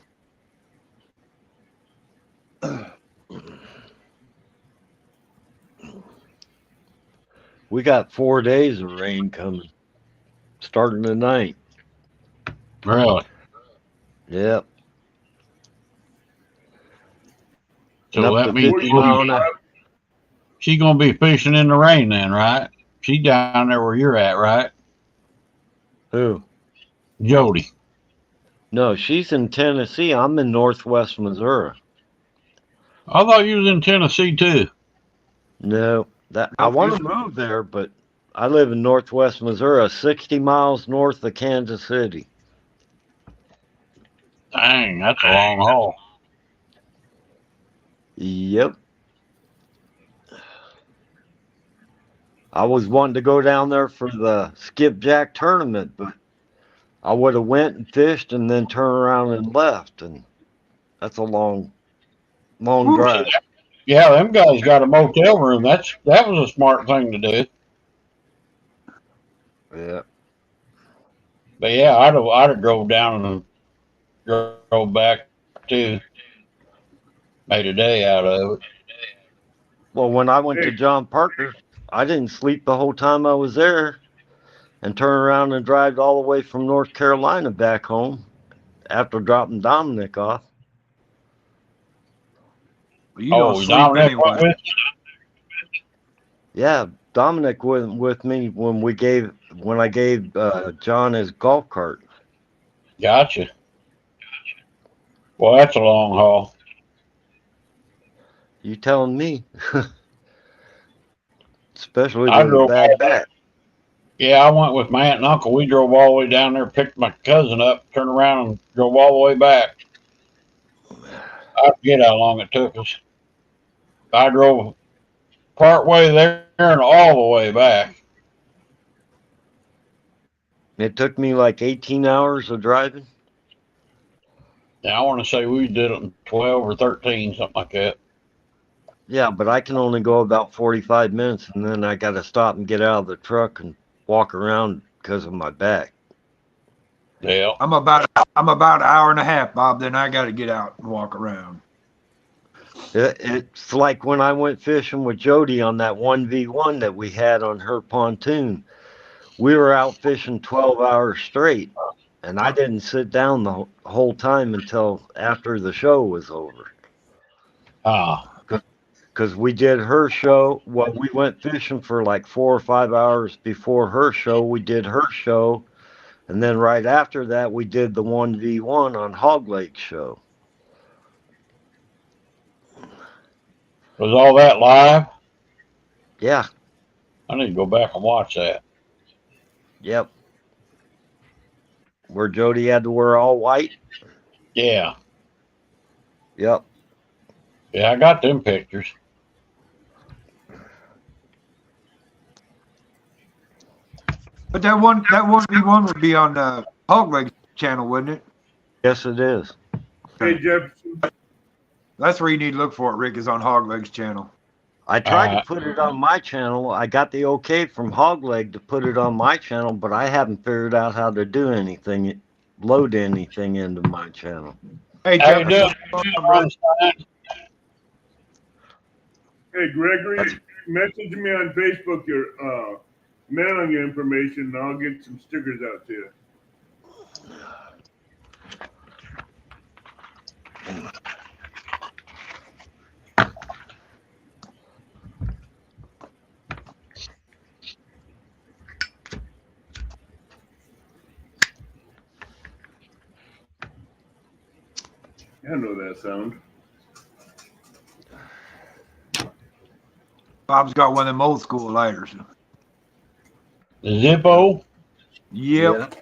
We got 4 days of rain coming, starting tonight. Really? Yep. So that means she's going to be fishing in the rain then, right? She's down there where you're at, right? Who? Jody. No, she's in Tennessee. I'm in Northwest Missouri. I thought you was in Tennessee too. No, I want to move there, but I live in Northwest Missouri, 60 miles north of Kansas City. Dang, that's a long haul. Yep. I was wanting to go down there for the skipjack tournament, but I would have went and fished and then turned around and left, and that's a long drive. Yeah, them guys got a motel room. That was a smart thing to do. Yeah. But yeah, I'd have drove down and drove back too. Made a day out of it. Well, when I went to John Parker, I didn't sleep the whole time I was there, and turned around and drive all the way from North Carolina back home after dropping Dominic off. You gonna sleep Dominic anyway. went with you? Yeah, Dominic went with me when I gave John his golf cart. Gotcha. Well, that's a long haul. You telling me? Especially I with a drove bad all, back. yeah, I went with my aunt and uncle. We drove all the way down there, picked my cousin up, turned around, and drove all the way back. I forget how long it took us. I drove part way there and all the way back. It took me like 18 hours of driving. Yeah, I want to say we did it in 12 or 13, something like that. Yeah, but I can only go about 45 minutes, and then I got to stop and get out of the truck and walk around because of my back. Yeah. I'm about an hour and a half, Bob. Then I got to get out and walk around. It's like when I went fishing with Jody on that 1v1 that we had on her pontoon. We were out fishing 12 hours straight, and I didn't sit down the whole time until after the show was over. Ah, Because we did her show. Well, we went fishing for like 4 or 5 hours before her show. We did her show. And then right after that, we did the 1v1 on Hog Lake show. was all that live? Yeah, I need to go back and watch that. yep. Where Jody had to wear all white. Yeah. Yep. Yeah, I got them pictures. But that 1v1 would be on the Hog Leg channel, wouldn't it? Yes, it is. Hey, Jefferson. That's where you need to look for it, Rick, is on Hog Leg's channel. I tried to put it on my channel. I got the okay from Hogleg to put it on my channel, but I haven't figured out how to do anything, load anything into my channel. Hey, How you Jefferson. doing? Hey, Gregory, message me on Facebook your mailing information, and I'll get some stickers out to you. I know that sound. Bob's got one of them old school lighters. The Zippo? Yep.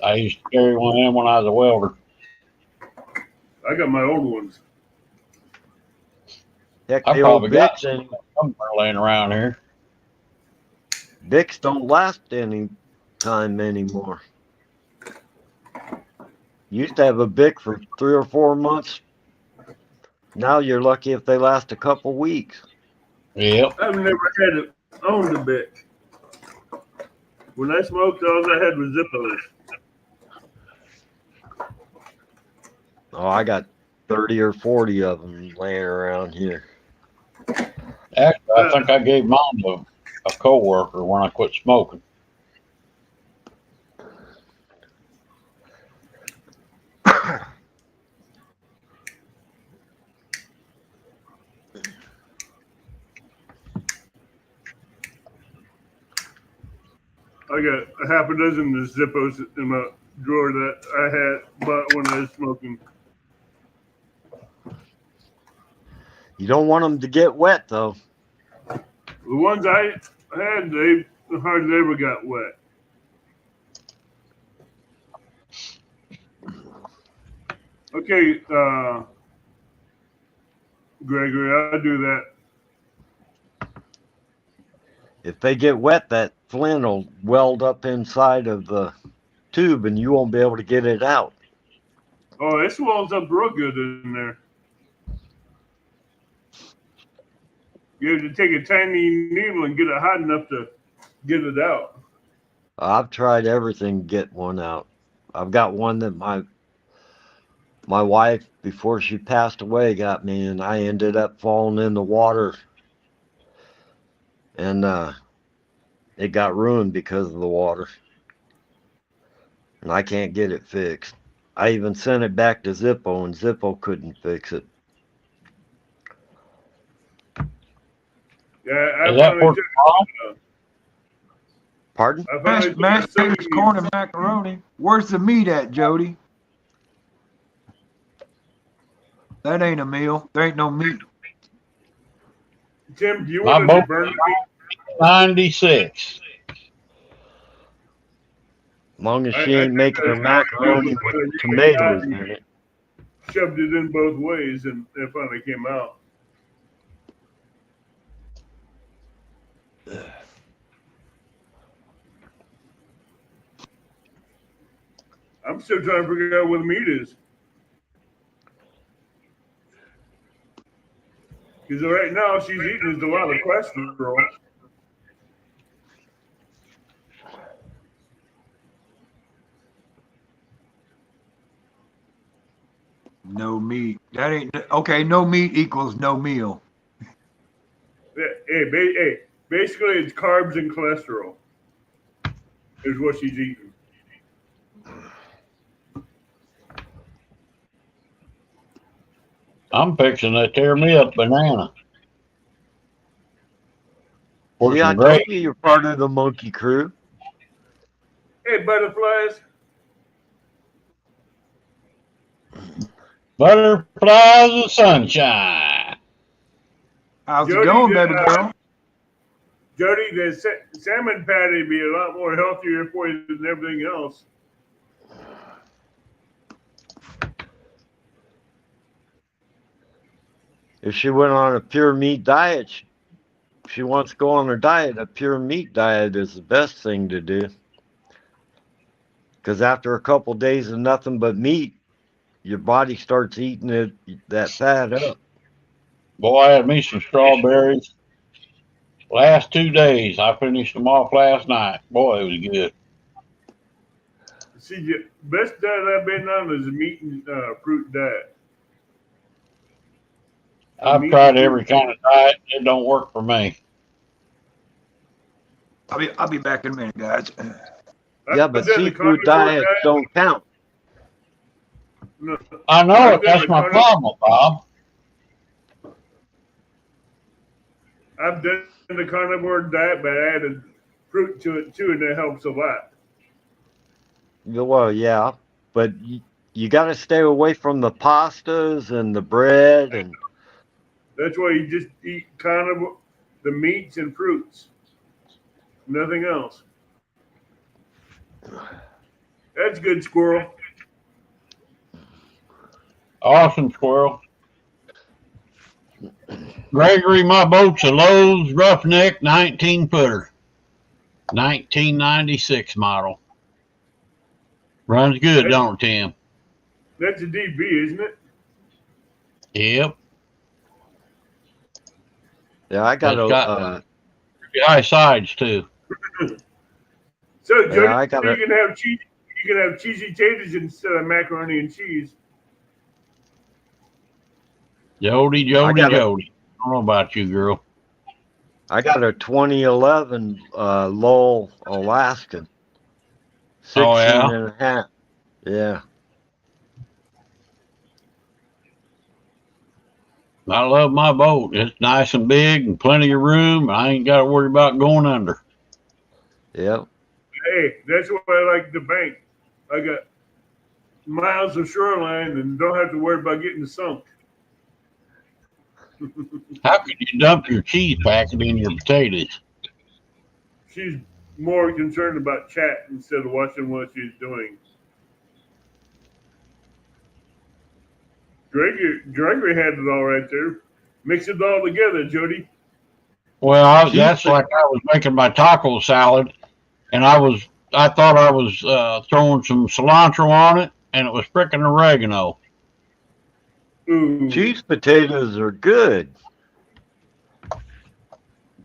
I used to carry one of them when I was a welder. I got my old ones. Heck, I the old probably got Vicks, somewhere laying around here. Vicks don't last any time anymore. Used to have a Bic for 3 or 4 months. Now you're lucky if they last a couple weeks. Yep. I've never had it owned a Bic. When I smoked, all I had was Zippos. Oh, I got 30 or 40 of them laying around here. Actually, I think I gave mine to a coworker when I quit smoking. I got a half a dozen of Zippos in my drawer that I had bought when I was smoking. You don't want them to get wet, though. The ones I had, they hardly ever got wet. Okay, Gregory, I'll do that. If they get wet, that flint will weld up inside of the tube and you won't be able to get it out. Oh, it swells up real good in there. You have to take a tiny needle and get it hot enough to get it out. I've tried everything to get one out. I've got one that my wife, before she passed away, got me, and I ended up falling in the water, and it got ruined because of the water, and I can't get it fixed. I even sent it back to Zippo, and Zippo couldn't fix it. Yeah, I Is that finally for took, Pardon? I finally took Mashed some potatoes, corn, and macaroni. Where's the meat at, Jody? That ain't a meal. There ain't no meat. Tim, do you my want boat? to burn me? 96. As long as I she ain't making her macaroni with tomatoes in it. Shoved it in both ways, and it finally came out. I'm still trying to figure out where the meat is. Because right now she's eating a lot of cholesterol. No meat. That ain't okay. No meat equals no meal. Hey, basically it's carbs and cholesterol is what she's eating. I'm fixing to tear me up banana. For See, I some told great you you're part of the monkey crew. Hey, butterflies. butterflies of sunshine. How's it Jody, going, baby girl? Jody, the salmon patty would be a lot more healthier for you than everything else. If she went on a pure meat diet, she wants to go on her diet. A pure meat diet is the best thing to do. Because after a couple days of nothing but meat, your body starts eating that fat up. Boy, I had me some strawberries. Last 2 days, I finished them off last night. Boy, it was good. See, the best diet I've been on is a meat and fruit diet. I've tried every kind of diet. It don't work for me. I'll be back in a minute, guys. Yeah, but seafood diets don't count. No, I know it. That's my problem, Bob. I've done the carnivore diet, but I added fruit to it too, and that helps a lot. Well, yeah, but you got to stay away from the pastas and the bread and. That's why you just eat carnivore, the meats and fruits, nothing else. That's good, squirrel. Awesome, squirrel. Gregory, my boat's a Lowe's Roughneck 19-footer. 1996 model. Runs good, don't it, Tim? That's a DB, isn't it? Yep. Yeah, I got pretty high sides too. So, Jody, yeah, you can have cheese. You can have cheesy taters instead of macaroni and cheese. Jody. I don't know about you, girl. I got a 2011 Lowell Alaskan. 16 and a half. Yeah. I love my boat. It's nice and big and plenty of room. I ain't got to worry about going under. Yep. Hey, that's why I like the bank. I got miles of shoreline and don't have to worry about getting sunk. How could you dump your cheese packet in your potatoes? She's more concerned about chat instead of watching what she's doing. Gregory had it all right there. Mix it all together, Jody. Well, that's like I was making my taco salad, and I thought I was throwing some cilantro on it, and it was frickin' oregano. Ooh. Cheese potatoes are good.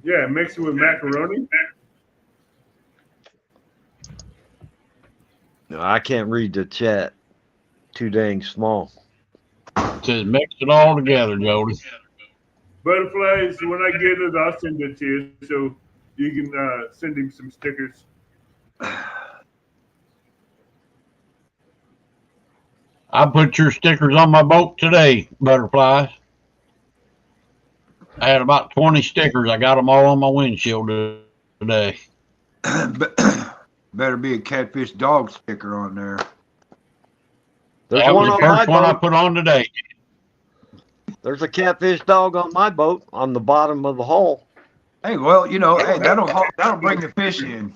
Yeah, mix it with macaroni. No, I can't read the chat. Too dang small. It says mix it all together, Jody. Butterflies, when I get it, I'll send it to you so you can send him some stickers. I put your stickers on my boat today, butterflies. I had about 20 stickers. I got them all on my windshield today. Better be a catfish dog sticker on there. There's That one was the on my first one I boat. put on today. There's a catfish dog on my boat on the bottom of the hull. Hey, well, hey, that'll bring the fish in.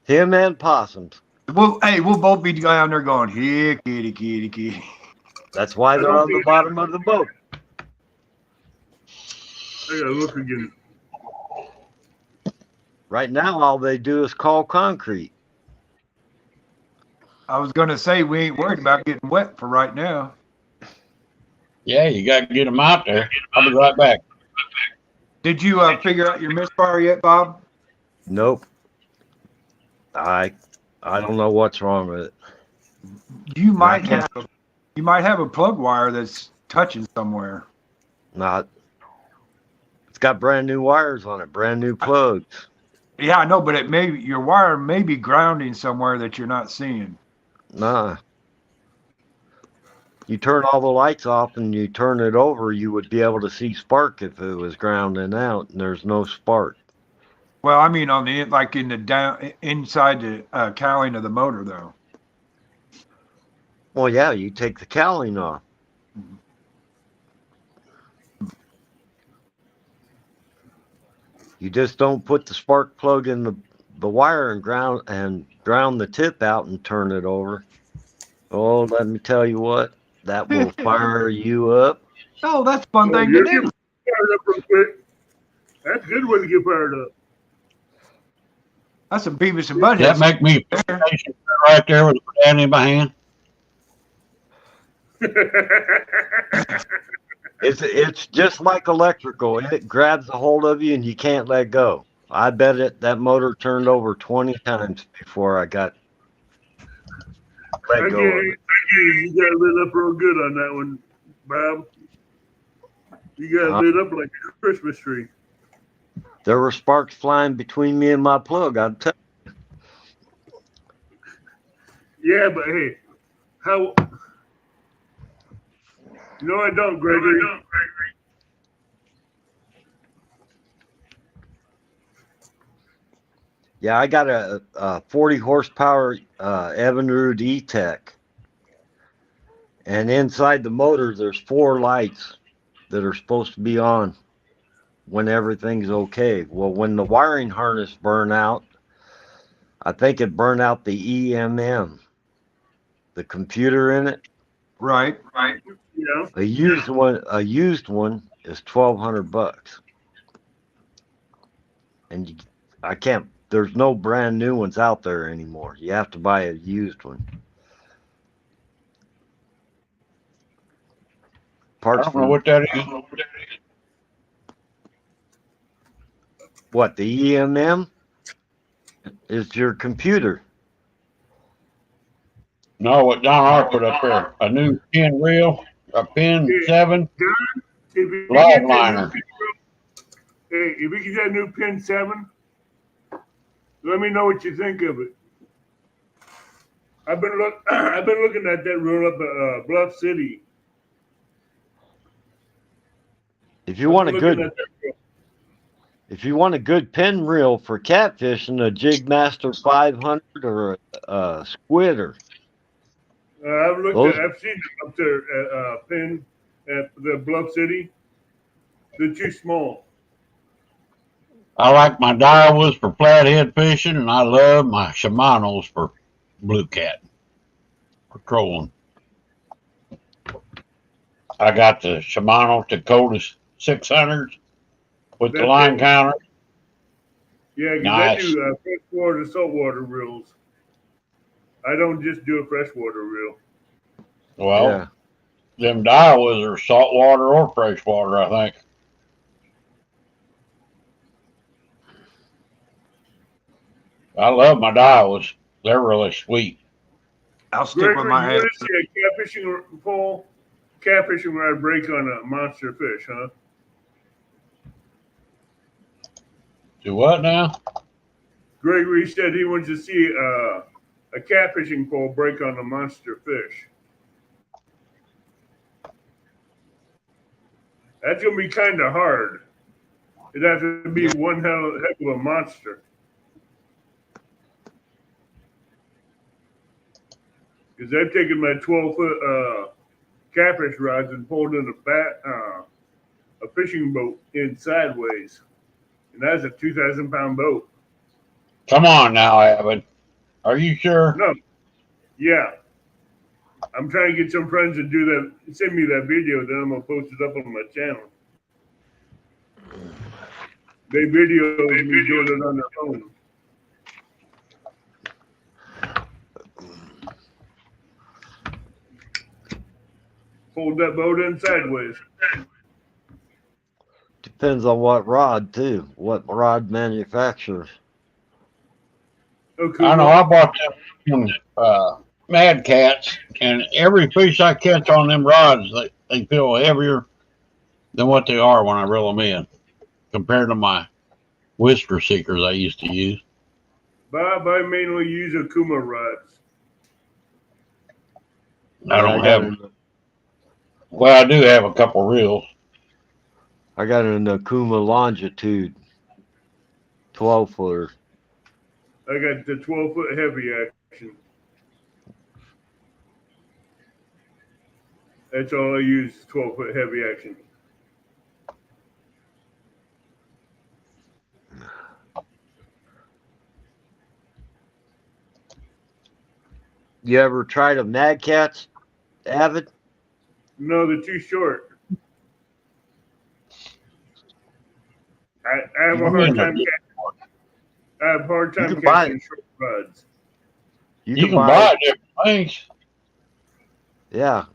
Him and possums. We'll both be down there going, here, kitty, kitty, kitty. That's why they're on the bottom of the boat. I gotta look again. Right now, all they do is call concrete. I was gonna say we ain't worried about getting wet for right now. Yeah, you got to get them out there. I'll be right back. Did you figure out your misfire yet, Bob? Nope. I don't know what's wrong with it. You might have a plug wire that's touching somewhere. Not. It's got brand new wires on it, brand new plugs. Yeah, I know, but your wire may be grounding somewhere that you're not seeing. Nah. You turn all the lights off and you turn it over, you would be able to see spark if it was grounding out, and there's no spark. Well, I mean, in the inside the cowling of the motor, though. Well, yeah, you take the cowling off. You just don't put the spark plug in the wire and ground the tip out and turn it over. Oh, let me tell you what, that will fire you up. Oh, that's a fun thing to do. Fired up real quick. That's a good way to get fired up. That's some Beavis and Butthead. That make me right there with a banana in my hand. It's just like electrical. It grabs a hold of you and you can't let go. I bet that motor turned over 20 times before I got let go of it. You got lit up real good on that one, Bob. You got lit up like a Christmas tree. There were sparks flying between me and my plug. I'd tell you. Yeah, but hey, how? No, I don't, Gregory. Yeah, I got a 40 horsepower Evinrude E-Tech. And inside the motor, there's 4 lights that are supposed to be on when everything's okay. Well, when the wiring harness burned out, I think it burned out the EMM, the computer in it. Right. Yeah. A used one is $1,200. And I can't. There's no brand new ones out there anymore. You have to buy a used one. I don't know what that is. What, the EMM is your computer. No, what Don R put up there. A new pin reel, a pin 7, log liner. Hey, if we get that new pin 7, let me know what you think of it. I've been looking at that reel up at Bluff City. If you want a good pin reel for catfishing, a Jigmaster 500 or a Squidder. I've seen them up there at pin at the Bluff City. They're too small. I like my Daiwas for flathead fishing, and I love my Shimano's for blue cat, for trolling. I got the Shimano Dakota 600s with the line counter. Yeah, because nice. I do freshwater, saltwater reels. I don't just do a freshwater reel. Well, them Daiwas are saltwater or freshwater, I think. I love my Daiwas. They're really sweet. I'll stick with my You want to see a catfishing pole? Catfishing where I break on a monster fish, huh? Do what now? Gregory said he wants to see a catfishing pole break on a monster fish. That's gonna be kind of hard. It'd have to be one heck of a monster. Because I've taken my 12-foot catfish rods and pulled in a fishing boat in sideways, and that's a 2,000-pound boat. Come on now, Abbott. Are you sure? No, yeah. I'm trying to get some friends to do that. Send me that video, then I'm gonna post it up on my channel. They videoed me doing it on their phone. Hold that boat in sideways. Depends on what rod too. What rod manufacturers. Okay. I know I bought them Mad Cats, and every fish I catch on them rods, they feel heavier than what they are when I reel them in, compared to my whisker seekers I used to use. Bob, I mainly use Akuma rods. I don't have. Well, I do have a couple reels. I got an Akuma longitude, 12-footer. I got the 12-foot heavy action. That's all I use, 12-foot heavy action. You ever tried a Mad Cats, Avid? No, they're too short. I have a hard time catching. I have a hard time catching short rods. You can buy different things. Yeah.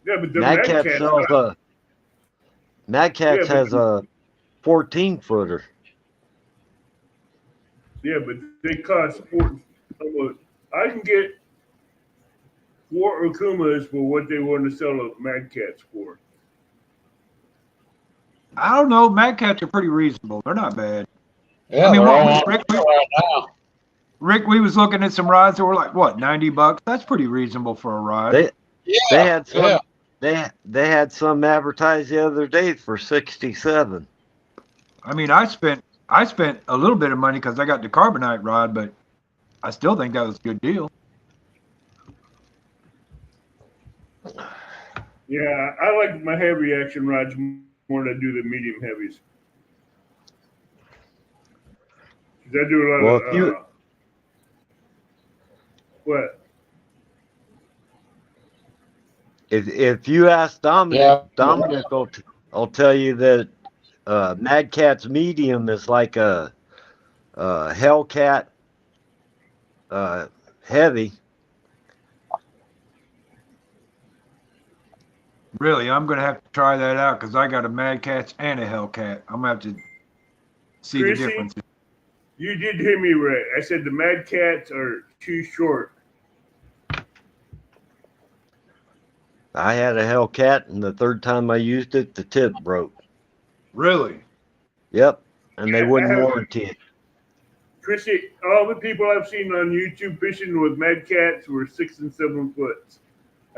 Yeah, but the Mad Cats sells a. Mad Cats has a 14-footer. Yeah, but they cost I can get 4 Akumas for what they want to sell a Mad Cats for. I don't know. Mad Cats are pretty reasonable. They're not bad. Yeah, I mean, Rick, we was looking at some rods that were like, what, $90? That's pretty reasonable for a rod. They had some. They had some advertised the other day for 67. I mean, I spent a little bit of money because I got the carbonite rod, but I still think that was a good deal. Yeah, I like my heavy action rods more than I do the medium heavies. I do a lot of what? If you ask Dominic, Dominic will tell you that Mad Cat's medium is like a Hellcat heavy. Really, I'm going to have to try that out because I got a Mad Cats and a Hellcat. I'm going to have to see Chrissy, the difference. You did hear me right. I said the Mad Cats are too short. I had a Hellcat, and the third time I used it, the tip broke. Really? Yep, and they wouldn't warranty it. Chrissy, all the people I've seen on YouTube fishing with Mad Cats were 6 and 7 foot.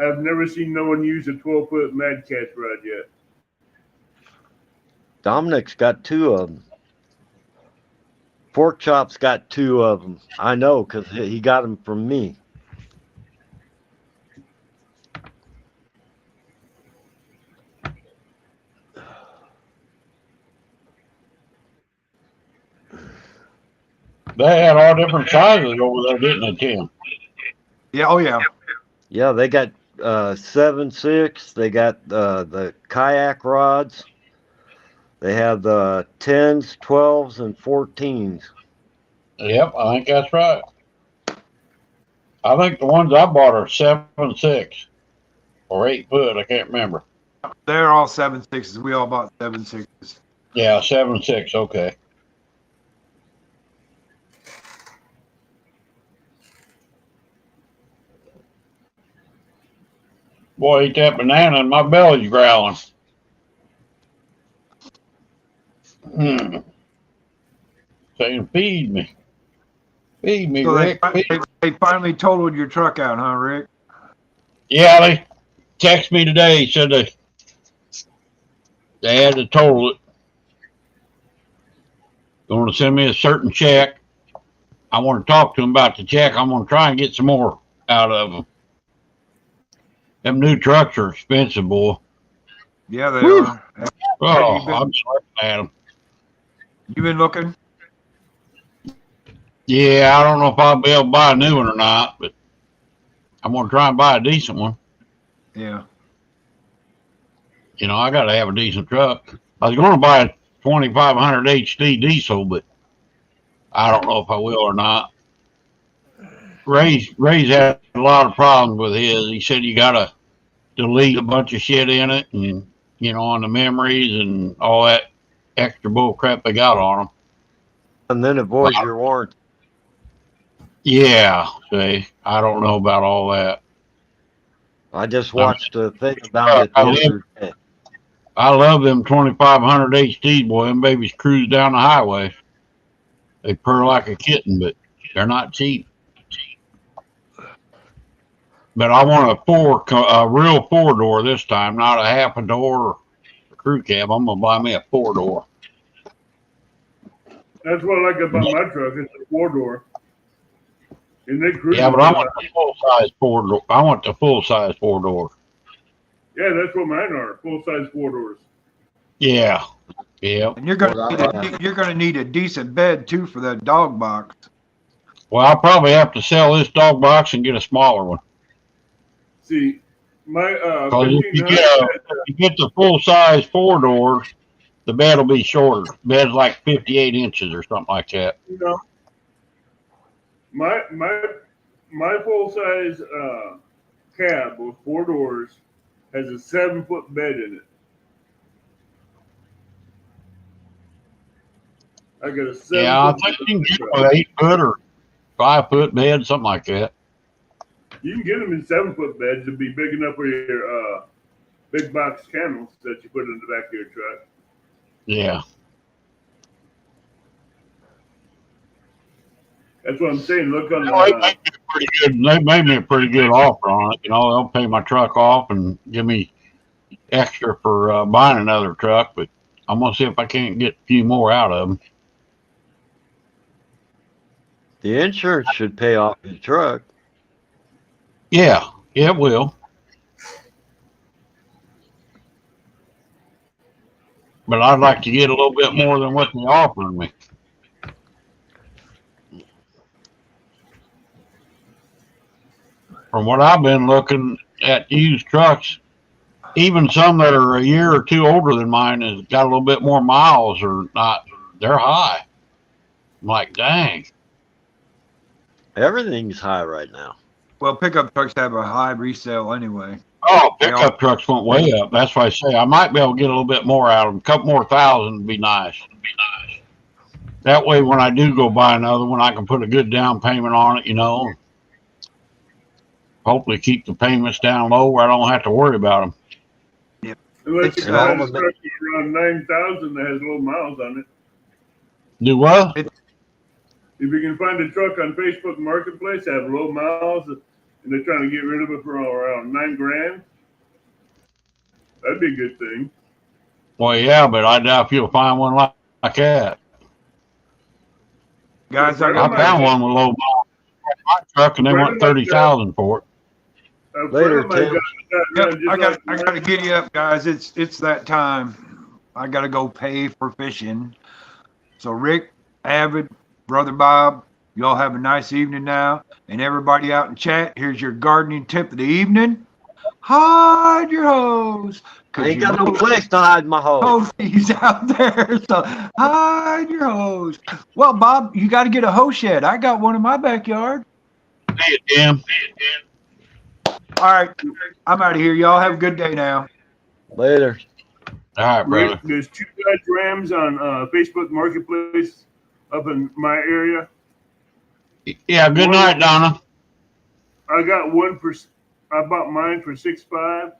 I've never seen no one use a 12-foot Mad Cat rod yet. Dominic's got 2 of them. Pork Chop's got 2 of them. I know because he got them from me. They had all different sizes over there, didn't they, Tim? Yeah. Oh, yeah. Yeah, they got 7.6. They got the kayak rods. They have the 10s, 12s, and 14s. Yep, I think that's right. I think the ones I bought are 7.6 or 8 foot. I can't remember. They're all 7.6s. We all bought 7.6s. Yeah, 7.6. Okay. Boy, eat that banana and my belly's growling. Saying, feed me. Feed me, So Rick. they finally totaled your truck out, huh, Rick? Yeah, they text me today. Said They had to total it. Going to send me a certain check. I want to talk to them about the check. I'm going to try and get some more out of them. Them new trucks are expensive, boy. Yeah, they Whew. are. Oh, you been- I'm sorry at them. You been looking? Yeah, I don't know if I'll be able to buy a new one or not, but I'm going to try and buy a decent one. Yeah. You know, I got to have a decent truck. I was going to buy a 2500 HD diesel, but I don't know if I will or not. Ray's had a lot of problems with his. He said you got to delete a bunch of shit in it, and you know, on the memories and all that extra bull crap they got on them. And then it voids your warranty. Yeah, see, I don't know about all that. I just watched a thing about it the other day. I love them 2500 HD, boy. Them babies cruise down the highway. They purr like a kitten, but they're not cheap. But I want a real 4-door this time, not a half a door crew cab. I'm gonna buy me a 4-door. That's what I like about my truck. It's a 4-door. And they cruise. Yeah, but I want the full size 4-door. I want the full size 4-door. Yeah, that's what mine are. Full size 4-doors. Yeah, yeah. And you're gonna need a decent bed too for that dog box. Well, I'll probably have to sell this dog box and get a smaller one. See, my if you get the full size 4-door, the bed will be shorter. The bed's like 58 inches or something like that. You know, my full size cab with 4 doors has a 7-foot bed in it. I got a 7. Yeah, I think you can get them with 8-foot or 5-foot bed, something like that. You can get them in 7-foot beds to be big enough for your big box kennels that you put in the back of your truck. Yeah. That's what I'm saying. Look on They made me pretty good. They made me a pretty good offer on it. You know, they'll pay my truck off and give me extra for buying another truck. But I'm gonna see if I can't get a few more out of them. The insurance should pay off your truck. Yeah, it will. But I'd like to get a little bit more than what they're offering me. From what I've been looking at used trucks, even some that are a year or two older than mine has got a little bit more miles or not. They're high. I'm like, dang. Everything's high right now. Well, pickup trucks have a high resale anyway. Oh, pickup trucks went way up. That's why I say I might be able to get a little bit more out of them. A couple more thousand would be nice. That way, when I do go buy another one, I can put a good down payment on it, you know. Hopefully keep the payments down low where I don't have to worry about them. Yep. Unless you And got all a the- truck around 9,000 that has low miles on it. Do what? If you can find a truck on Facebook Marketplace that have low miles and they're trying to get rid of it for around $9,000, that'd be a good thing. Well, yeah, but I doubt if you'll find one like that. Guys, I found one with low miles. My truck, and they want 30,000 for it. Later, Tim. Yep, I got to get you up, guys. It's that time. I got to go pay for fishing. So, Rick, Avid, Brother Bob, y'all have a nice evening now. And everybody out in chat, here's your gardening tip of the evening. Hide your hose. I ain't got no place to hide my hose. He's out there, so hide your hose. Well, Bob, you got to get a hose shed. I got one in my backyard. See it, Tim. All right, I'm out of here. Y'all have a good day now. Later. All right, brother. Rick, there's 2 Dodge Rams on Facebook Marketplace up in my area. Yeah, good night, Donna. I got one for, I bought mine for $6,500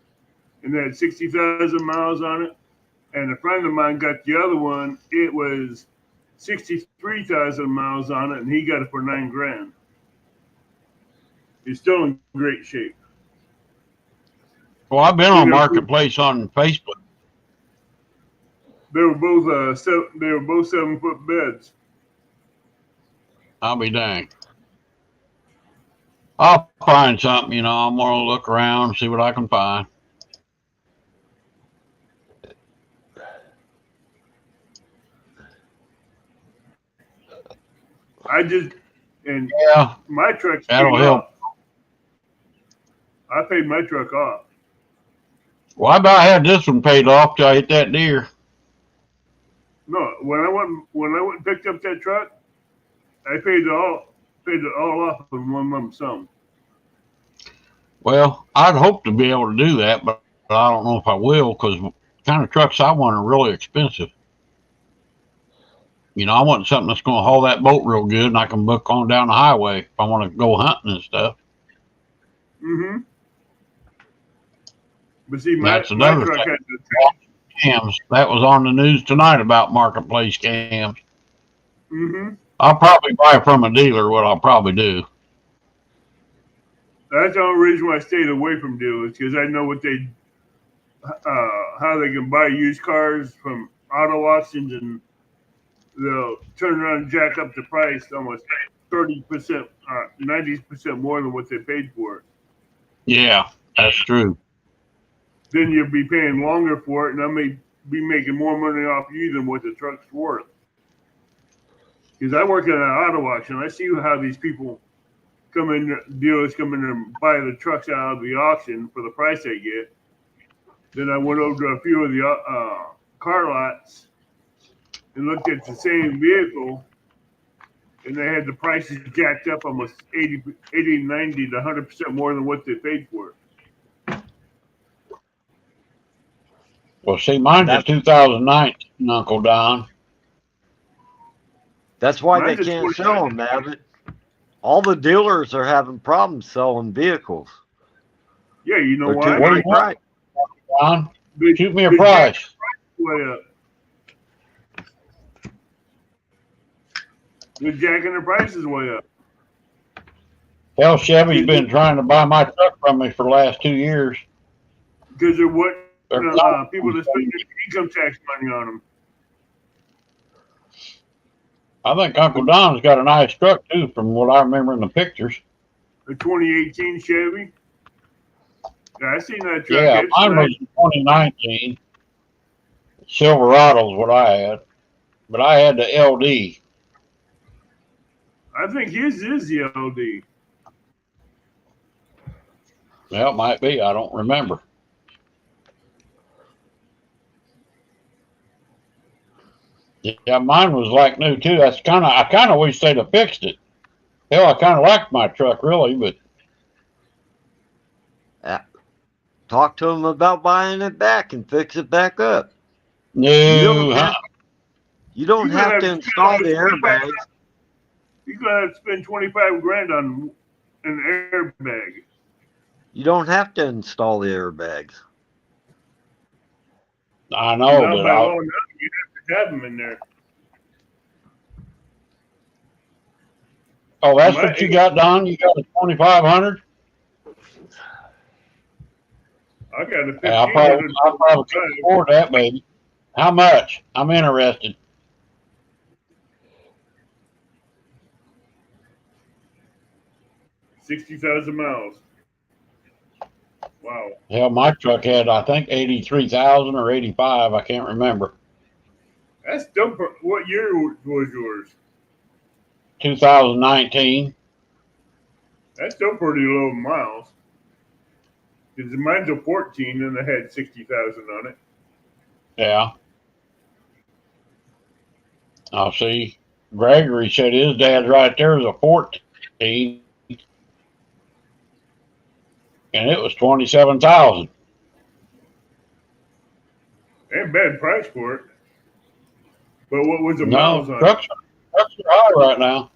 and they had 60,000 miles on it. And a friend of mine got the other one. It was 63,000 miles on it and he got it for $9,000. It's still in great shape. Well, I've been on Marketplace on Facebook. They were both 7-foot beds. I'll be dang. I'll find something, I'm gonna look around, see what I can find. Yeah, My truck's that'll paid help. off. I paid my truck off. Well, I about had this one paid off till I hit that deer. No, when I went and picked up that truck, I paid it all off in one lump sum. Well, I'd hope to be able to do that, but I don't know if I will because the kind of trucks I want are really expensive. I want something that's going to haul that boat real good, and I can book on down the highway if I want to go hunting and stuff. Mm-hmm. But see, That's my another truck thing. had the Scams. That was on the news tonight about marketplace scams. Mm-hmm. I'll probably buy from a dealer. What I'll probably do. That's the only reason why I stayed away from dealers, because I know how they can buy used cars from auto auctions, and they'll turn around and jack up the price almost 30%, 90% more than what they paid for it. Yeah, that's true. Then you'll be paying longer for it, and I may be making more money off you than what the truck's worth. Because I work at an auto auction, I see how these people dealers come in and buy the trucks out of the auction for the price they get. Then I went over to a few of the car lots and looked at the same vehicle, and they had the prices jacked up almost 80, 90 to 100% more than what they paid for it. Well, see, mine's a 2019, Uncle Don. That's why they can't sell them, Abbott. All the dealers are having problems selling vehicles. Yeah, you know why? What do you want, Don? Shoot me a price. They're jacking the prices way up. Hell, Chevy's been trying to buy my truck from me for the last 2 years. Because they're what people to spend income tax money on them. I think Uncle Don's got a nice truck too, from what I remember in the pictures. A 2018 Chevy. Yeah, I seen that truck. Yeah, mine was 2019. Silverado's what I had, but I had the LD. I think his is the LD. Well, it might be. I don't remember. Yeah, mine was like new too. I kind of wish they'd have fixed it. Hell, I kind of liked my truck really, but talk to them about buying it back and fix it back up. No, you don't have to install the airbags. You're gonna have to spend $25,000 on an airbag. You don't have to install the airbags. I know, but you have to have them in there. Oh, that's what you got, Don? You got a 2,500? I got a 1,500. I'll probably can't afford that, baby. How much? I'm interested. $60,000 miles. Wow. Hell, my truck had, I think, 83,000 or 85. I can't remember. That's dumb. What year was yours? 2019. That's still pretty low miles. Because mine's a 14 and I had 60,000 on it. Yeah. I'll see. Gregory said his dad's right there was a 14. And it was 27,000. Ain't bad price for it. But what was the miles on trucks are high right now.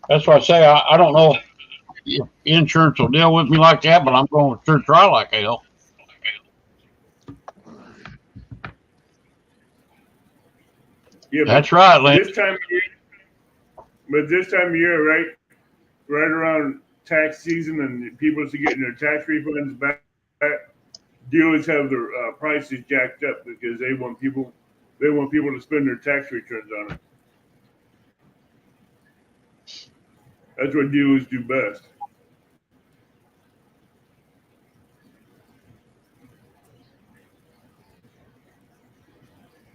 That's why I say I don't know if insurance will deal with me like that, but I'm going to sure try like hell. Yeah, that's right, Lynn. This time of year, right around tax season, and people are getting their tax refunds back, dealers have their prices jacked up because they want people They want people to spend their tax returns on it. That's what dealers do best.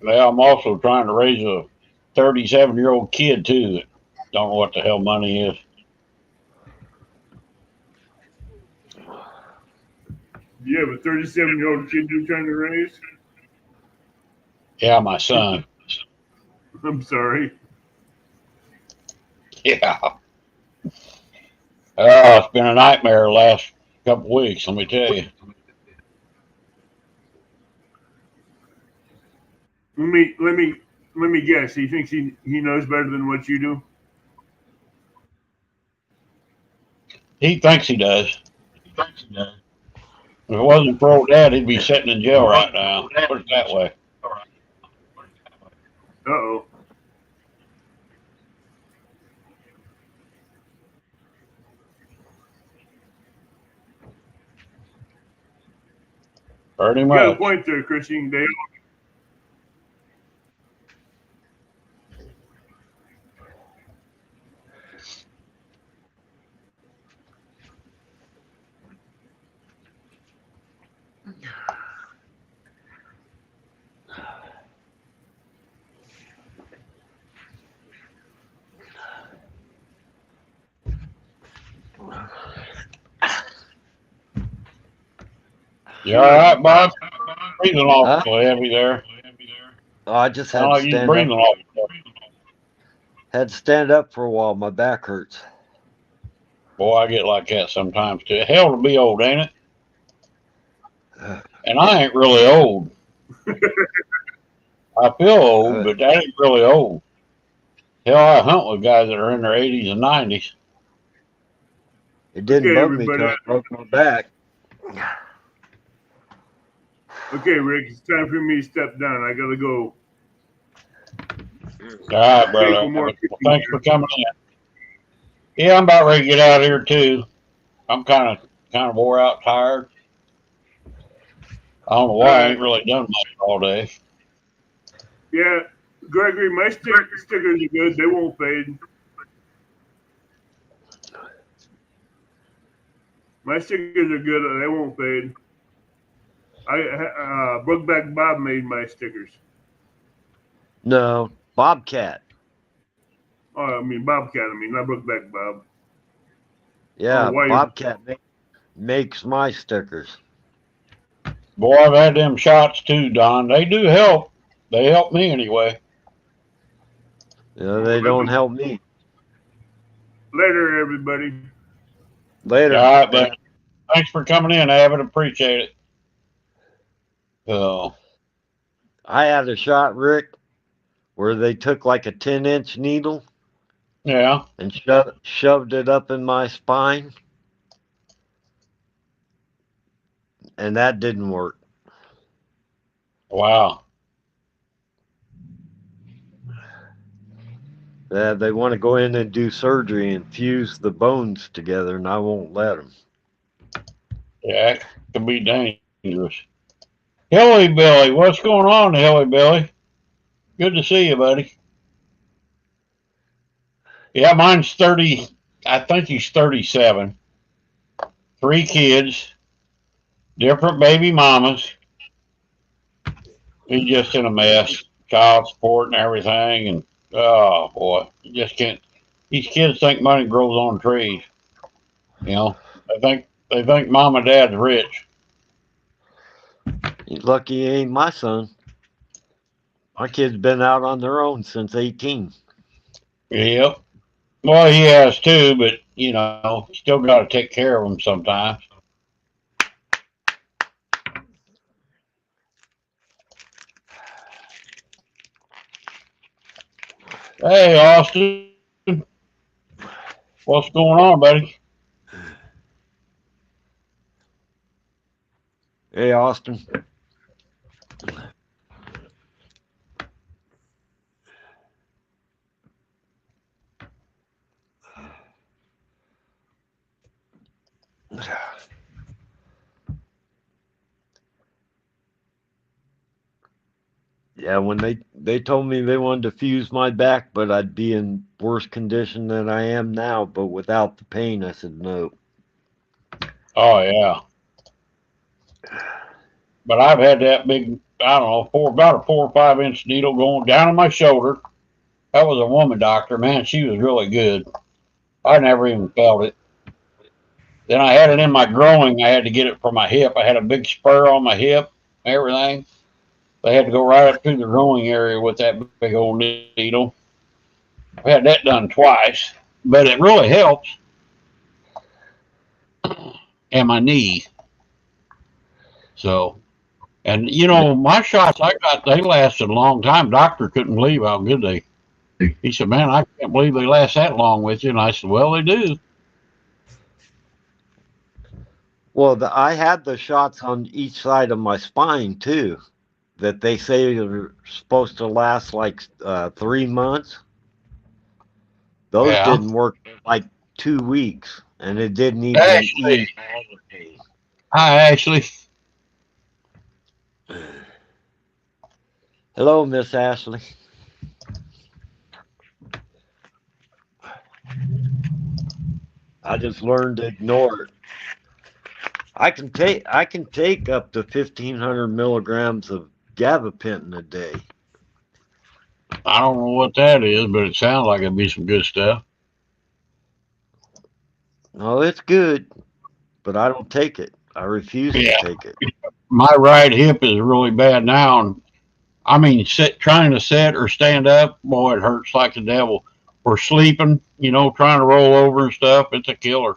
Well, I'm also trying to raise a 37-year-old kid too that don't know what the hell money is. You have a 37-year-old kid you're trying to raise? Yeah, my son. I'm sorry. Yeah. Oh, it's been a nightmare the last couple weeks, let me tell you. Let me guess. He thinks he knows better than what you do. He thinks he does. If it wasn't for old dad, he'd be sitting in jail right now. Put it that way. Uh-oh. Pretty You got a much. point there, Chrissy. They You all right, Bob? Breathing Huh? awful heavy there. Oh, I just Sound had to like you stand breathing up. awful. Had to stand up for a while. My back hurts. Boy, I get like that sometimes too. Hell to be old, ain't it? And I ain't really old. I feel old, but that ain't really old. Hell, I hunt with guys that are in their 80s and 90s. It didn't Okay, bug me everybody. till I broke my back. Okay, Rick, it's time for me to step down. I gotta go. All right, Take brother. one more Well, picture thanks for here. coming in. Yeah, I'm about ready to get out of here too. I'm kind of wore out, tired. I don't know All why I right. ain't really done much all day. Yeah, Gregory, my stickers are good. They won't fade. My stickers are good. They won't fade. Brookback Bob made my stickers. No, Bobcat. Oh, I mean Bobcat. I mean not Brookback Bob. Yeah, Why you? Bobcat makes my stickers. Boy, I've had them shots too, Don. They do help. They help me anyway. You know, they don't help me. Later, everybody. Later. All right, but thanks for coming in, Abbott. Appreciate it. So, I had a shot, Rick, where they took like a 10-inch needle yeah. and shoved it up in my spine, and that didn't work. Wow. They want to go in and do surgery and fuse the bones together, and I won't let them. Yeah, it can be dangerous. Hilly Billy, what's going on, Hilly Billy? Good to see you, buddy. Yeah, mine's 30. I think he's 37. 3 kids, different baby mamas. He's just in a mess. Child support and everything. And, oh, boy, you just can't. These kids think money grows on trees. You know, they think mom and dad's rich. You're lucky he ain't my son. My kid's been out on their own since 18. Yep. Well, he has too, but you know, still got to take care of them sometimes. Hey, Austin, what's going on, buddy? Hey, Austin. Yeah, when they told me they wanted to fuse my back, but I'd be in worse condition than I am now, but without the pain. I said no. Oh yeah. But I've had that big, I don't know, about a 4 or 5 inch needle going down on my shoulder. That was a woman doctor, man. She was really good. I never even felt it. Then I had it in my groin. I had to get it for my hip. I had a big spur on my hip, everything. They had to go right up through the growing area with that big old needle. I've had that done twice, but it really helps. And my knee. So, and my shots I got, they lasted a long time. Doctor couldn't believe how good they. He said, "Man, I can't believe they last that long with you." And I said, "Well, they do." Well, I had the shots on each side of my spine too, that they say are supposed to last like 3 months. Those Yeah. didn't work for like 2 weeks, and it didn't even Actually, ease all the pain. I actually. Hello, Miss Ashley. I just learned to ignore it. I can take up to 1,500 milligrams of gabapentin a day. I don't know what that is, but it sounds like it'd be some good stuff. No, it's good, but I don't take it. I refuse to Yeah. take it. My right hip is really bad now, and I mean, trying to sit or stand up, boy, it hurts like the devil. Or sleeping, trying to roll over and stuff, it's a killer.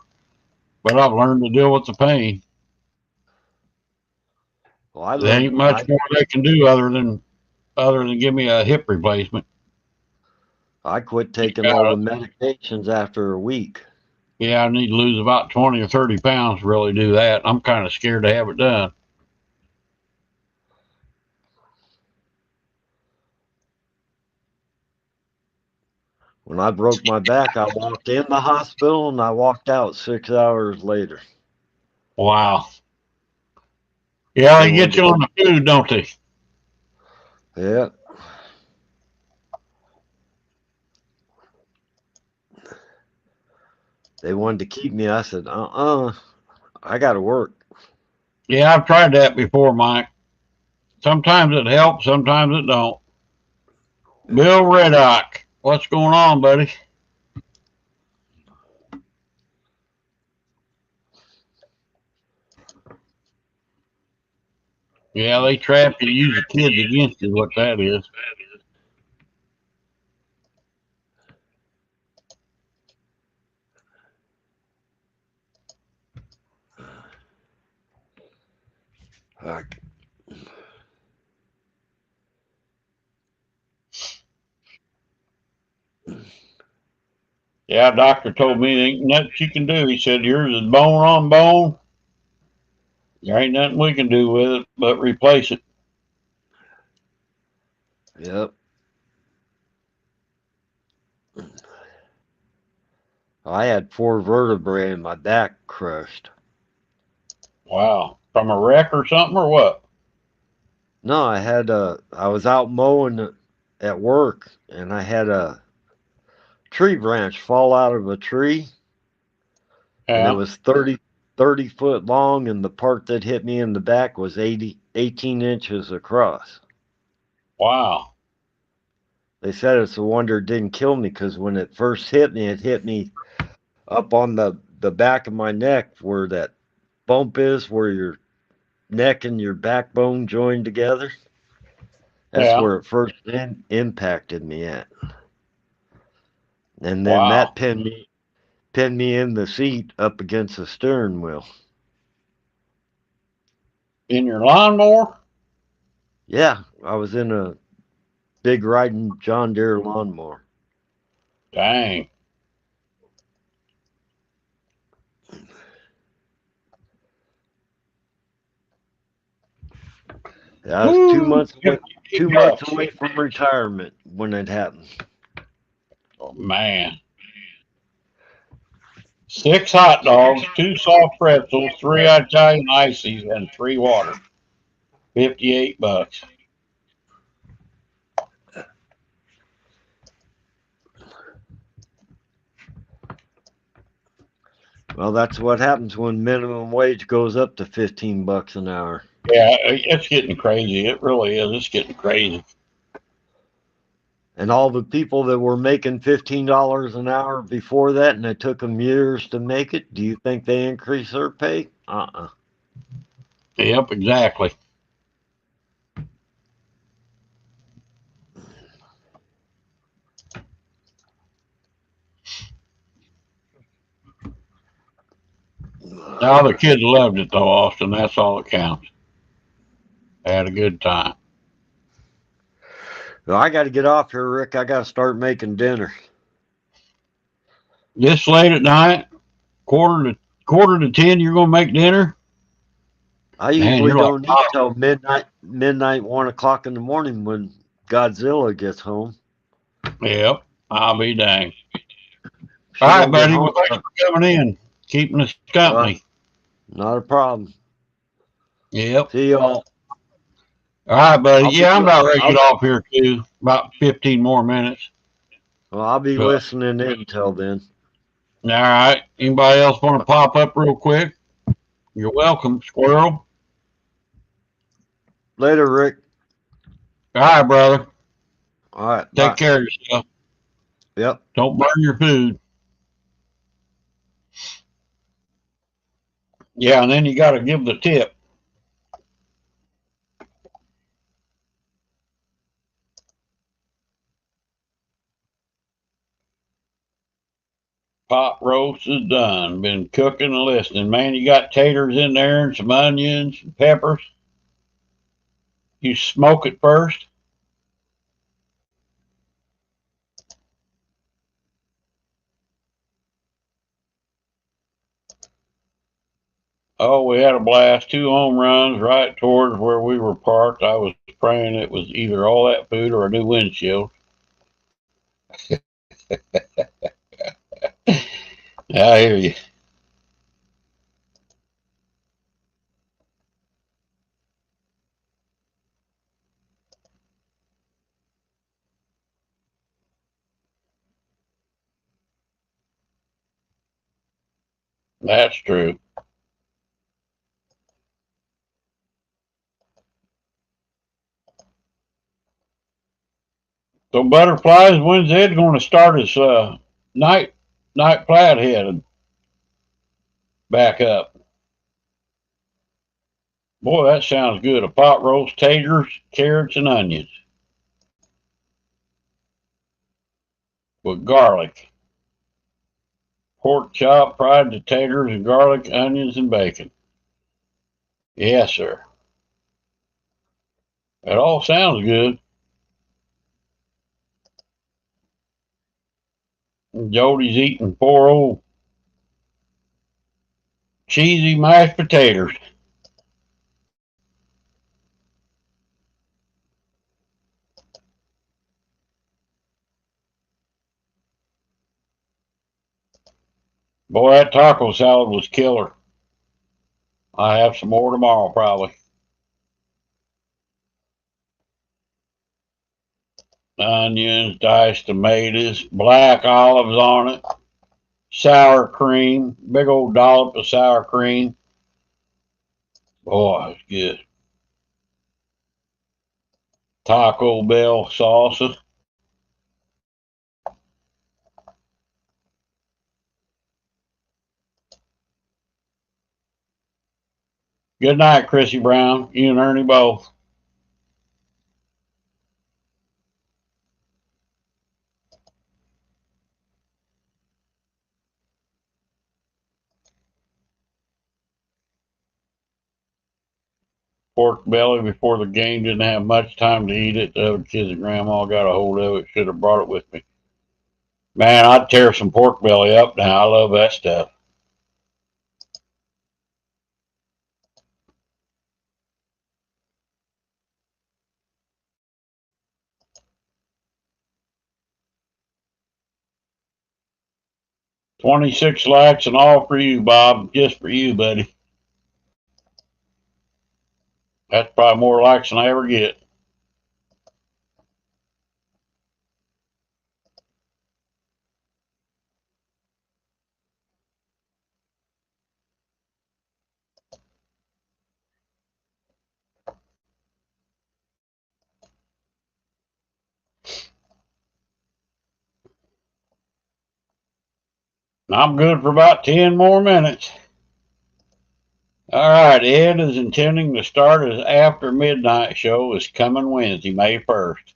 But I've learned to deal with the pain. Well, I There learned. ain't much more they can do other than give me a hip replacement. I quit taking all the medications after a week. Yeah, I need to lose about 20 or 30 pounds to really do that. I'm kind of scared to have it done. When I broke my back, I walked in the hospital and I walked out 6 hours later. Wow. Yeah, they get wanted you on the food, don't they? Yeah. They wanted to keep me. I said, I got to work. Yeah, I've tried that before, Mike. Sometimes it helps, sometimes it don't. Bill Reddock, what's going on, buddy? Yeah, they trap you to use the kids against you, what that is. Yeah, doctor told me there ain't nothing you can do. He said yours is bone on bone. There ain't nothing we can do with it but replace it. Yep. I had 4 vertebrae in my back crushed. Wow. From a wreck or something or what? No, I was out mowing at work and I had a tree branch fall out of a tree. And it Yeah. was 30 foot long, and the part that hit me in the back was 18 inches across. Wow. They said it's a wonder it didn't kill me because when it first hit me up on the back of my neck where that bump is, where your neck and your backbone join together. That's Yeah. where it first impacted me at. And then Wow. that pinned me in the seat up against the steering wheel. In your lawnmower? Yeah, I was in a big riding John Deere lawnmower. Dang. I was Woo, 2 months away from retirement when it happened. Oh, man. 6 hot dogs, 2 soft pretzels, 3 Italian ices, and 3 water. $58. Well, that's what happens when minimum wage goes up to $15 an hour. Yeah, it's getting crazy. It really is. It's getting crazy. And all the people that were making $15 an hour before that, and it took them years to make it, do you think they increase their pay? Yep, exactly. All the kids loved it though, Austin. That's all that counts. They had a good time. Well, I got to get off here, Rick. I got to start making dinner. This late at night, quarter to 10, you're gonna make dinner? I Man, usually you're like, don't eat till midnight, 1 o'clock in the morning when Godzilla gets home. yep. I'll be dang. She All right, don't get buddy. home. Well, thanks for coming in, keeping us company. Not a problem. Yep. See y'all. All right, buddy. I'll be, Yeah, I'm about ready to I'll, get off here too. About 15 more minutes. well, I'll be So, listening in till then. all right. Anybody else want to pop up real quick? You're welcome, Squirrel. Later, Rick. All right, brother. All right. Take Bye. care of yourself. Yep. Don't burn your food. Yeah, and then you got to give the tip. Pot roast is done. Been cooking and listening. Man, you got taters in there and some onions and peppers. You smoke it first. Oh, we had a blast. 2 home runs right towards where we were parked. I was praying it was either all that food or a new windshield. I hear you. That's true. So butterflies, when's Ed going to start his night flathead back up? Boy, that sounds good. A pot roast, taters, carrots, and onions with garlic. Pork chop, fried taters, and garlic, onions, and bacon. Yes, sir. It all sounds good. Jody's eating 4 old cheesy mashed potatoes. Boy, that taco salad was killer. I have some more tomorrow, probably. Onions, diced tomatoes, black olives on it, sour cream, big old dollop of sour cream. Boy, it's good. Taco Bell salsa. Good night, Chrissy Brown. You and Ernie both. Pork belly before the game. Didn't have much time to eat it. The other kids and grandma got a hold of it. Should have brought it with me. Man, I'd tear some pork belly up now. I love that stuff. $26 likes and all for you, Bob. Just for you, buddy. That's probably more likes than I ever get. I'm good for about 10 more minutes. All right, Ed is intending to start his after midnight show this coming Wednesday, May 1st.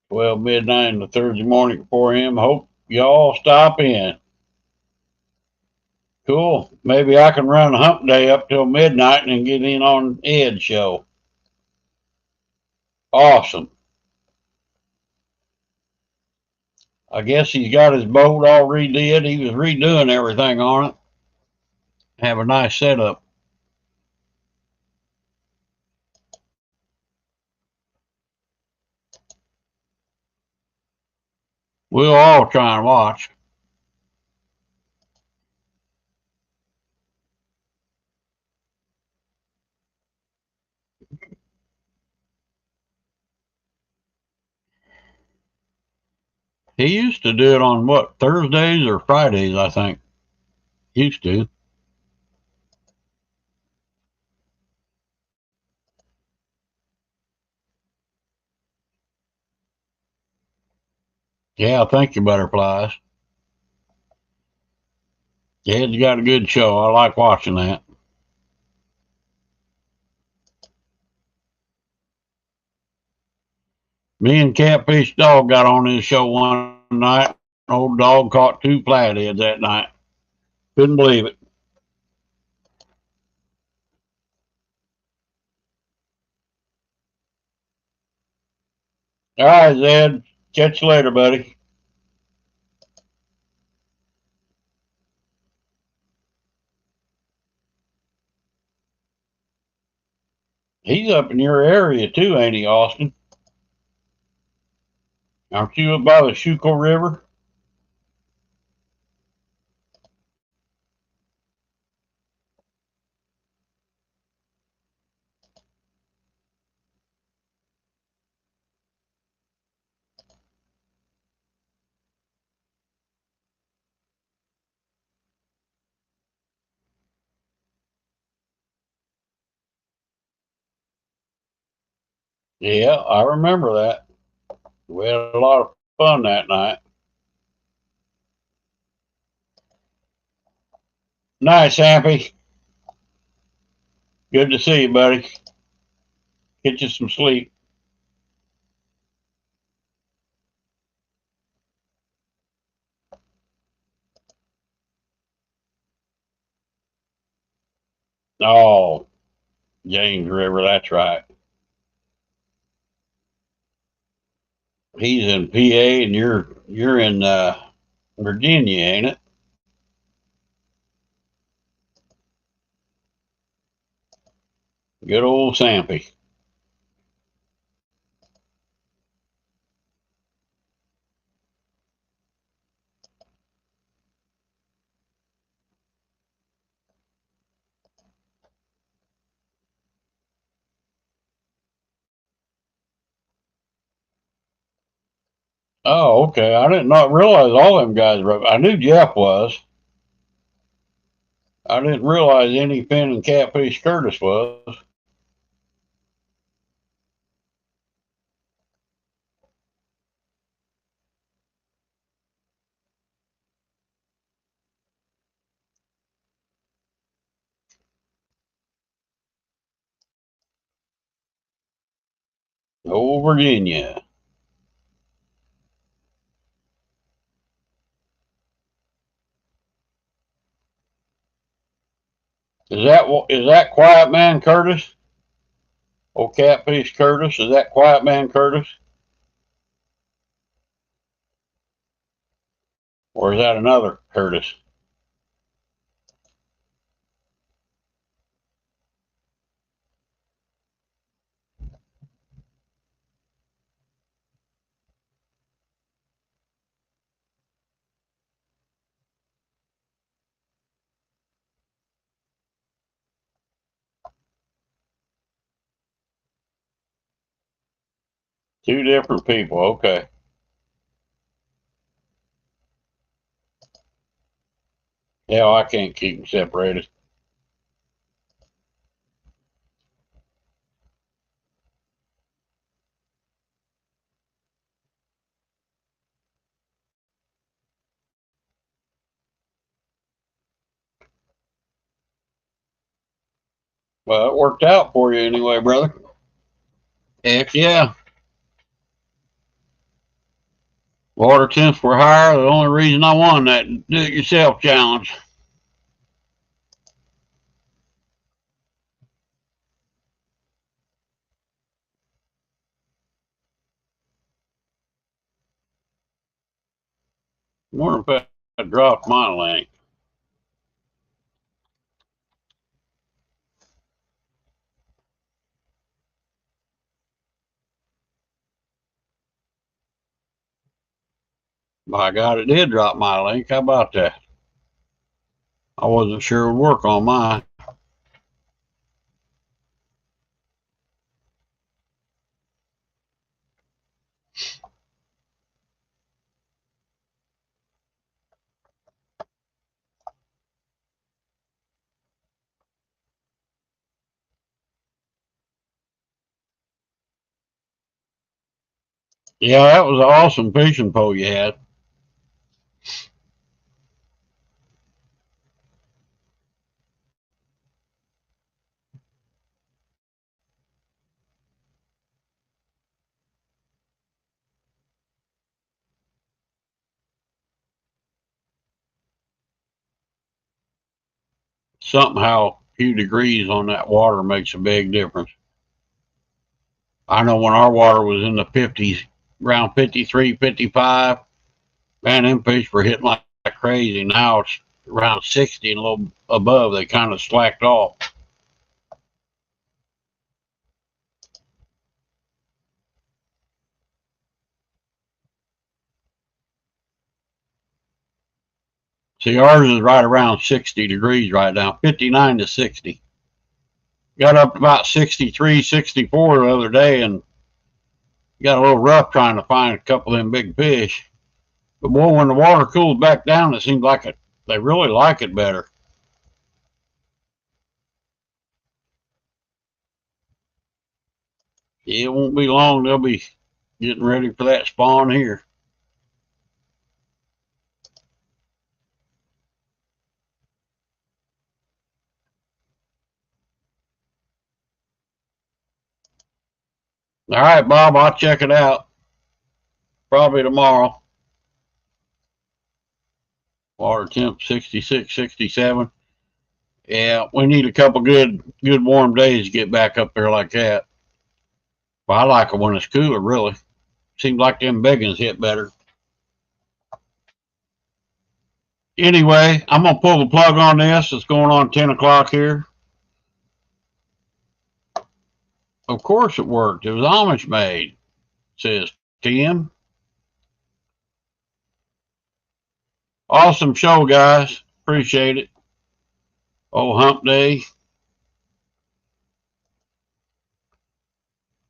12 midnight into Thursday morning for him. Hope y'all stop in. Cool. Maybe I can run Hump Day up till midnight and get in on Ed's show. Awesome. I guess he's got his boat all redid. He was redoing everything on it. Have a nice setup. We'll all try and watch. He used to do it on what, Thursdays or Fridays, I think. Used to. Yeah, thank you, butterflies. Ed's got a good show. I like watching that. Me and Catfish Dog got on his show one night. Old dog caught 2 flatheads that night. Couldn't believe it. All right, Zed. Catch you later, buddy. He's up in your area too, ain't he, Austin? Aren't you up by the Schuylkill River? Yeah, I remember that. We had a lot of fun that night. Nice, Happy. Good to see you, buddy. Get you some sleep. Oh, James River, that's right. He's in PA and you're in Virginia, ain't it? Good old Sampy. Oh, okay. I did not realize all them guys were. I knew Jeff was. I didn't realize any Finn and Catfish Curtis was. Oh, Virginia. Is that Quiet Man Curtis? Oh, Catfish Curtis? Is that Quiet Man Curtis? Or is that another Curtis? Two different people. Okay. Yeah, I can't keep them separated. Well, it worked out for you anyway, brother. Heck yeah. Water temps were higher. The only reason I won that do-it-yourself challenge. I wonder if I dropped my link. By God, it did drop my link. How about that? I wasn't sure it would work on mine. Yeah, that was an awesome fishing pole you had. Somehow, a few degrees on that water makes a big difference. I know when our water was in the 50s, around 53, 55, man, them fish were hitting like crazy. Now it's around 60 and a little above. They kind of slacked off. See, ours is right around 60 degrees right now, 59 to 60. Got up to about 63, 64 the other day and got a little rough trying to find a couple of them big fish. But boy, when the water cools back down, it seems like they really like it better. It won't be long. They'll be getting ready for that spawn here. All right, Bob, I'll check it out. Probably tomorrow. Water temp 66, 67. Yeah, we need a couple good warm days to get back up there like that. But I like it when it's cooler, really. Seems like them big ones hit better. Anyway, I'm going to pull the plug on this. It's going on 10 o'clock here. Of course it worked. It was Amish made, says Tim. Awesome show, guys. Appreciate it. Oh, hump day.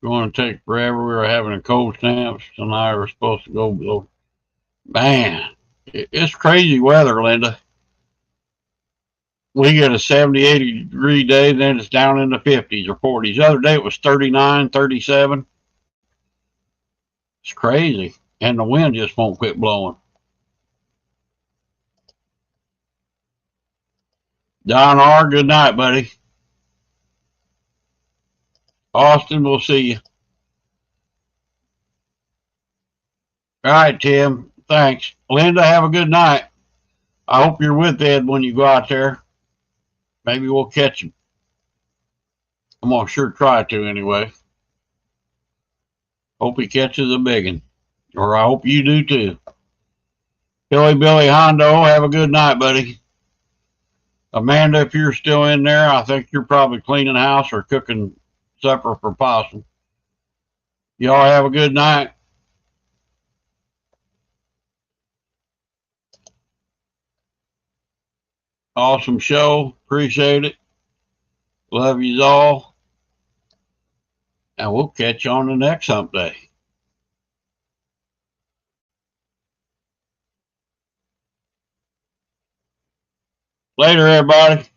Going to take forever. We were having a cold snap. Tonight we're supposed to go below. Man, it's crazy weather, Linda. We get a 70, 80 degree day, then it's down in the 50s or 40s. The other day it was 39, 37. It's crazy. And the wind just won't quit blowing. Don R., good night, buddy. Austin, we'll see you. All right, Tim. Thanks. Linda, have a good night. I hope you're with Ed when you go out there. Maybe we'll catch him. I'm going to sure try to anyway. Hope he catches a big one. Or I hope you do too. Billy Hondo, have a good night, buddy. Amanda, if you're still in there, I think you're probably cleaning house or cooking supper for Possum. Y'all have a good night. Awesome show. Appreciate it. Love yous all. And we'll catch you on the next hump day. Later, everybody.